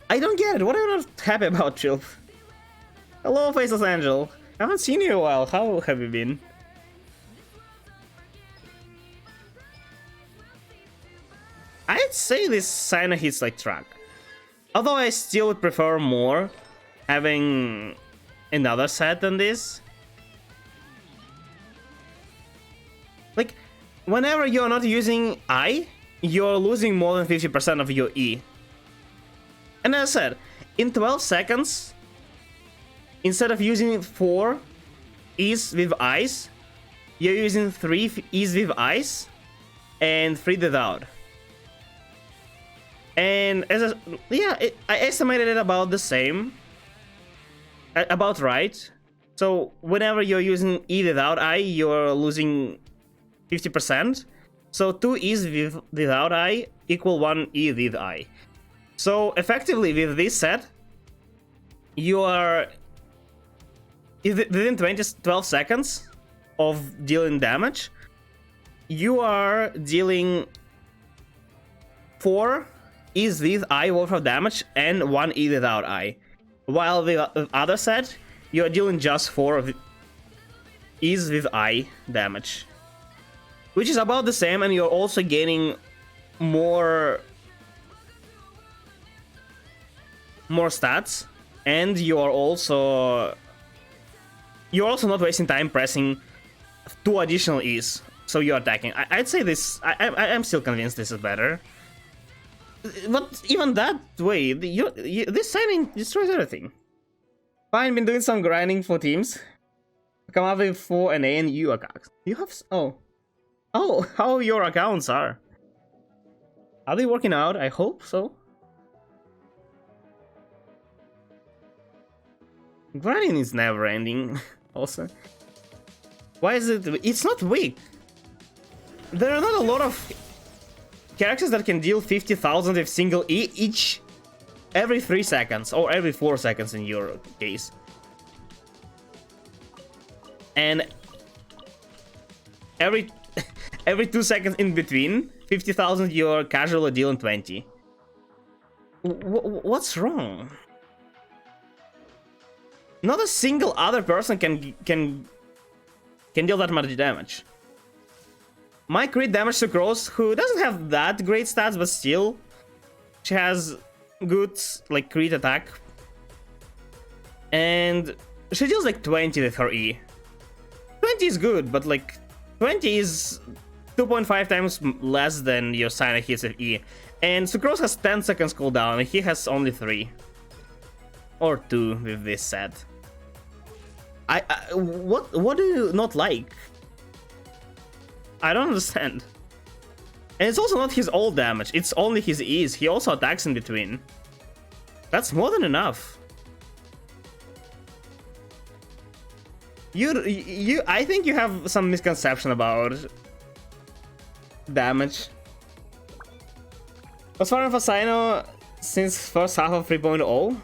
I don't get it. What are you not happy about, Chilp? Hello, Faceless Angel. I haven't seen you in a while. How have you been? I'd say this Sina hits like track. Although I still would prefer more having another set than this. Like, whenever you're not using I, you're losing more than 50% of your E. And as I said, in 12 seconds, instead of using 4 E's with I's, you're using 3 E's with I's and 3 without. And as I estimated it about the same, about right. So whenever you're using E without I, you're losing 50%. So 2 E's without I equal 1 E with I. So effectively with this set, you are within 12 seconds of dealing damage, you are dealing 4 E's with I worth of damage and 1 E without I. While the other set, you're dealing just 4 E's with I damage. Which is about the same, and you're also gaining more stats, and you're also not wasting time pressing 2 additional E's, so you're attacking. I'd say this. I'm still convinced this is better. But even that way, this signing destroys everything. Fine, been doing some grinding for teams. Come up with 4 and A and U accounts. You have how your accounts are. Are they working out? I hope so. Grinding is never ending. Also, Why is it? It's not weak. There are not a lot of characters that can deal 50,000 with single E each every 3 seconds, or every 4 seconds in your case. And every 2 seconds in between 50,000 you're casually dealing 20. What's wrong? Not a single other person can deal that much damage. My crit damage to Cross, who doesn't have that great stats, but still, she has good like crit attack, and she deals like 20 with her E. 20 is good, but like 20 is 2.5 times less than your Sino hits with E. And Sucrose has 10 seconds cooldown, and he has only 3 or 2 with this set. What do you not like? I don't understand. And it's also not his ult damage, it's only his E's. He also attacks in between. That's more than enough. I think you have some misconception about damage. Was far for Sino since first half of 3.0?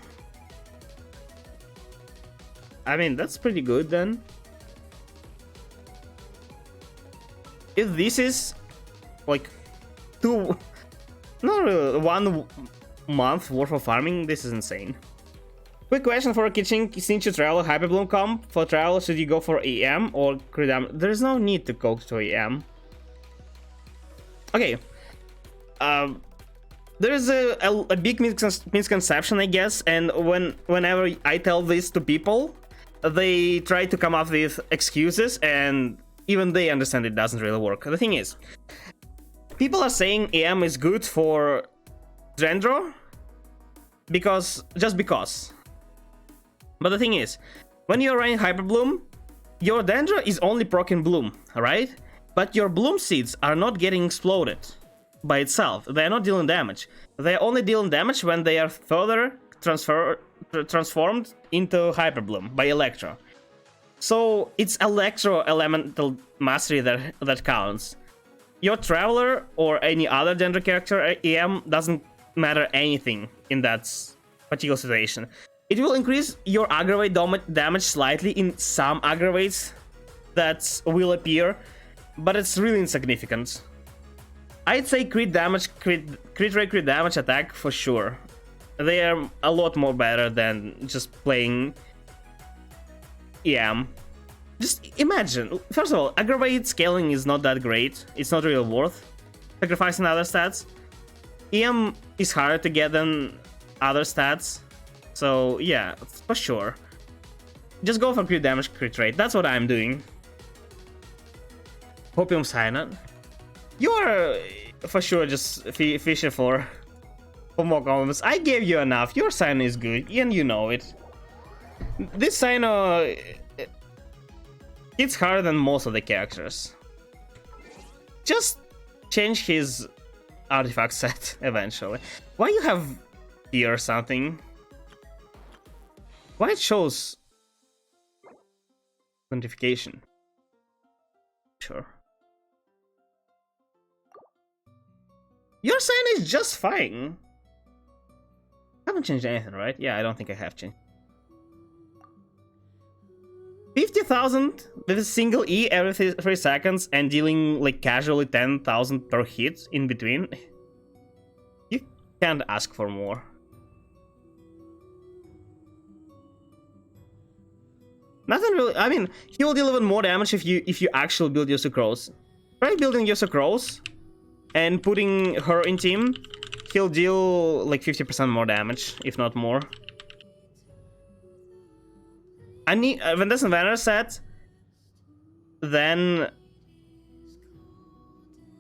I mean, that's pretty good then. If this is like 1 month worth of farming, this is insane. Quick question for a kitchen: since you travel Hyperbloom comp, for travel should you go for EM or crit damage? There is no need to go to EM. Okay. There is a big misconception, I guess, and whenever I tell this to people, they try to come up with excuses, and even they understand it doesn't really work. The thing is, people are saying EM is good for Dendro just because. But the thing is, when you're running Hyperbloom, your Dendro is only proccing Bloom, right? But your Bloom seeds are not getting exploded by itself. They are not dealing damage. They are only dealing damage when they are further transformed into Hyperbloom by Electro. So it's Electro elemental mastery that counts. Your Traveler or any other Dendro character EM doesn't matter anything in that particular situation. It will increase your aggravate damage slightly in some aggravates that will appear, but it's really insignificant. I'd say crit damage, crit rate, crit damage attack for sure. They are a lot more better than just playing EM. Just imagine, first of all, aggravate scaling is not that great. It's not really worth sacrificing other stats. EM is harder to get than other stats. So yeah, for sure. Just go for crit damage, crit rate. That's what I'm doing. Hopium Sign. You are for sure just fishing for more comments. I gave you enough. Your sign is good, and you know it. This sign hits harder than most of the characters. Just change his artifact set eventually. Why you have here or something? Why it shows quantification? Sure. Your sign is just fine. I haven't changed anything, right? Yeah, I don't think I have changed. 50,000 with a single E every 3 seconds and dealing like casually 10,000 per hit in between. You can't ask for more. Nothing really. I mean, he will deal even more damage if you actually build your Sucrose. Try building your Sucrose and putting her in team. He'll deal like 50% more damage, if not more. I need when there's a banner set, then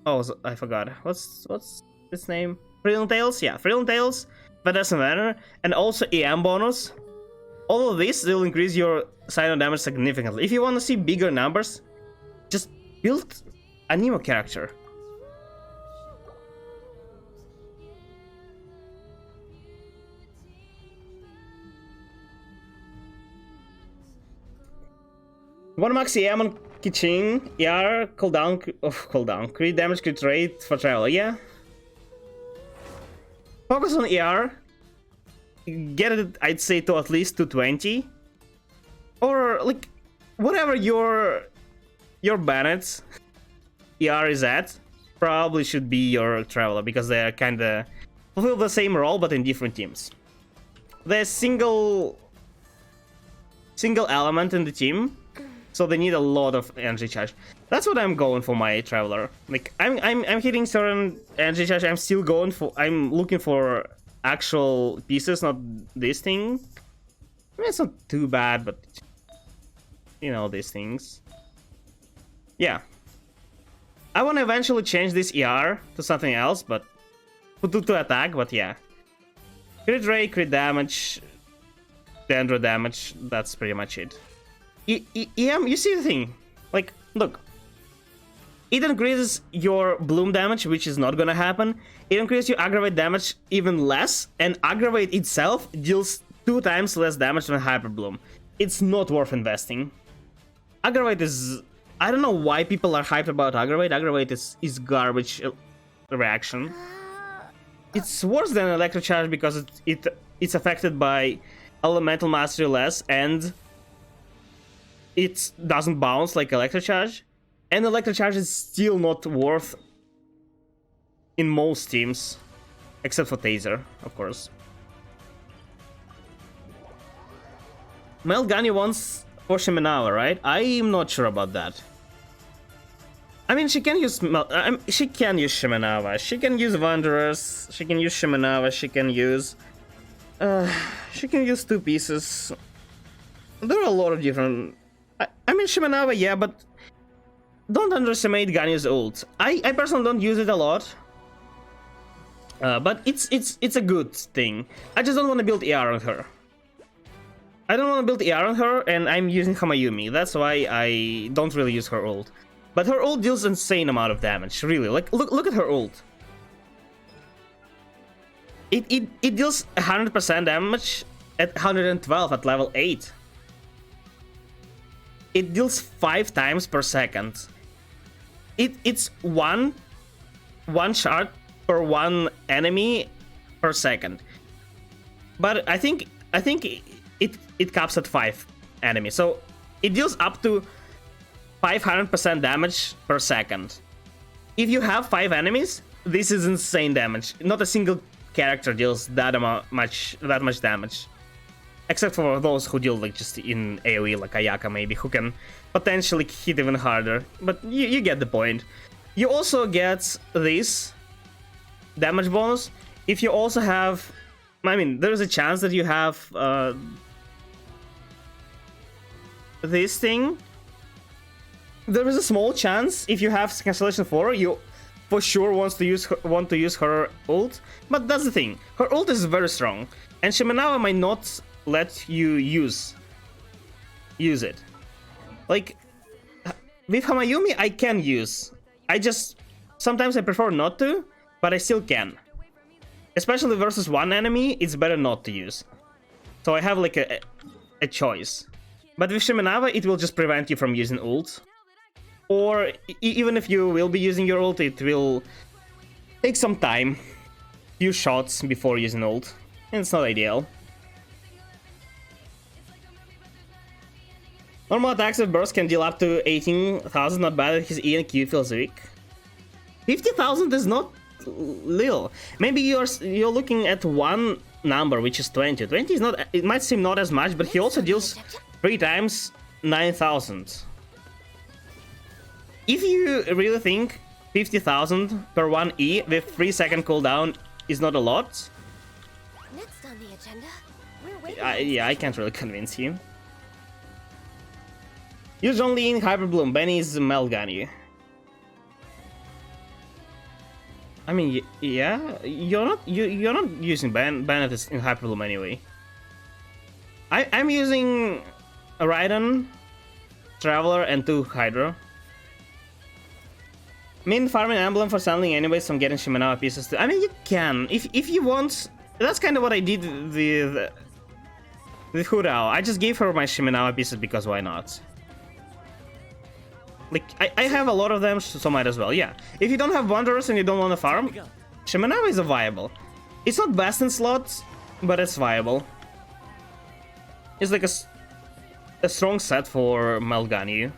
I forgot. What's its name? Freeland Tales? Yeah, Freeland Tales, Vanessa Banner, and also EM bonus. All of this will increase your Sino damage significantly. If you want to see bigger numbers, just build a Nemo character. One max EM Kiching, ER, cooldown, crit damage, crit rate for travel, yeah. Focus on ER, get it, I'd say, to at least 220. Or, like, whatever your Bennett ER is at, probably should be your Traveler, because they are kinda fulfill the same role, but in different teams. They're single element in the team, so they need a lot of energy charge. That's what I'm going for my Traveler. Like, I'm hitting certain energy charge. I'm looking for actual pieces, not this thing. I mean, it's not too bad, but you know, these things. Yeah. I want to eventually change this ER to something else, but to attack, but yeah. Crit rate, crit damage, Dendro damage, that's pretty much it. EM, you see the thing? Like, look. It increases your bloom damage, which is not gonna happen. It increases your aggravate damage even less, and aggravate itself deals 2 times less damage than hyper bloom. It's not worth investing. Aggravate is... I don't know why people are hyped about aggravate. Aggravate is garbage reaction. It's worse than electrocharge because it's affected by elemental mastery less, and it doesn't bounce like electrocharge. And electrocharge is still not worth in most teams, except for Taser, of course. Melgani wants for Shimenawa, right? I'm not sure about that. I mean, she can use Shimenawa. She can use Wanderers. She can use Shimenawa. She can use 2 pieces. There are a lot of different. I mean, Shimenawa, yeah, but don't underestimate Ganyu's ult. I personally don't use it a lot, but it's a good thing. I just don't want to build ER on her. I don't want to build ER on her, and I'm using Hamayumi. That's why I don't really use her ult. But her ult deals insane amount of damage, really. Like, look at her ult. It deals 100% damage at 112 at level 8. It deals 5 times per second. It's one shot per 1 enemy per second. But I think it caps at 5 enemies. So it deals up to 500% damage per second. If you have 5 enemies, this is insane damage. Not a single character deals that much damage. Except for those who deal like just in AoE, like Ayaka maybe, who can potentially hit even harder. But you get the point. You also get this damage bonus if you also have... I mean, there's a chance that you have this thing. There is a small chance if you have Cancellation 4, you for sure want to use her ult. But that's the thing. Her ult is very strong, and Shimenawa might not let you use it. Like with Hamayumi, I can use. Sometimes I prefer not to, but I still can. Especially versus one enemy, it's better not to use. So I have like a choice. But with Shimenawa, it will just prevent you from using ult. Or even if you will be using your ult, it will take some time, few shots before using ult, and it's not ideal. Normal attacks with burst can deal up to 18,000, not bad. His E and Q feels weak. 50,000 is not little. Maybe you're looking at one number, which is 20. 20 is not. It might seem not as much, but he also deals 3 times 9,000. If you really think 50,000 per 1 E with 3-second cooldown is not a lot, Next on the agenda, we're waiting. yeah, I can't really convince you. Use only in Hyper Bloom. Benny is Melgani. I mean, yeah, you're not using Bennett in Hyper Bloom anyway. I'm using Raiden, Traveler, and 2 Hydra. Main farming emblem for selling anyways, so I'm getting Shimenawa pieces too. I mean, you can, if you want. That's kind of what I did with Hurao. I just gave her my Shimenawa pieces because why not? Like, I have a lot of them, so might as well, yeah. If you don't have Wanderers and you don't want to farm, Shimenawa is a viable. It's not best in slots, but it's viable. It's like a strong set for Melganyu.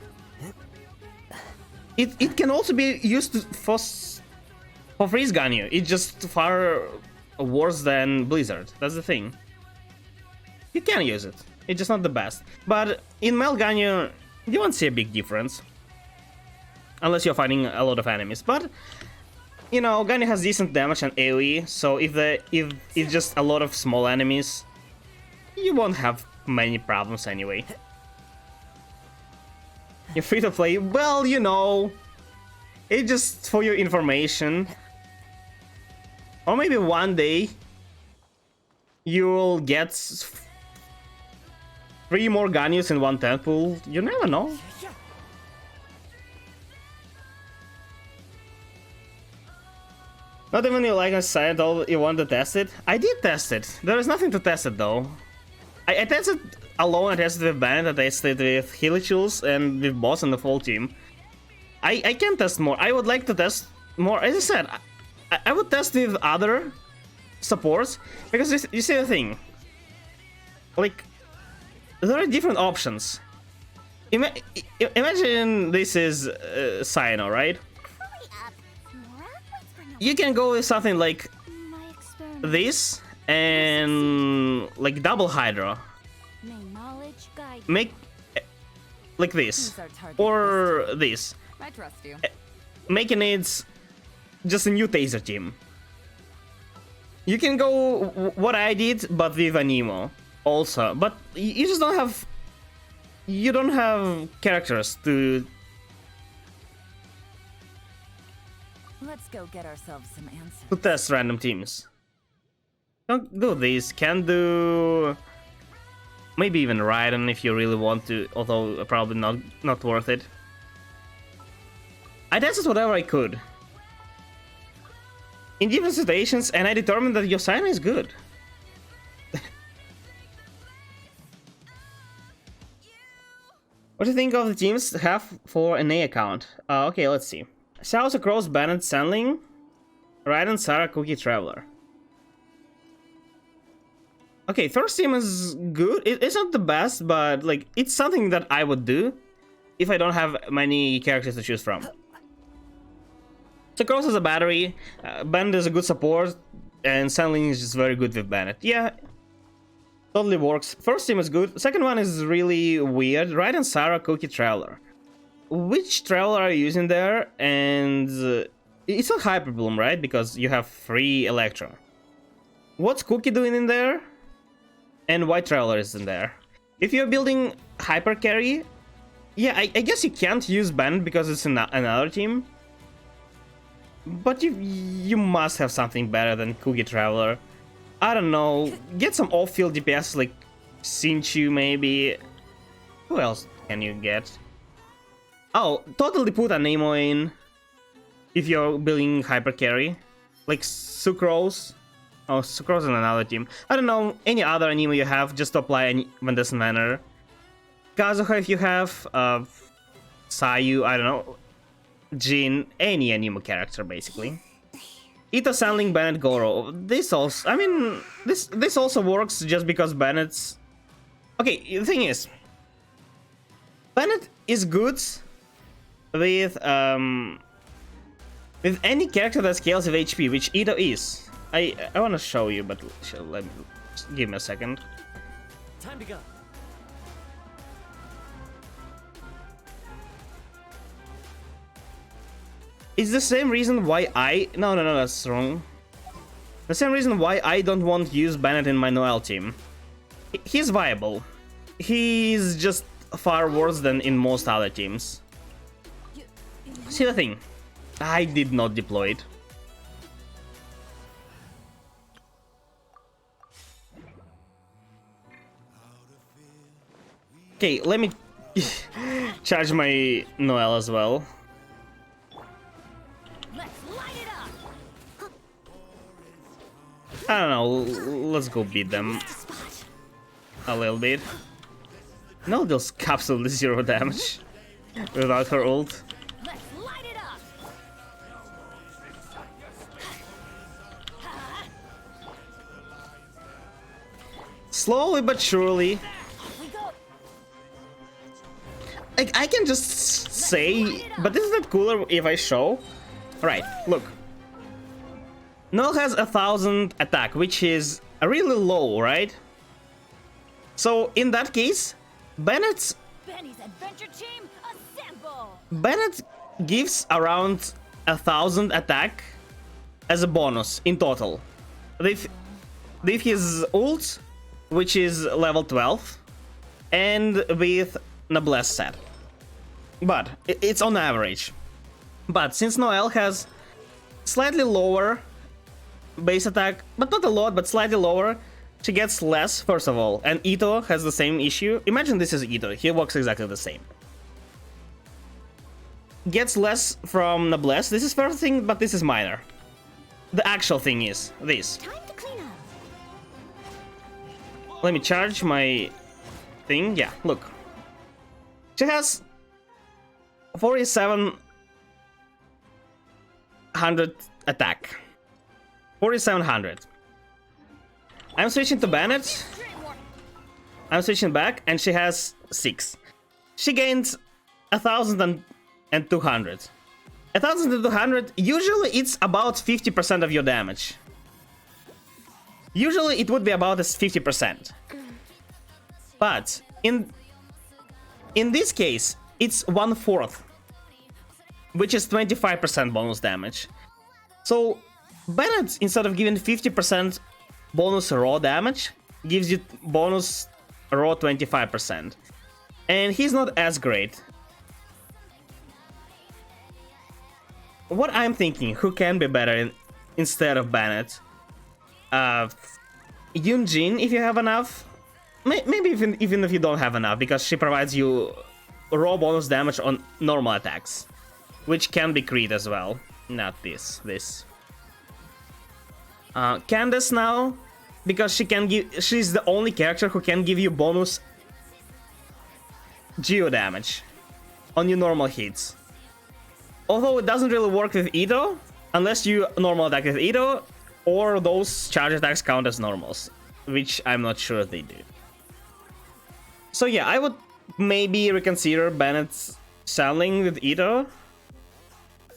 It can also be used for Freeze Ganyu. It's just far worse than Blizzard. That's the thing. You can use it. It's just not the best. But in Melganyu, you won't see a big difference. Unless you're fighting a lot of enemies. But, you know, Ganyu has decent damage and AoE, so if it's just a lot of small enemies, you won't have many problems anyway. You're free to play, well, you know, it's just for your information. Or maybe one day you'll get 3 more Ganyus in one temple. You never know. Not even you like I said you want to test it. I did test it. There is nothing to test it though. I tested alone, I tested with Band, I tested with Hilichuls and with Boss and the full team. I can test more. I would like to test more. As I said, I would test with other supports because you see the thing. Like, there are different options. Imagine this is Cyno, right? You can go with something like this and like double Hydra. Make like this or this. I trust you. Making it just a new Taser team. You can go what I did, but with an Nemo also. But you just don't have. You don't have characters to. Let's go get ourselves some answers. To test random teams. Don't do this. Can do maybe even Raiden if you really want to, although probably not worth it. I tested whatever I could in different situations, and I determined that Yosana is good. What do you think of the teams have for an A account? Okay, let's see. South Across, Bennett, Sandling, Raiden, Sarah, Cookie, Traveler. Okay, first team is good. It's not the best, but like it's something that I would do if I don't have many characters to choose from. So Cross is a battery, Bennett is a good support, and Sandling is just very good with Bennett. Yeah, totally works. First team is good. Second one is really weird. Raiden, Sarah, Cookie, Traveler. Which Traveler are you using there? And it's not Hyper Bloom, right? Because you have free Electro. What's Cookie doing in there? And why Traveler is in there? If you're building Hyper Carry, yeah, I guess you can't use Ben because it's another team. But you must have something better than Cookie Traveler. I don't know, get some off-field DPS like Sinchu maybe. Who else can you get? Oh, totally put a Naomore in if you're building Hyper Carry. Like Sucrose. Oh, Sucrose is another team. I don't know, any other anime you have, just to apply in this manner. Kazuha if you have, Sayu, I don't know, Jin, any anime character basically. Ito, Sandling, Bennett, Goro. This also, I mean, this also works just because Bennett's... Okay, the thing is, Bennett is good with any character that scales with HP, which Ito is. I want to show you, but let me give me a second. Time to go. It's the same reason why no, that's wrong. The same reason why I don't want to use Bennett in my Noel team. He's viable. He's just far worse than in most other teams. See the thing, I did not deploy it. Okay, let me charge my Noel as well. Let's light it up. I don't know, let's go beat them a little bit. No, those capsules 0 damage. without her ult. Let's light it up. Slowly but surely. We go. I can just say, but isn't it cooler if I show? Right, look. Null has 1000 attack, which is really low, right? So in that case, Bennett's Benny's adventure team, assemble. Bennett gives around 1000 attack as a bonus in total. With his ult, which is level 12, and with Noblesse set. But it's on average. But since Noelle has slightly lower base attack, but not a lot, but slightly lower, she gets less, first of all. And Ito has the same issue. Imagine this is Ito. He works exactly the same. Gets less from Noblesse. This is first thing, but this is minor. The actual thing is this. Time to clean up. Let me charge my thing. Yeah, look. She has 4700 attack. 4700. I'm switching to Bennett. I'm switching back, and she has 6. She gains 1200. 1200, usually it's about 50% of your damage. Usually it would be about 50%. But in this case, it's 1/4, which is 25% bonus damage. So Bennett, instead of giving 50% bonus raw damage, gives you bonus raw 25%. And he's not as great. What I'm thinking, who can be better instead of Bennett? Yunjin, if you have enough. Maybe even if you don't have enough, because she provides you raw bonus damage on normal attacks, which can be crit as well. Not this. Candace now, because she's the only character who can give you bonus geo damage on your normal hits. Although it doesn't really work with Ito, unless you normal attack with Ito, or those charge attacks count as normals, which I'm not sure they do. So yeah, I would maybe reconsider Bennett's selling with Ito,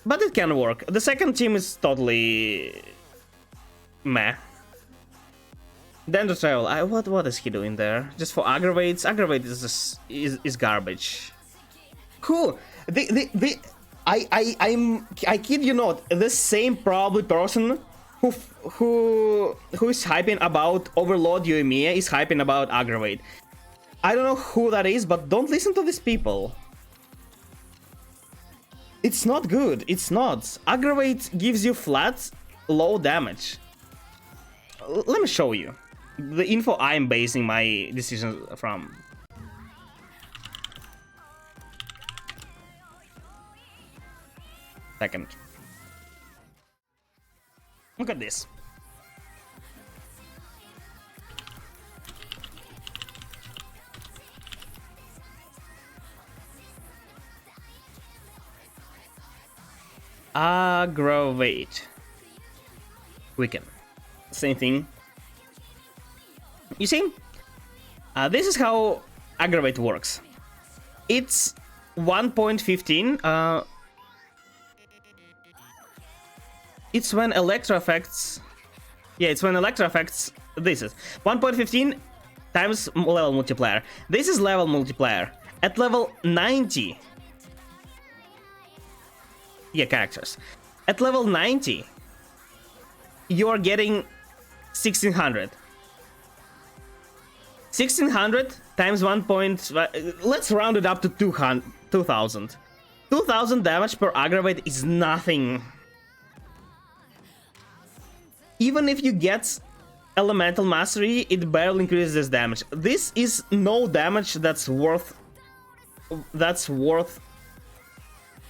but it can work. The second team is totally meh. Dendro Travel, what is he doing there? Just for aggravates? Aggravate is garbage. Cool. I kid you not, the same probably person who is hyping about Overlord Yoimiya is hyping about Aggravate. I don't know who that is, but don't listen to these people. It's not good. It's not. Aggravate gives you flat, low damage. Let me show you the info I'm basing my decisions from. Second. Look at this. Aggravate. Weaken. Same thing. You see? This is how Aggravate works. It's 1.15. It's when Electro affects. Yeah, it's when Electro affects. This is 1.15 times level multiplier. This is level multiplier. At level 90. Yeah, characters. At level 90, you're getting 1600. 1600 times 1. Let's round it up to 2000. 2000 damage per aggravate is nothing. Even if you get elemental mastery, it barely increases this damage. This is no damage that's worth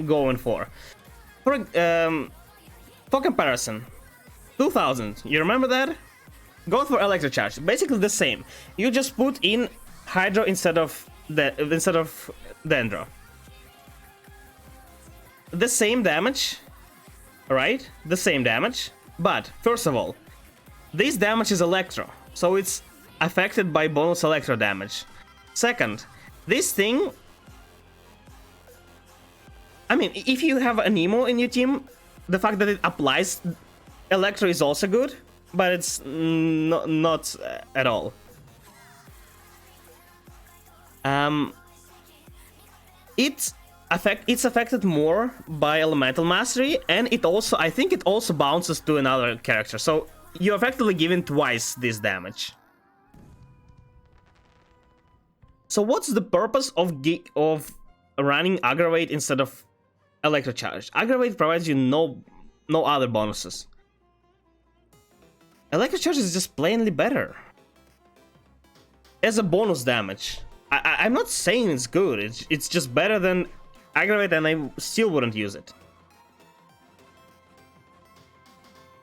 going for. For comparison, 2000. You remember that? Go for Electro Charge. Basically the same. You just put in Hydro instead of Dendro. the same damage, right? The same damage. But, first of all, this damage is electro, so it's affected by bonus electro damage. Second, this thing... I mean, if you have a Nemo in your team, the fact that it applies electro is also good, but it's not at all. It's affected more by elemental mastery, and it also, I think it also bounces to another character, so you're effectively given twice this damage. So what's the purpose of running Aggravate instead of Electro Charge? Aggravate provides you no other bonuses. Electro Charge is just plainly better as a bonus damage. I'm not saying it's good, it's just better than Aggravate, and I still wouldn't use it.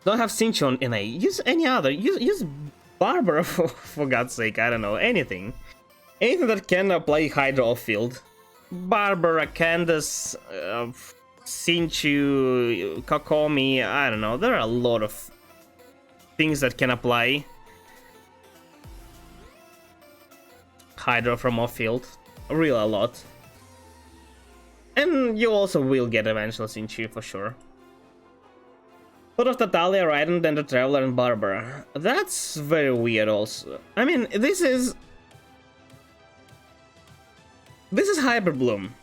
Don't have Cinch on NA, use any other, use Barbara for God's sake, I don't know, anything. Anything that can apply Hydra off field. Barbara, Candace, Sinchu, Kokomi, I don't know, there are a lot of things that can apply Hydra from off field, really a lot. And you also will get eventual Sinchu for sure. Thought of Tatalia, Raiden, then the Traveler and Barbara. That's very weird also. I mean, this is Hyper Bloom,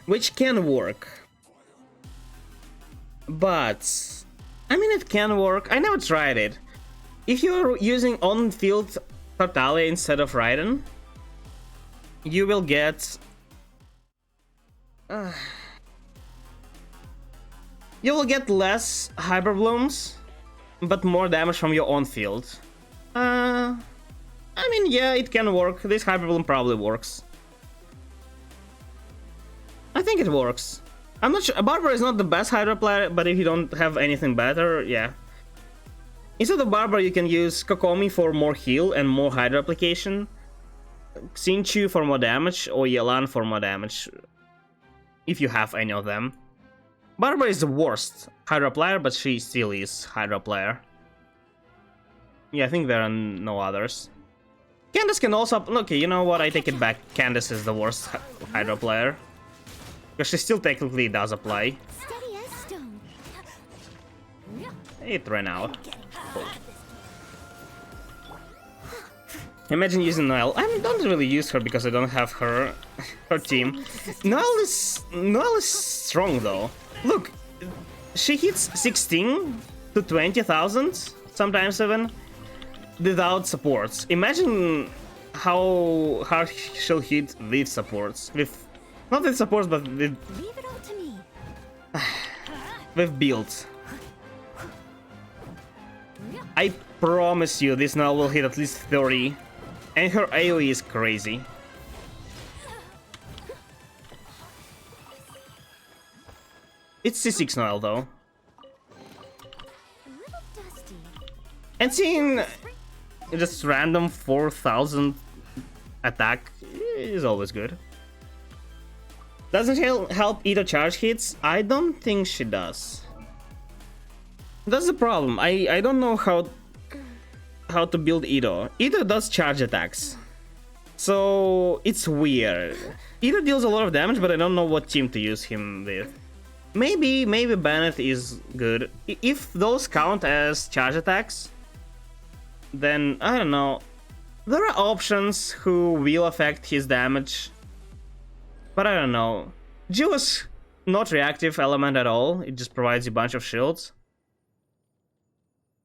which can work. But, I mean, it can work. I never tried it. If you're using on-field Tartaglia instead of Raiden, you will get... you will get less Hyper Blooms, but more damage from your on-field. I mean, yeah, it can work. This Hyper Bloom probably works. I think it works. I'm not sure. Barbara is not the best Hydra player, but if you don't have anything better, yeah. Instead of Barbara, you can use Kokomi for more heal and more Hydra application, Sinchu for more damage, or Yelan for more damage, if you have any of them. Barbara is the worst Hydra player, but she still is Hydra player. Yeah, I think there are no others. Candace can also... Okay, you know what? I take it back. Candace is the worst Hydra player. Because she still technically does apply. Steady as stone. It ran out. Cool. Imagine using Noelle. I don't really use her because I don't have her team. Noelle is strong though. Look, she hits 16 to 20,000, sometimes even, without supports. Imagine how hard she'll hit with supports. Not with supports, but with... Leave it all to me. with builds. I promise you, this Noelle will hit at least 30. And her AoE is crazy. It's C6 Noelle though. A little dusty. And seeing just random 4,000 attack is always good. Doesn't help Ito charge hits? I don't think she does. That's the problem. I don't know how to build Ito. Ito does charge attacks, so it's weird. Ito deals a lot of damage, but I don't know what team to use him with. Maybe Bennett is good. If those count as charge attacks, then I don't know. There are options who will affect his damage, but I don't know. Jill is not reactive element at all. It just provides you a bunch of shields.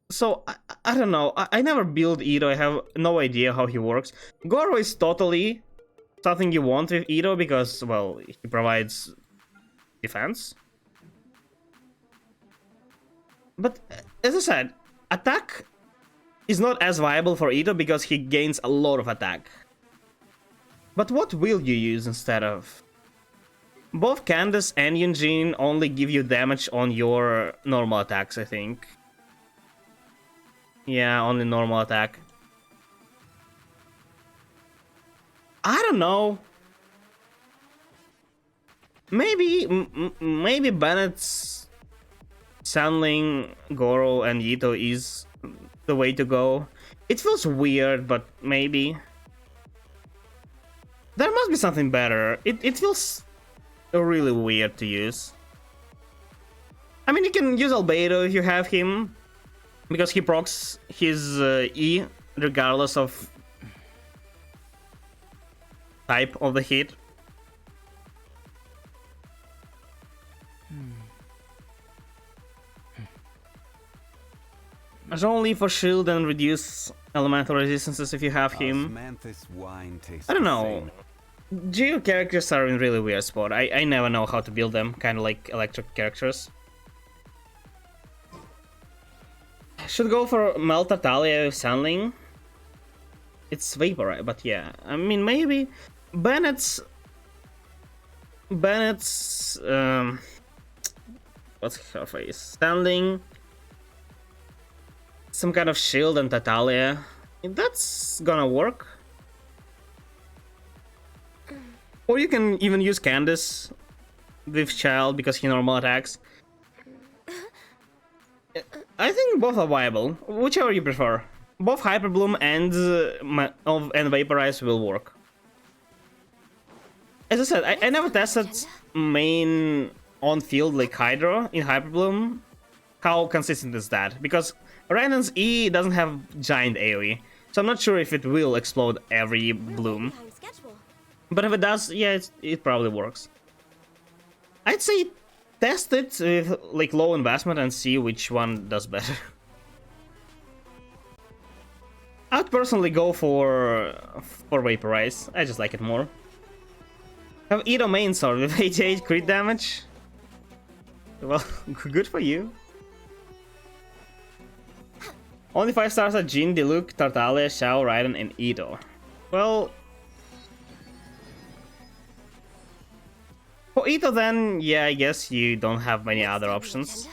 So, I don't know, I never build Ito, I have no idea how he works. Goro is totally something you want with Ito because, well, he provides defense. But, as I said, attack is not as viable for Ito because he gains a lot of attack. But what will you use instead of? Both Candace and Yunjin only give you damage on your normal attacks, I think. Yeah, only normal attack. I don't know. maybe Bennett's Sandling, Goro, and Yito is the way to go. It feels weird, but maybe. There must be something better. It feels really weird to use. I mean, you can use Albedo if you have him, because he procs his E regardless of type of the hit. There's only for shield and reduce elemental resistances if you have him. I don't know. Geo characters are in really weird spot. I never know how to build them, kind of like electric characters. Should go for Melt Tartaglia with Sandling. It's Vapor, but yeah. I mean, maybe Bennett's what's her face? Sandling, some kind of shield and Tartaglia. That's gonna work. Or you can even use Candace with Child because he normal attacks. I think both are viable, whichever you prefer. Both Hyper Bloom and Vaporize will work. As I said, I never tested main on-field like Hydro in Hyper Bloom. How consistent is that? Because Raiden's E doesn't have giant AoE, so I'm not sure if it will explode every bloom. But if it does, yeah, it probably works. I'd say test it with like low investment and see which one does better. I'd personally go for Vaporize. I just like it more. Have Edo main sword with 88 crit damage. Well, good for you. Only 5 stars are Jin, Diluc, Tartaglia, Xiao, Raiden, and Edo. Well, for Edo then, yeah, I guess you don't have many other options.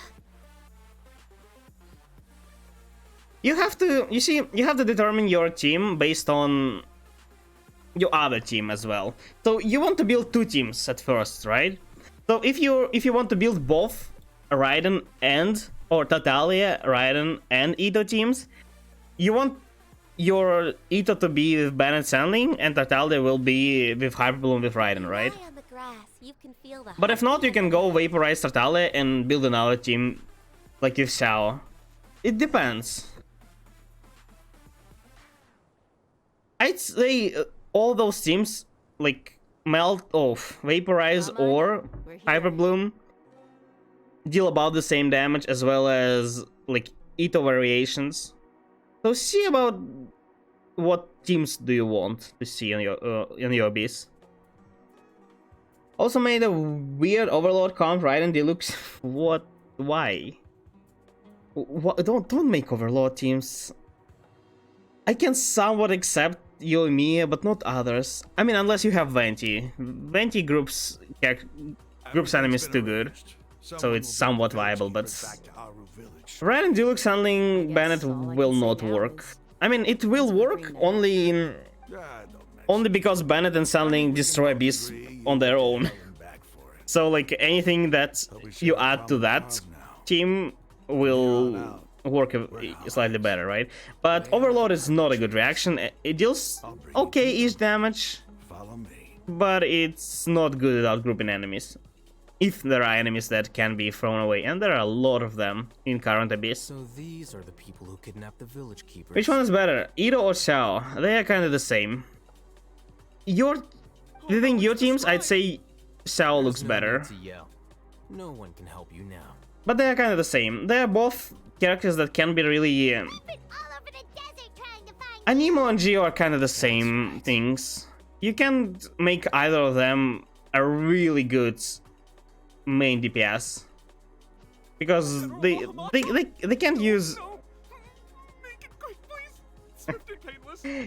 You have to, you see, you have to determine your team based on your other team as well. So you want to build 2 teams at first, right? So if you want to build both Raiden and or Tartaglia, Raiden, and Edo teams, you want your Edo to be with Bennett Sandling and Tartaglia will be with Hyper Bloom with Raiden, right? But if not, you can go Vaporize Tartaglia and build another team like with Xiao. It depends. I'd say all those teams like Melt, Vaporize or Hyper Bloom deal about the same damage as well as like Ito variations. So see about what teams do you want to see on your Abyss. Also made a weird Overlord comp, Raiden Deluxe. What? Why? What? Don't make Overlord teams. I can somewhat accept Yoimiya, but not others. I mean, unless you have Venti. Venti groups enemies too good, so it's somewhat viable, but Raiden Deluxe handling Bennett will not work. I mean, it will work only because Bennett and Sandling destroy Abyss on their own. So like anything that you add to that team will work slightly better, right? But Overlord is not a good reaction. It deals okay-ish damage, but it's not good without grouping enemies. If there are enemies that can be thrown away, and there are a lot of them in current Abyss. So these are the people who kidnapped the village keepers. Which one is better, Ito or Xiao? They are kind of the same. Within your teams, I'd say Xiao looks better. No one can help you now. But they are kind of the same. They are both characters that can be really... Anemo and Geo are kind of the same things. You can't make either of them a really good main DPS. Because they can't use...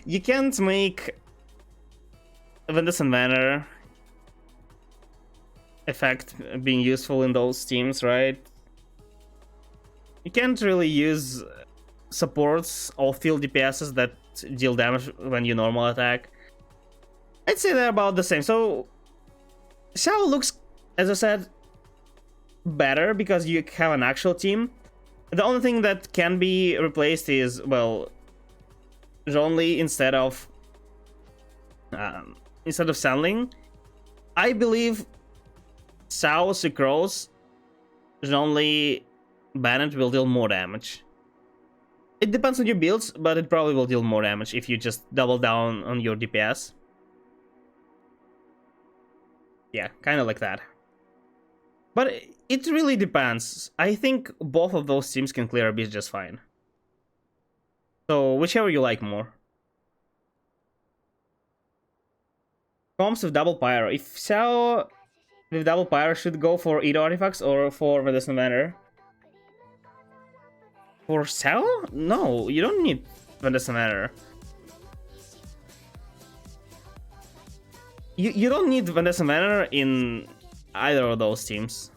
You can't make Ventus and Vanner effect being useful in those teams, right? You can't really use supports or field DPSs that deal damage when you normal attack. I'd say they're about the same. So Xiao looks as I said, better because you have an actual team. The only thing that can be replaced is, well, Zhongli instead of Sandling. I believe Sao, Sucrose, Zhongli, Bennett will deal more damage. It depends on your builds, but it probably will deal more damage if you just double down on your DPS. Yeah, kind of like that. But it really depends. I think both of those teams can clear a beast just fine. So, whichever you like more. Comps with double pyro. If Xiao with double pyro should go for Edo artifacts or for Medicine Manor. For Xiao? No, you don't need Medicine Manor. You don't need Medicine Manor in either of those teams.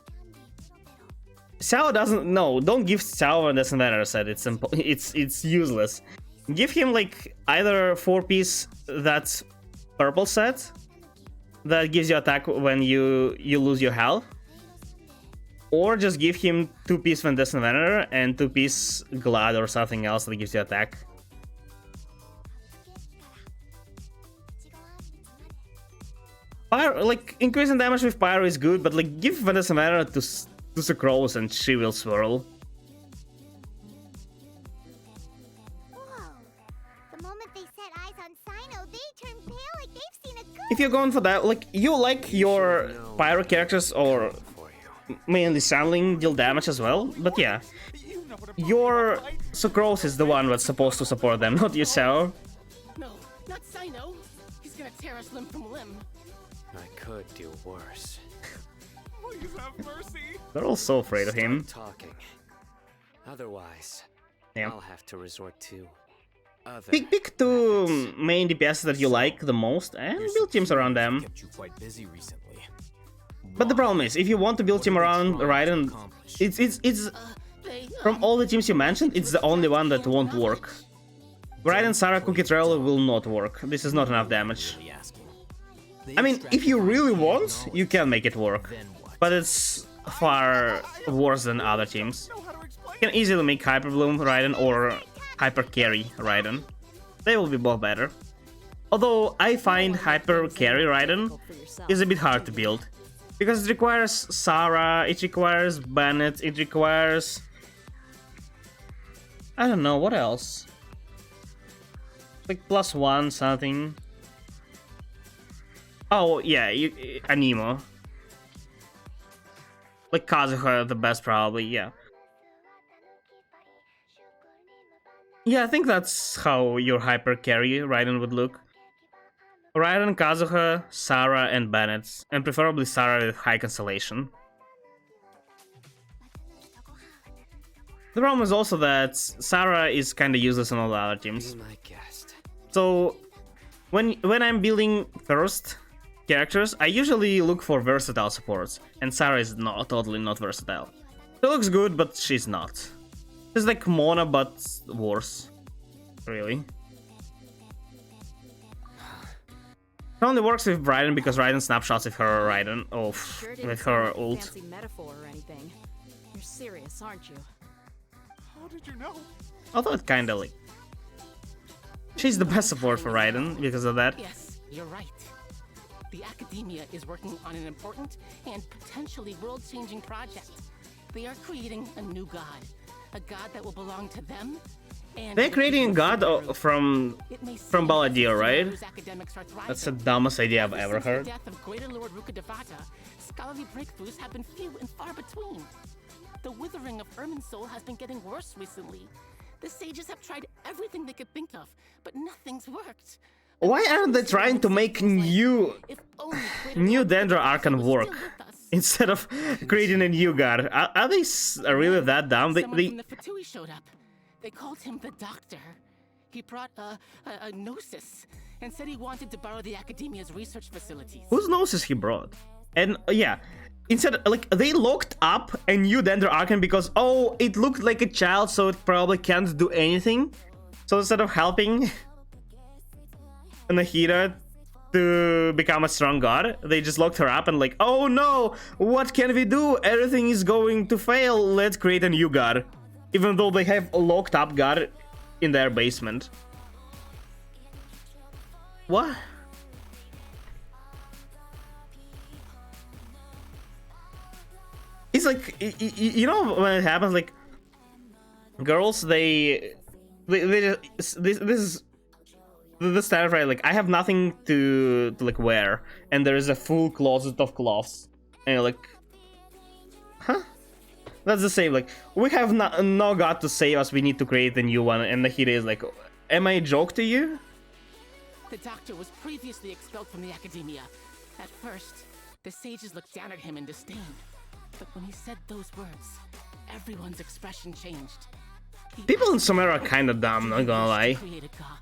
Xiao doesn't. No, don't give Xiao Medicine Manor set. It's useless. Give him like either 4-piece that purple set that gives you attack when you lose your health, or just give him 2-piece Medicine Manor and 2-piece Glad or something else that gives you attack. Pyro, like, increasing damage with Pyro is good, but like, give Medicine Manor to Sucrose and she will swirl. Whoa. The moment they set eyes on Sino, they turn pale like they've seen a ghost. If you're going for that, like, you like your Pyro characters or mainly Sandling deal damage as well, but yeah. Your Sucrose is the one that's supposed to support them, not yourself. No, not Sino. He's gonna tear us limb from limb. I could do worse. Please have mercy. They're all so afraid of him. Stop talking. Otherwise, Yeah. I'll have to resort to other Pick two main DPS that you like the most and build teams around them. Kept you quite busy recently. But the problem is, if you want to build team around Raiden, it's from all the teams you mentioned, it's the only one that won't work. Raiden, Sarah, Cookie Trail will not work. This is not enough damage. Really asking. I mean, if you really want, you can make it work. But it's far worse than other teams. You can easily make Hyper Bloom Raiden or Hyper Carry Raiden. They will be both better. Although I find Hyper Carry Raiden is a bit hard to build. Because it requires Sarah, it requires Bennett, it requires... I don't know, what else? Like +1 something. Oh, yeah, Anemo. Like Kazuha, the best probably, yeah. Yeah, I think that's how your Hyper Carry Raiden would look. Raiden, Kazuha, Sarah, and Bennett. And preferably Sarah with high Constellation. The problem is also that Sarah is kinda useless on all the other teams. Be my guest. So, when I'm building first characters, I usually look for versatile supports. And Sarah is totally not versatile. She looks good, but she's not. She's like Mona, but worse. Really. It only works with Raiden because Raiden snapshots with her Raiden. Oh, Sure didn't with sound her like a ult. fancy metaphor or anything. You're serious, aren't you? How did you know? Although it kinda like... She's the best support for Raiden because of that. Yes, you're right. The Academia is working on an important and potentially world-changing project. They are creating a new god. A god that will belong to them. And They're creating a god from Balladeer, right? That's the dumbest idea I've ever Since the heard. death of Greater Lord Rukkhadevata, scholarly breakthroughs have been few and far between. The withering of Irminsul has been getting worse recently. The sages have tried everything they could think of, but nothing's worked. Why aren't they trying to make new Dendro Archon work instead of creating a new god? Are they really that dumb? Someone from the Fatui showed up. They called him the Doctor. He brought a gnosis and said he wanted to borrow the Academia's research facilities. Whose noses he brought? And yeah, instead, like, they locked up a new Dendro Archon because, oh, it looked like a child, so it probably can't do anything. So instead of helping Nahida to become a strong god. They just locked her up and like, oh no, what can we do? Everything is going to fail. Let's create a new god. Even though they have a locked up god in their basement. What? It's like, you know when it happens, like, girls, they just, this is the standard, right? Like, I have nothing to like wear, and there is a full closet of clothes, and you're like, huh? That's the same. Like, we have no god to save us. We need to create a new one, and the hero is like, am I a joke to you? The doctor was previously expelled from the academia. At first, the sages looked down at him in disdain. But when he said those words, everyone's expression changed. People in Sumeru are kind of dumb, not gonna lie. Create a god.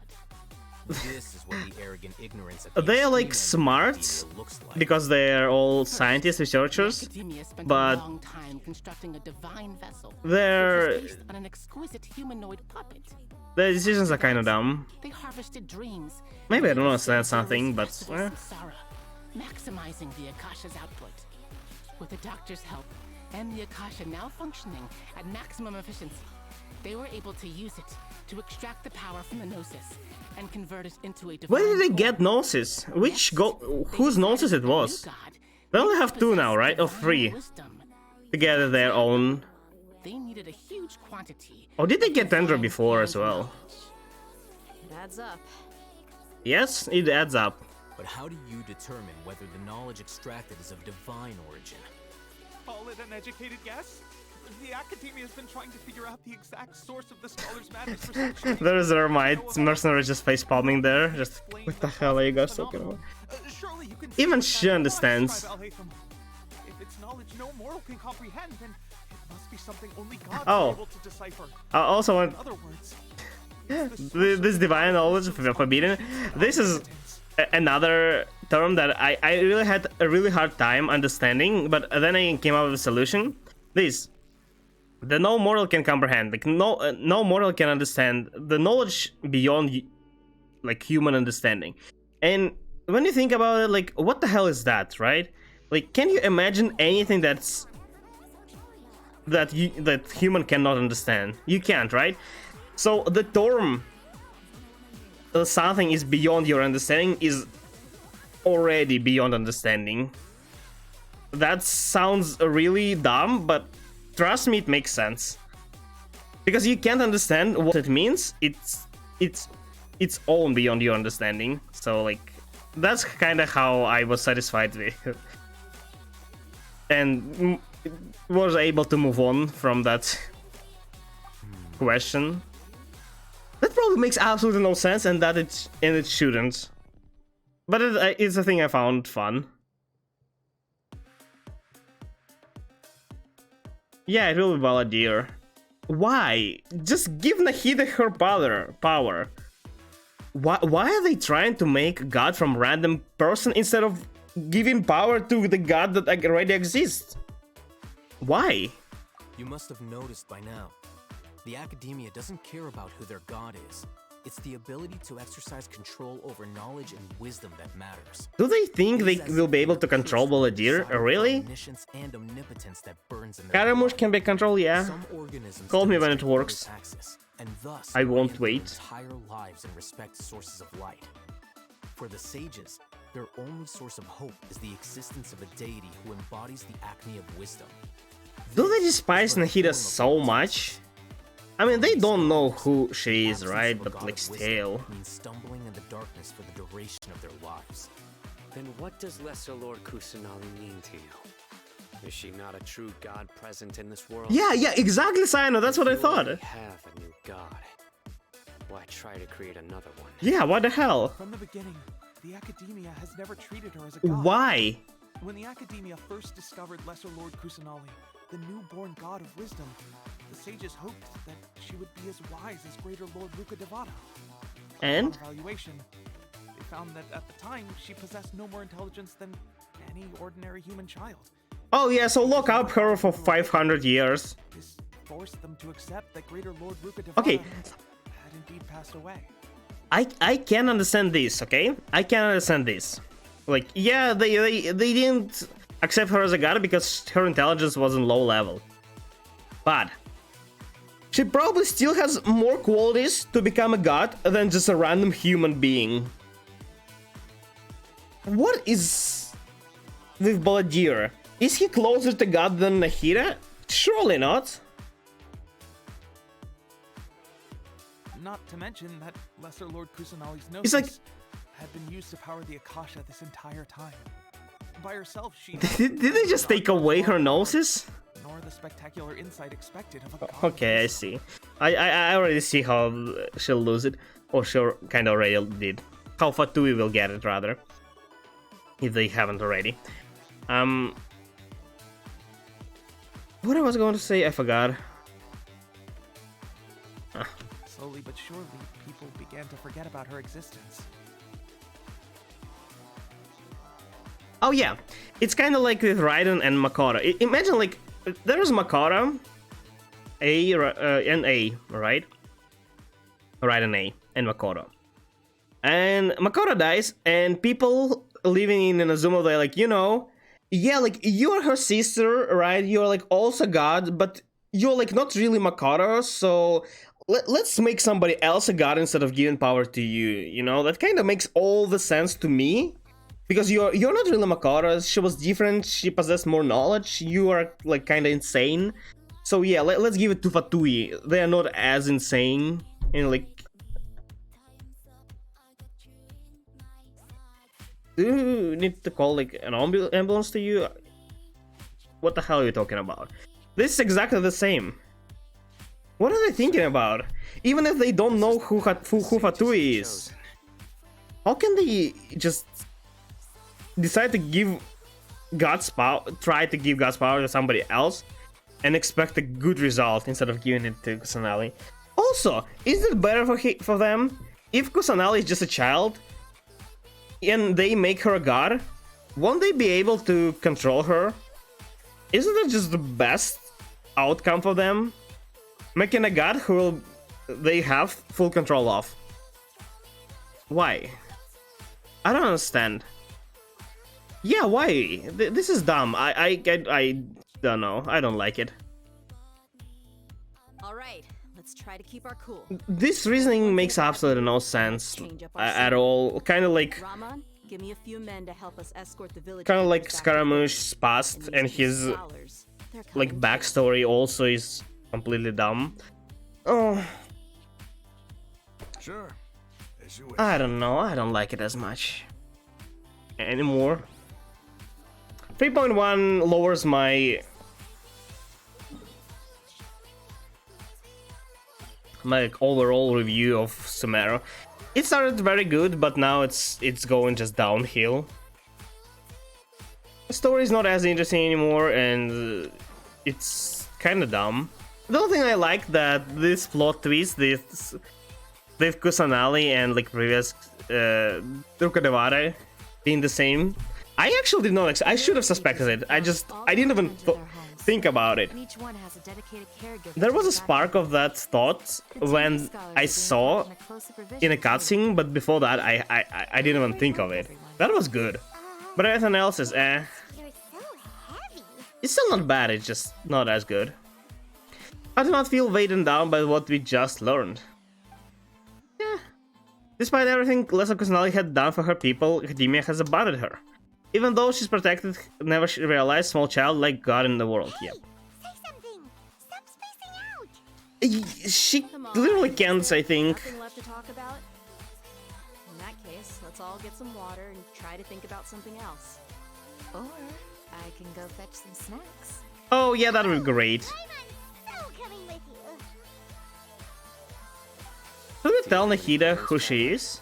This is what the arrogant ignorance of the They're like extreme smart academia looks like. because they're all scientists, researchers, Academia spent but a long time constructing a divine vessel. Their It was based on an exquisite humanoid puppet. their decisions are kind of dumb. They harvested dreams. Maybe I don't They understand saved something, but irresistible samsara, maximizing the Akasha's output. With the doctor's help and the Akasha now functioning at maximum efficiency, they were able to use it to extract the power from the Gnosis and convert it into a divine Where did they core. get Gnosis? Which Next, whose they Gnosis it decided that a was? new god They only needed have to two possess now, right? Or divine three. wisdom. To gather their own. They needed a huge quantity. Oh, did they of get Tendra divine before as hand well? knowledge. It adds up. Yes, it adds up. But how do you determine whether the knowledge extracted is of divine origin? Call it an educated guess? The academia has been trying to figure out the exact source of the Scholar's Madness for centuries. There is a mercenary just face palming there. Just, what the hell are you guys talking about? Surely you can Even see she that understands. If it's knowledge no mortal can comprehend, then it must be something only God Oh. is able to decipher. I also want In other words, this divine knowledge forbidden. This is another term that I really had a really hard time understanding, but then I came up with a solution. This. The no mortal can comprehend, like no mortal can understand the knowledge beyond like human understanding. And when you think about it, like, what the hell is that, right? Like, can you imagine anything that human cannot understand? You can't, right? So the term something is beyond your understanding is already beyond understanding. That sounds really dumb, but trust me, it makes sense. Because you can't understand what it means. It's all beyond your understanding. So like, that's kind of how I was satisfied with and was able to move on from that question. That probably makes absolutely no sense, and it shouldn't. But it's a thing I found fun. Yeah, it will be Balladeer. Why? Just give Nahida her power. Why are they trying to make God from random person instead of giving power to the God that already exists? Why? You must have noticed by now. The academia doesn't care about who their god is. It's the ability to exercise control over knowledge and wisdom that matters. Do they think they will be able to control Balladeer? Really? Omniscience and omnipotence that burns in their Karamush blood. can be controlled, yeah. Some organisms Call me when it demonstrate works. this axis, and thus I won't orient wait. their entire lives and respect sources of light. For the sages, their only source of hope is the existence of a deity who embodies the acme of wisdom. Do they despise Nahida so much? I mean, they don't know who she is, right? But like, still. Means stumbling in the darkness for the duration of their lives. Then what does Lesser Lord Kusanali mean to you? Is she not a true god present in this world? Yeah, exactly, Sino. That's what I If you thought. already have a new god, why try to create another one? Yeah, what the hell? From the beginning, the academia has never treated her as a god. Why? When the academia first discovered Lesser Lord Kusanali, the newborn god of wisdom, the sages hoped that she would be as wise as Greater Lord Ruka Devata. And? On evaluation, they found that at the time she possessed no more intelligence than any ordinary human child. Oh yeah, so lock up her for 500 years. This forced them to accept that Greater Lord Ruka Devata Okay. had indeed passed away. I can understand this, okay? I can understand this. Like, yeah, they didn't accept her as a god because her intelligence wasn't low level. But she probably still has more qualities to become a god than just a random human being. What is with Baladir? Is he closer to god than Nahida? Surely not. Not to mention that Lesser Lord Kusanali's He's like- gnosis had been used to power the Akasha this entire time. By herself, she Did they just take away her gnosis? nor the spectacular insight expected of a god. Okay, I see. I already see how she'll lose it. Or she kind of already did. How Fatui will get it, rather. If they haven't already. What I was going to say, I forgot. Slowly but surely, people began to forget about her existence. Oh yeah, it's kind of like with Raiden and Makoto. Imagine like, there's Makoto, and A, right? Raiden A, and Makoto. And Makoto dies, and people living in Inazuma, they're like, you know, yeah, like, you're her sister, right? You're like also god, but you're like not really Makoto, so let's make somebody else a god instead of giving power to you, you know? That kind of makes all the sense to me. Because you're not really Makoto, she was different, she possessed more knowledge, you are like kind of insane. So yeah, let's give it to Fatui. They are not as insane, and like... Do you need to call like an ambulance to you? What the hell are you talking about? This is exactly the same. What are they thinking about? Even if they don't know who Fatui is. How can they just decide to give God's power, try to give God's power to somebody else and expect a good result instead of giving it to Kusanali? Also, is it better for them if Kusanali is just a child and they make her a god? Won't they be able to control her? Isn't that just the best outcome for them? Making a god who they have full control of. Why? I don't understand. Yeah, why? This is dumb. I don't know. I don't like it. All right, let's try to keep our cool. This reasoning makes absolutely no sense at all. Kind of like Raman, give me a few men to help us escort the village. kind of like Scaramouche's past and his like backstory also is completely dumb. Oh, Sure. As you wish. I don't know. I don't like it as much anymore. 3.1 lowers my overall review of Sumeru. It started very good, but now it's going just downhill. The story is not as interesting anymore, and it's kind of dumb. The only thing I like that this plot twist, this with Kusanali and like previous Rukadevare being the same. I actually did not. I should have suspected it. I didn't even think about it. There was a spark of that thought when I saw in a cutscene, but before that, I didn't even think of it. That was good, but everything else is eh. You're so heavy. It's still not bad. It's just not as good. I do not feel weighted down by what we just learned. Yeah. Despite everything Lesser Kusanali had done for her people, Academia has abandoned her. Even though she's protected, never realized small child like God in the world. Hey, Yep. say something. Stop spacing out. She Come on, literally can't, I think. Nothing left to talk about? In that case, let's all get some water and try to think about something else. Or I can go fetch some snacks. Oh yeah, that would be great. I'm so coming with you. Should we tell Nahida who she is?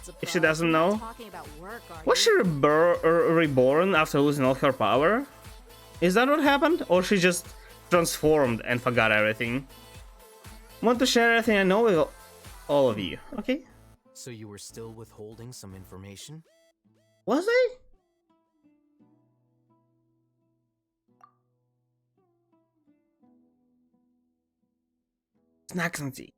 God's If she above, doesn't you're not know. talking about work, are Was she you? reborn after losing all her power? Is that what happened? Or she just transformed and forgot everything? Want to share everything I know with all of you, okay? So you were still withholding some information? Was I? Snacks and tea.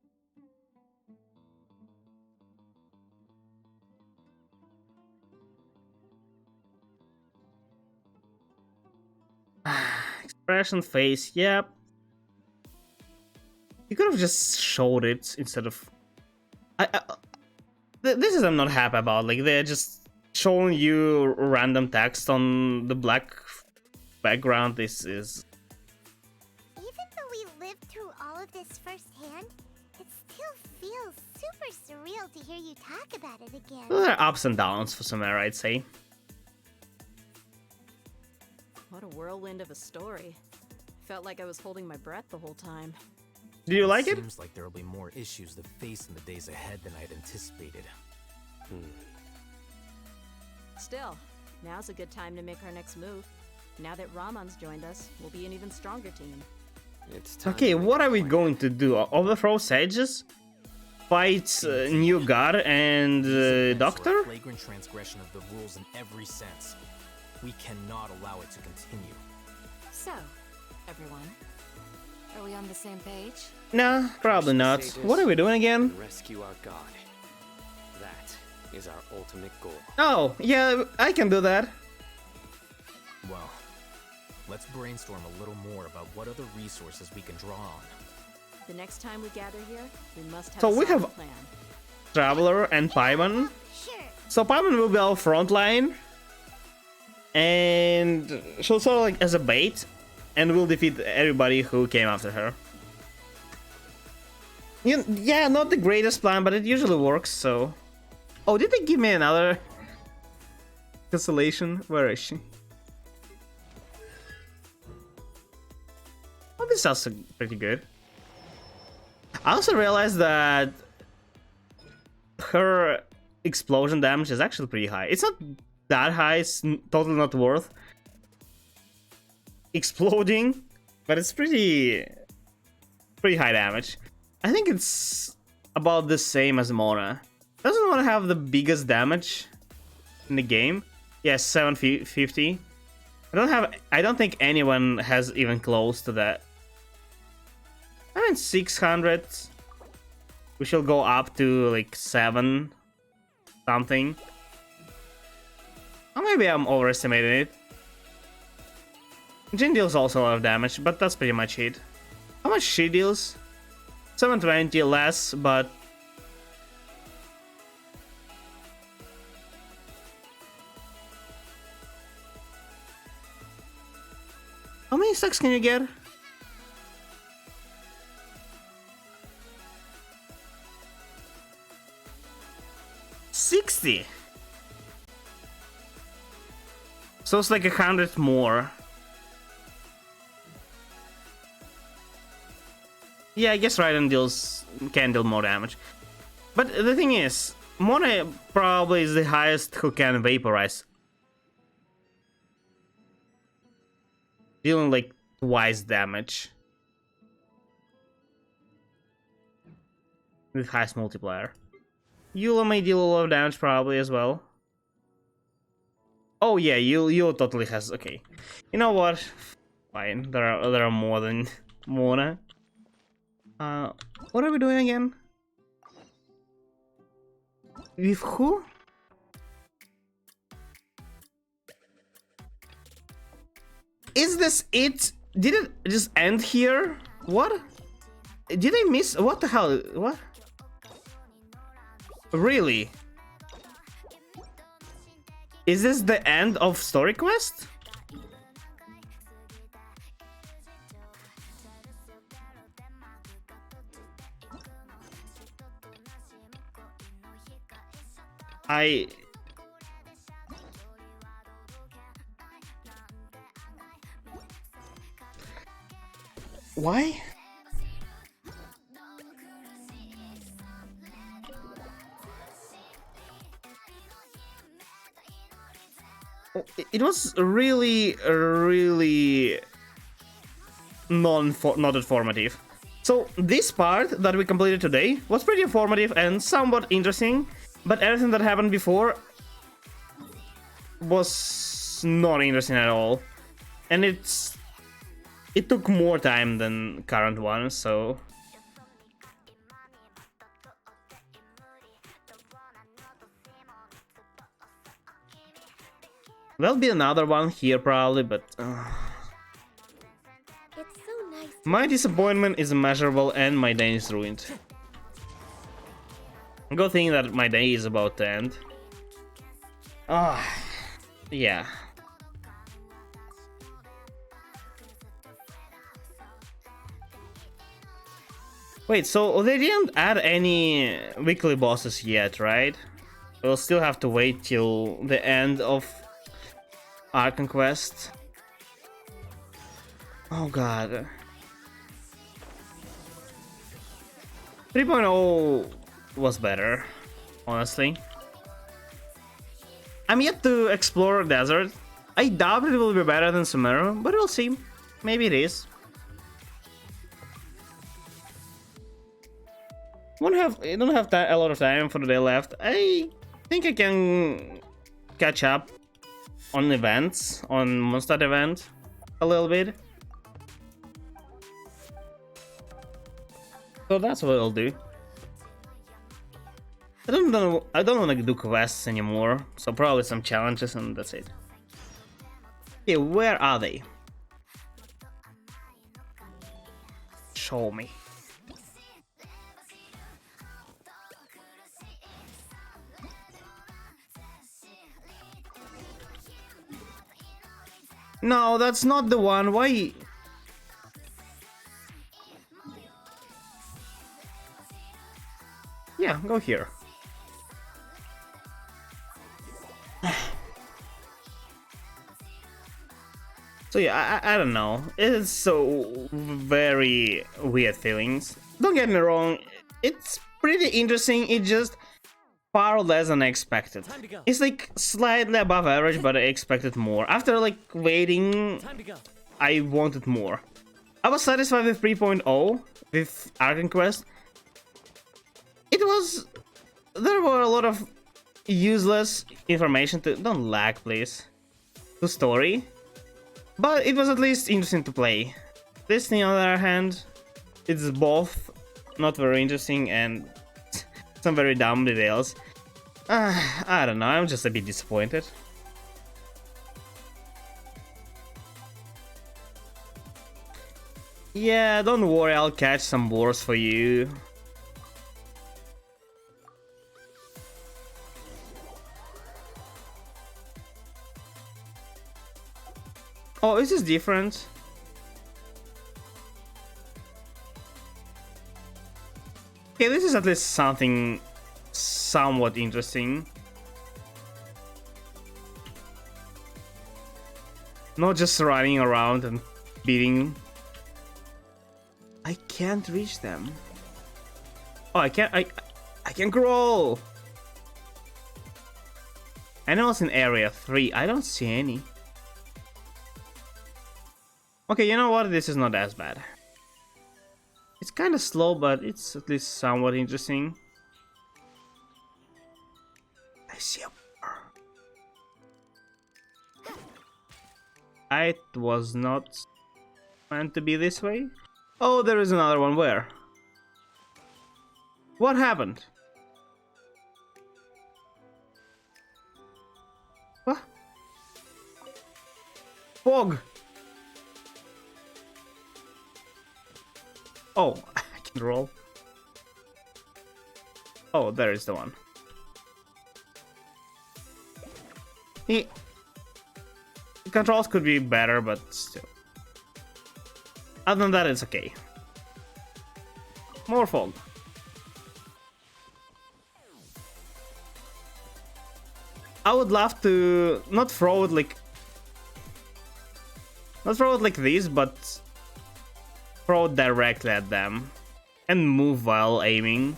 Expression face, yep. You could have just showed it instead of. This is I'm not happy about. Like they're just showing you random text on the black background. This is. Even though we lived through all of this firsthand, it still feels super surreal to hear you talk about it again. There are ups and downs for Samara, I'd say. What a whirlwind of a story. Felt like I was holding my breath the whole time. Do you like it? Seems like there'll be more issues to face in the days ahead than I had anticipated. Still, now's a good time to make our next move. Now that Ramon's joined us, we'll be an even stronger team. It's time Okay, to make what a are we plan. going to do? Overthrow sages? Fight new god and These events were a doctor? flagrant transgression of the rules in every sense. We cannot allow it to continue. So, everyone, are we on the same page? Nah, probably Crush the not. sages What are we doing again? and rescue our god. That is our ultimate goal. Oh, yeah, I can do that. Well, let's brainstorm a little more about what other resources we can draw on. The next time we gather here, we must have So a we solid have- plan. Traveler and Paimon. Sure. So Paimon will be our front line. And she'll sort of like as a bait. And we'll defeat everybody who came after her. Yeah, not the greatest plan, but it usually works, so... Oh, did they give me another... Constellation? Where is she? Oh, this is also pretty good. I also realized that... her explosion damage is actually pretty high. It's not that high, it's totally not worth exploding, but it's pretty high damage. I think it's about the same as Mona. Doesn't Mona have the biggest damage in the game? Yes, 750. I don't think anyone has even close to that. I mean 600. We shall go up to like 7 something. Or maybe I'm overestimating it. Jin deals also a lot of damage, but that's pretty much it. How much she deals? 720 less, but... How many stacks can you get? $60. So it's like 100 more. Yeah, I guess Raiden can deal more damage. But the thing is, Mona probably is the highest who can vaporize. Dealing like twice damage. With highest multiplier. Eula may deal a lot of damage probably as well. Oh yeah, Eula totally has... Okay. You know what? Fine, there are more than Mona. What are we doing again? With who? Is this it? Did it just end here? What? Did I miss? What the hell? What? Really? Is this the end of story quest? Why? It was really not informative. So this part that we completed today was pretty informative and somewhat interesting, but everything that happened before was not interesting at all. And it took more time than current one, so... There'll be another one here probably, but... My disappointment is immeasurable and my day is ruined. Good thing that my day is about to end. Ah, yeah. Wait, so they didn't add any weekly bosses yet, right? We'll still have to wait till the end of Archon Quest. Oh god. 3.0 was better, honestly. I'm yet to explore desert. I doubt it will be better than Sumeru, but we'll see. Maybe it is. I don't have a lot of time for the day left. I think I can catch up on events, on Mondstadt event, a little bit. So that's what I'll do. I don't want to do quests anymore, so probably some challenges and that's it. Okay, where are they? Show me. No, that's not the one. Why? Yeah, go here. So yeah, I don't know. It's so very weird feelings. Don't get me wrong, it's pretty interesting. It just far less than I expected. It's like slightly above average, but I expected more. After like waiting, I wanted more. I was satisfied with 3.0 with Archon Quest. There were a lot of useless information to, don't lag please, to story. But it was at least interesting to play. This thing, on the other hand, it's both not very interesting and some very dumb details. I don't know, I'm just a bit disappointed. Yeah, don't worry, I'll catch some boars for you. Oh, is this different? Okay, this is at least something somewhat interesting. Not just running around and beating. I can't reach them. Oh, I can crawl. I know it's in area 3. I don't see any. Okay, you know what? This is not as bad. It's kind of slow, but it's at least somewhat interesting. I see a boar. It was not meant to be this way. Oh, there is another one. Where? What happened? What? Fog! Oh, I can roll. Oh, there is the one. The controls could be better, but still. Other than that, it's okay. More fog. I would love to not throw it like this, but throw it directly at them and move while aiming.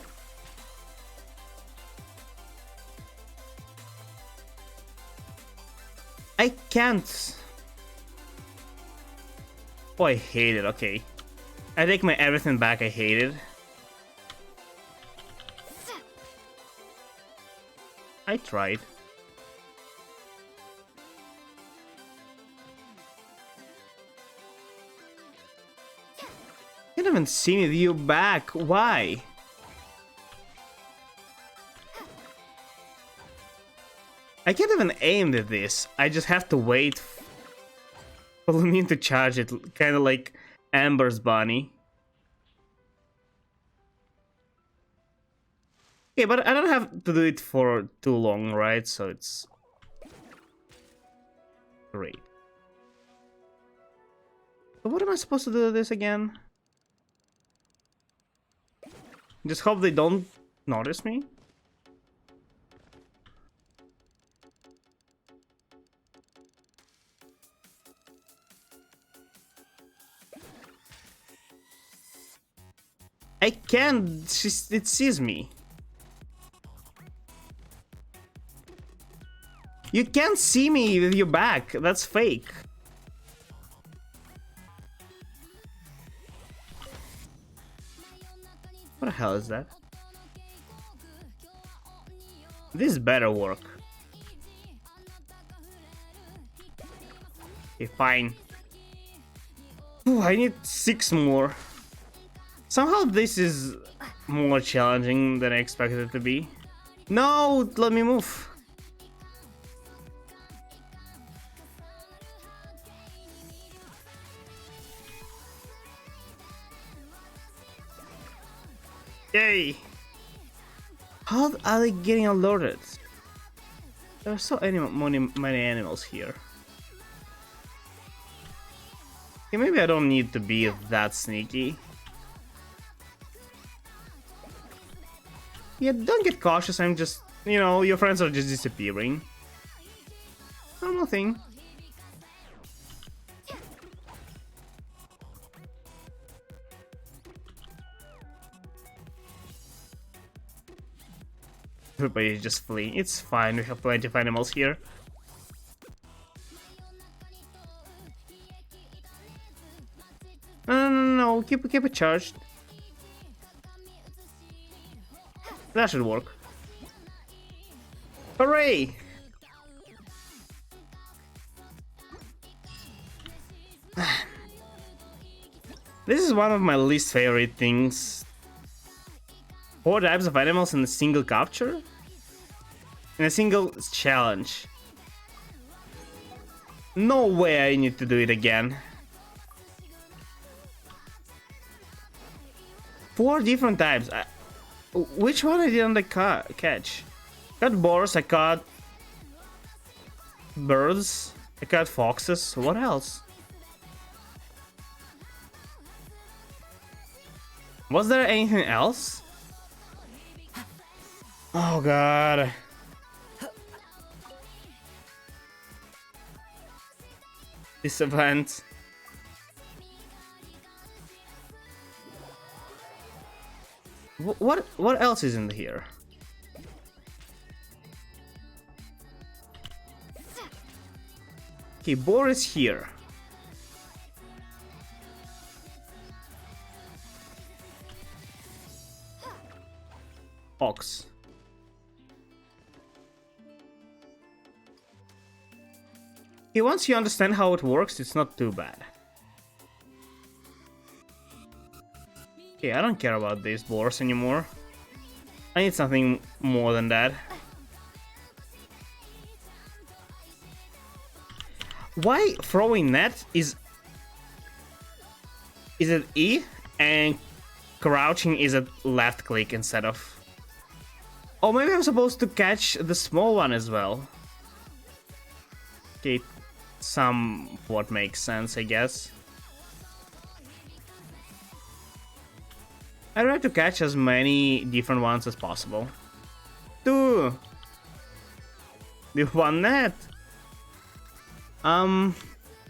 I can't. Oh, I hate it. Okay, I take my everything back. I hate it. I tried. I can't even see you back. Why? I can't even aim at this. I just have to wait for me to charge it. Kind of like Amber's bunny. Okay, but I don't have to do it for too long, right? So it's great. So what am I supposed to do with this again? Just hope they don't notice me. I can't. It sees me. You can't see me with your back. That's fake. What the hell is that? This better work. Okay, fine. Ooh, I need 6 more. Somehow this is more challenging than I expected it to be. No, let me move. Yay! How are they getting alerted? There are so many animals here. Okay, maybe I don't need to be that sneaky. Yeah, don't get cautious, I'm just, you know, your friends are just disappearing. Normal thing. Everybody is just fleeing. It's fine, we have plenty of animals here. No, keep it charged. That should work. Hooray! This is one of my least favorite things. 4 types of animals in a single capture? In a single challenge. No way I need to do it again. 4 different types. Which one I didn't catch? I caught boars, I caught birds, I caught foxes. What else? Was there anything else? Oh god. This event. What else is in here? Okay, boar is here. Ox. Okay, once you understand how it works, it's not too bad. Okay, I don't care about these boars anymore. I need something more than that. Why throwing net is it E and crouching is it left click instead of... Oh, maybe I'm supposed to catch the small one as well. Okay, somewhat makes sense, I guess. I try to catch as many different ones as possible. 2! The 1 net!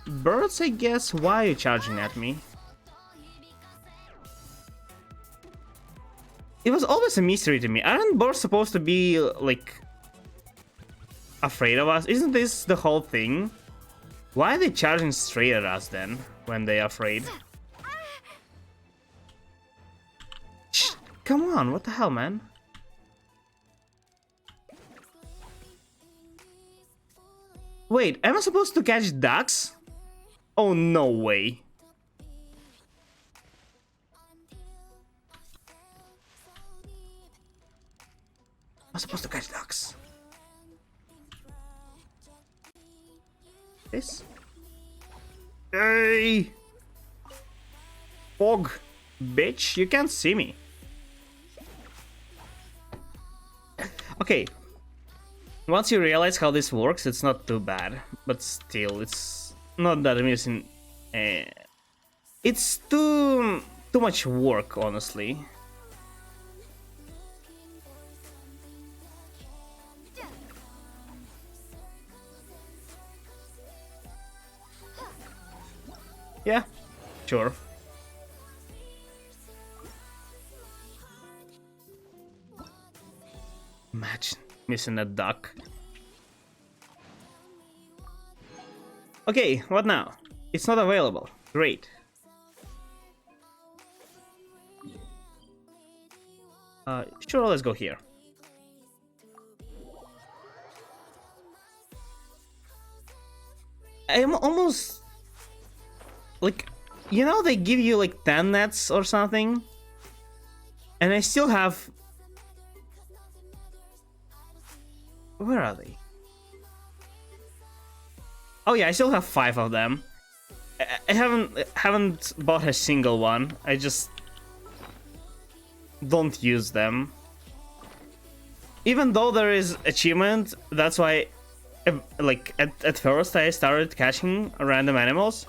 Birds, I guess. Why are you charging at me? It was always a mystery to me. Aren't birds supposed to be, like, afraid of us? Isn't this the whole thing? Why are they charging straight at us then, when they're afraid? Shh, come on, what the hell, man? Wait, am I supposed to catch ducks? Oh, no way. I'm supposed to catch ducks. This? Hey! fog, bitch. You can't see me. Okay. Once you realize how this works, it's not too bad. But still, it's not that amusing. It's too much work, honestly. Yeah, sure. Imagine missing a duck. Okay, what now? It's not available. Great. Sure, let's go here. I'm almost... like, you know, they give you like 10 nets or something, and I still have... where are they? Oh yeah, I still have 5 of them. I haven't bought a single one. I just don't use them. Even though there is achievement, that's why, like, at first I started catching random animals.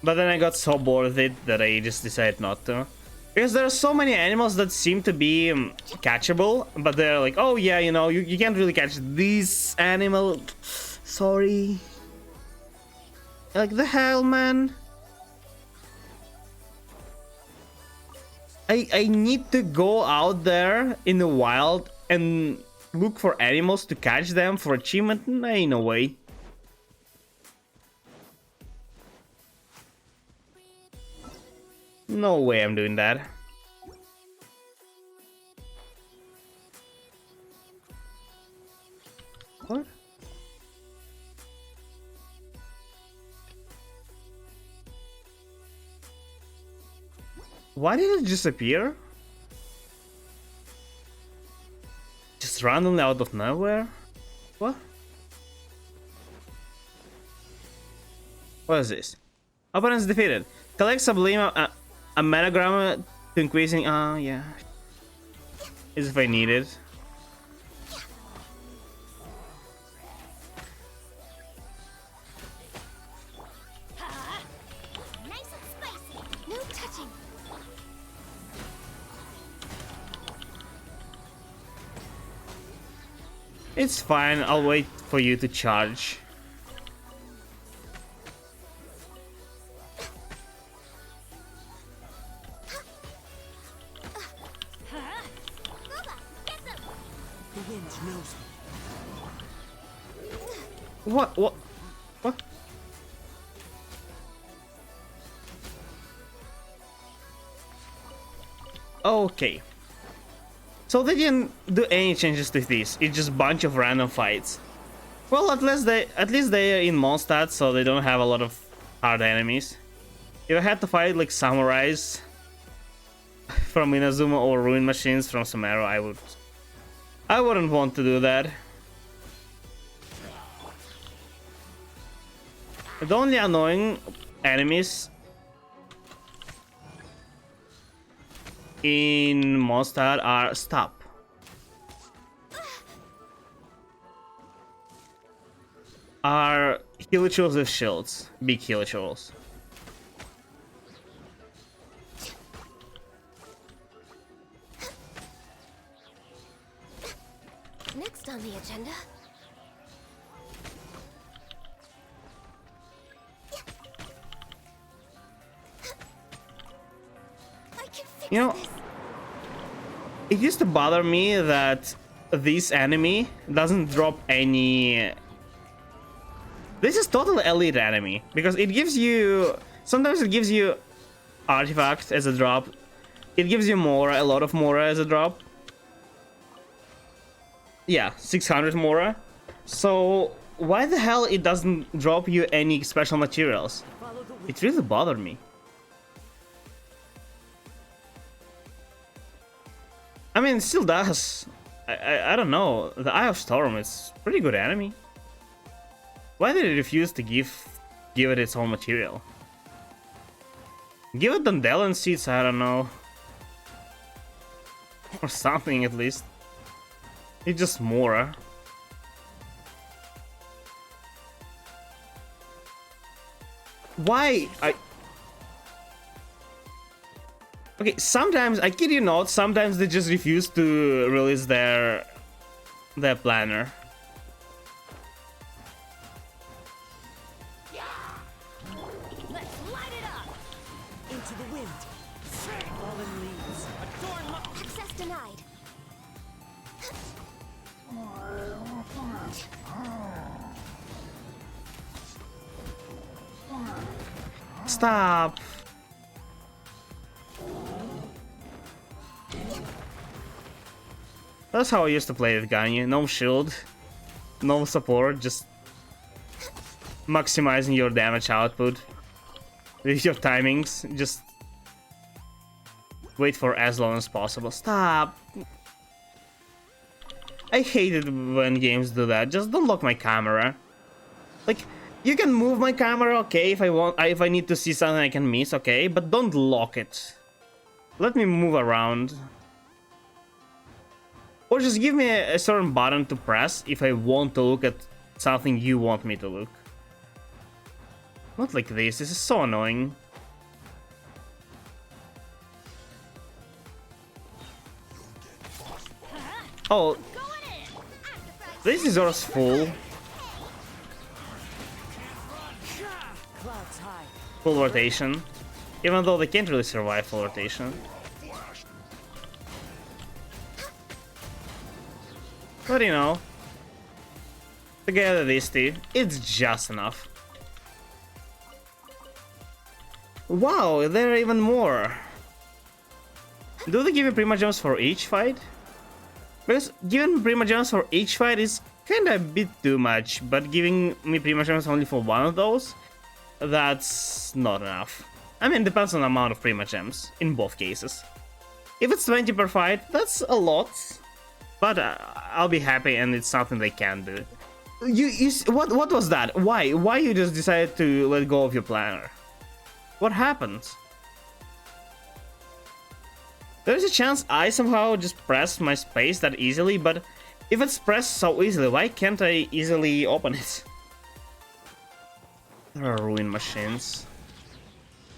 But then I got so bored with it that I just decided not to. Because there are so many animals that seem to be catchable, but they're like, oh yeah, you know, you can't really catch this animal. Sorry. Like, the hell, man? I need to go out there in the wild and look for animals to catch them for achievement? Ain't no way. No way I'm doing that. What? Why did it disappear? Just randomly out of nowhere? What? What is this? Opponents defeated. Collect Sublime a metagram to increasing... oh, yeah. As if I need it. Nice and spicy. No touching. It's fine, I'll wait for you to charge. What? What? What? Okay. So they didn't do any changes to this. It's just a bunch of random fights. Well, at least they are in Mondstadt, so they don't have a lot of hard enemies. If I had to fight like samurais from Inazuma or ruin machines from Sumeru, I wouldn't want to do that. The only annoying enemies in Mondstadt are stop. Are Hilichurls with shields, big Hilichurls. Next on the agenda. You know, it used to bother me that this enemy doesn't drop any... This is totally elite enemy, because it gives you... Sometimes it gives you artifact as a drop. It gives you Mora, a lot of Mora as a drop. Yeah, 600 Mora. So, why the hell it doesn't drop you any special materials? It really bothered me. I mean, it still does. I don't know. The Eye of Storm is a pretty good enemy. Why did it refuse to give it its own material? Give it dandelion seeds, I don't know. Or something at least. It's just more. Why? Okay, sometimes, I kid you not, sometimes they just refuse to release their planner. Let's light it up! Into the wind. Fallen leaves. Adorn my... Access denied. Stop! That's how I used to play with Ganyu. No shield, no support, just maximizing your damage output with your timings. Just wait for as long as possible. Stop! I hate it when games do that. Just don't lock my camera. Like, you can move my camera, okay, if I need to see something I can miss, okay, but don't lock it. Let me move around. Or just give me a certain button to press if I want to look at something you want me to look. Not like this is so annoying. Oh, this is ours full. Clouds high. Full rotation. Even though they can't really survive full rotation. But you know, together these two, it's just enough. Wow, there are even more. Do they give you Prima Gems for each fight? Because giving Prima Gems for each fight is kinda a bit too much, but giving me Prima Gems only for one of those, that's not enough. I mean, it depends on the amount of Prima Gems, in both cases. If it's 20 per fight, that's a lot. But I'll be happy, and it's something they can do. What was that? Why you just decided to let go of your planner? What happened? There's a chance I somehow just pressed my space that easily, but if it's pressed so easily, why can't I easily open it? There are ruin machines.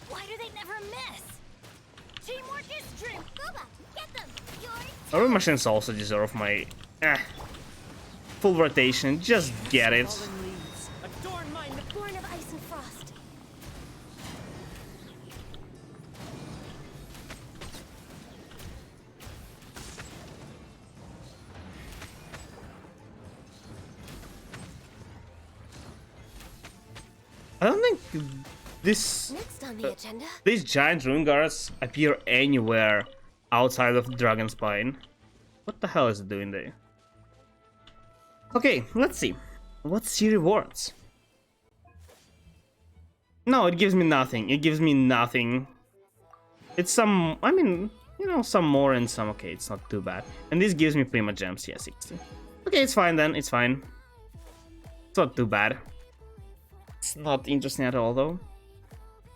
Why do they never miss? Teamwork is strength. Booba, get them. Ruin machines also deserve my full rotation. Just get it. Fallen leaves. Adorn mine. Born of ice and frost. I don't think this Next on the agenda. these giant rune guards appear anywhere outside of Dragon Spine. What the hell is it doing there? Okay, let's see. What's the rewards? No, it gives me nothing. It gives me nothing. It's some, I mean, you know, some more and some. Okay, it's not too bad. And this gives me Prima Gems, yeah, 60. Okay, it's fine then, it's fine. It's not too bad. It's not interesting at all though.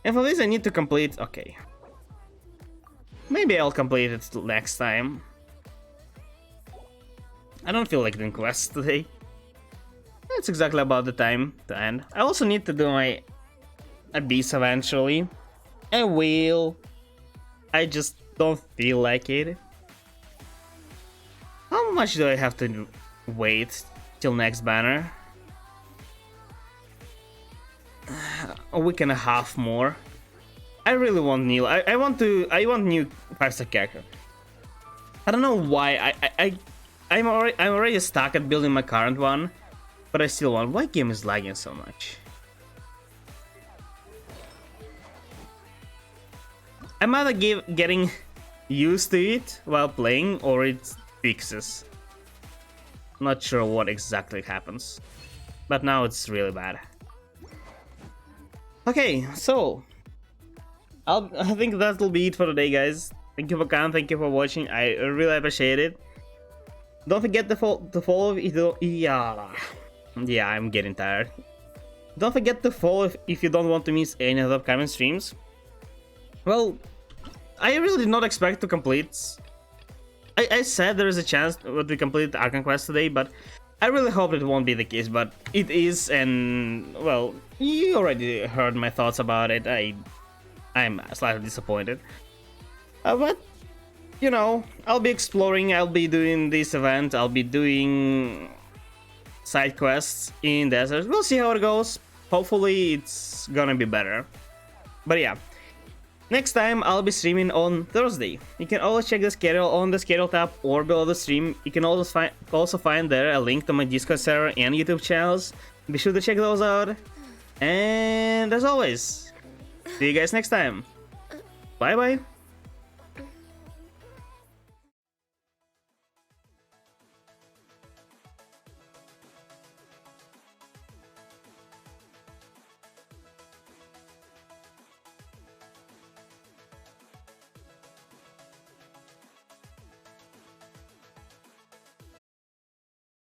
And for this I need to complete, okay. Maybe I'll complete it next time. I don't feel like doing quests today. It's exactly about the time to end. I also need to do my Abyss eventually. I will. I just don't feel like it. How much do I have to wait till next banner? A week and a half more. I really want Neil. I want new 5-star character. I don't know why. I'm already stuck at building my current one, but I still want. Why game is lagging so much? I'm either getting used to it while playing, or it fixes. Not sure what exactly happens, but now it's really bad. Okay, so I think that'll be it for today, guys. Thank you for coming, thank you for watching. I really appreciate it. Don't forget to follow if you yeah, I'm getting tired. Don't forget to follow if you don't want to miss any of the upcoming streams. well, I really did not expect to complete. I said there is a chance that we complete the Arkham Quest today, but I really hope it won't be the case, but it is, and well, you already heard my thoughts about it. I'm slightly disappointed. But, you know, I'll be exploring, I'll be doing this event, I'll be doing side quests in deserts. We'll see how it goes. Hopefully it's gonna be better. But yeah, next time I'll be streaming on Thursday. You can always check the schedule on the schedule tab or below the stream. You can also find there a link to my Discord server and YouTube channels. Be sure to check those out. And as always, see you guys next time. Bye bye.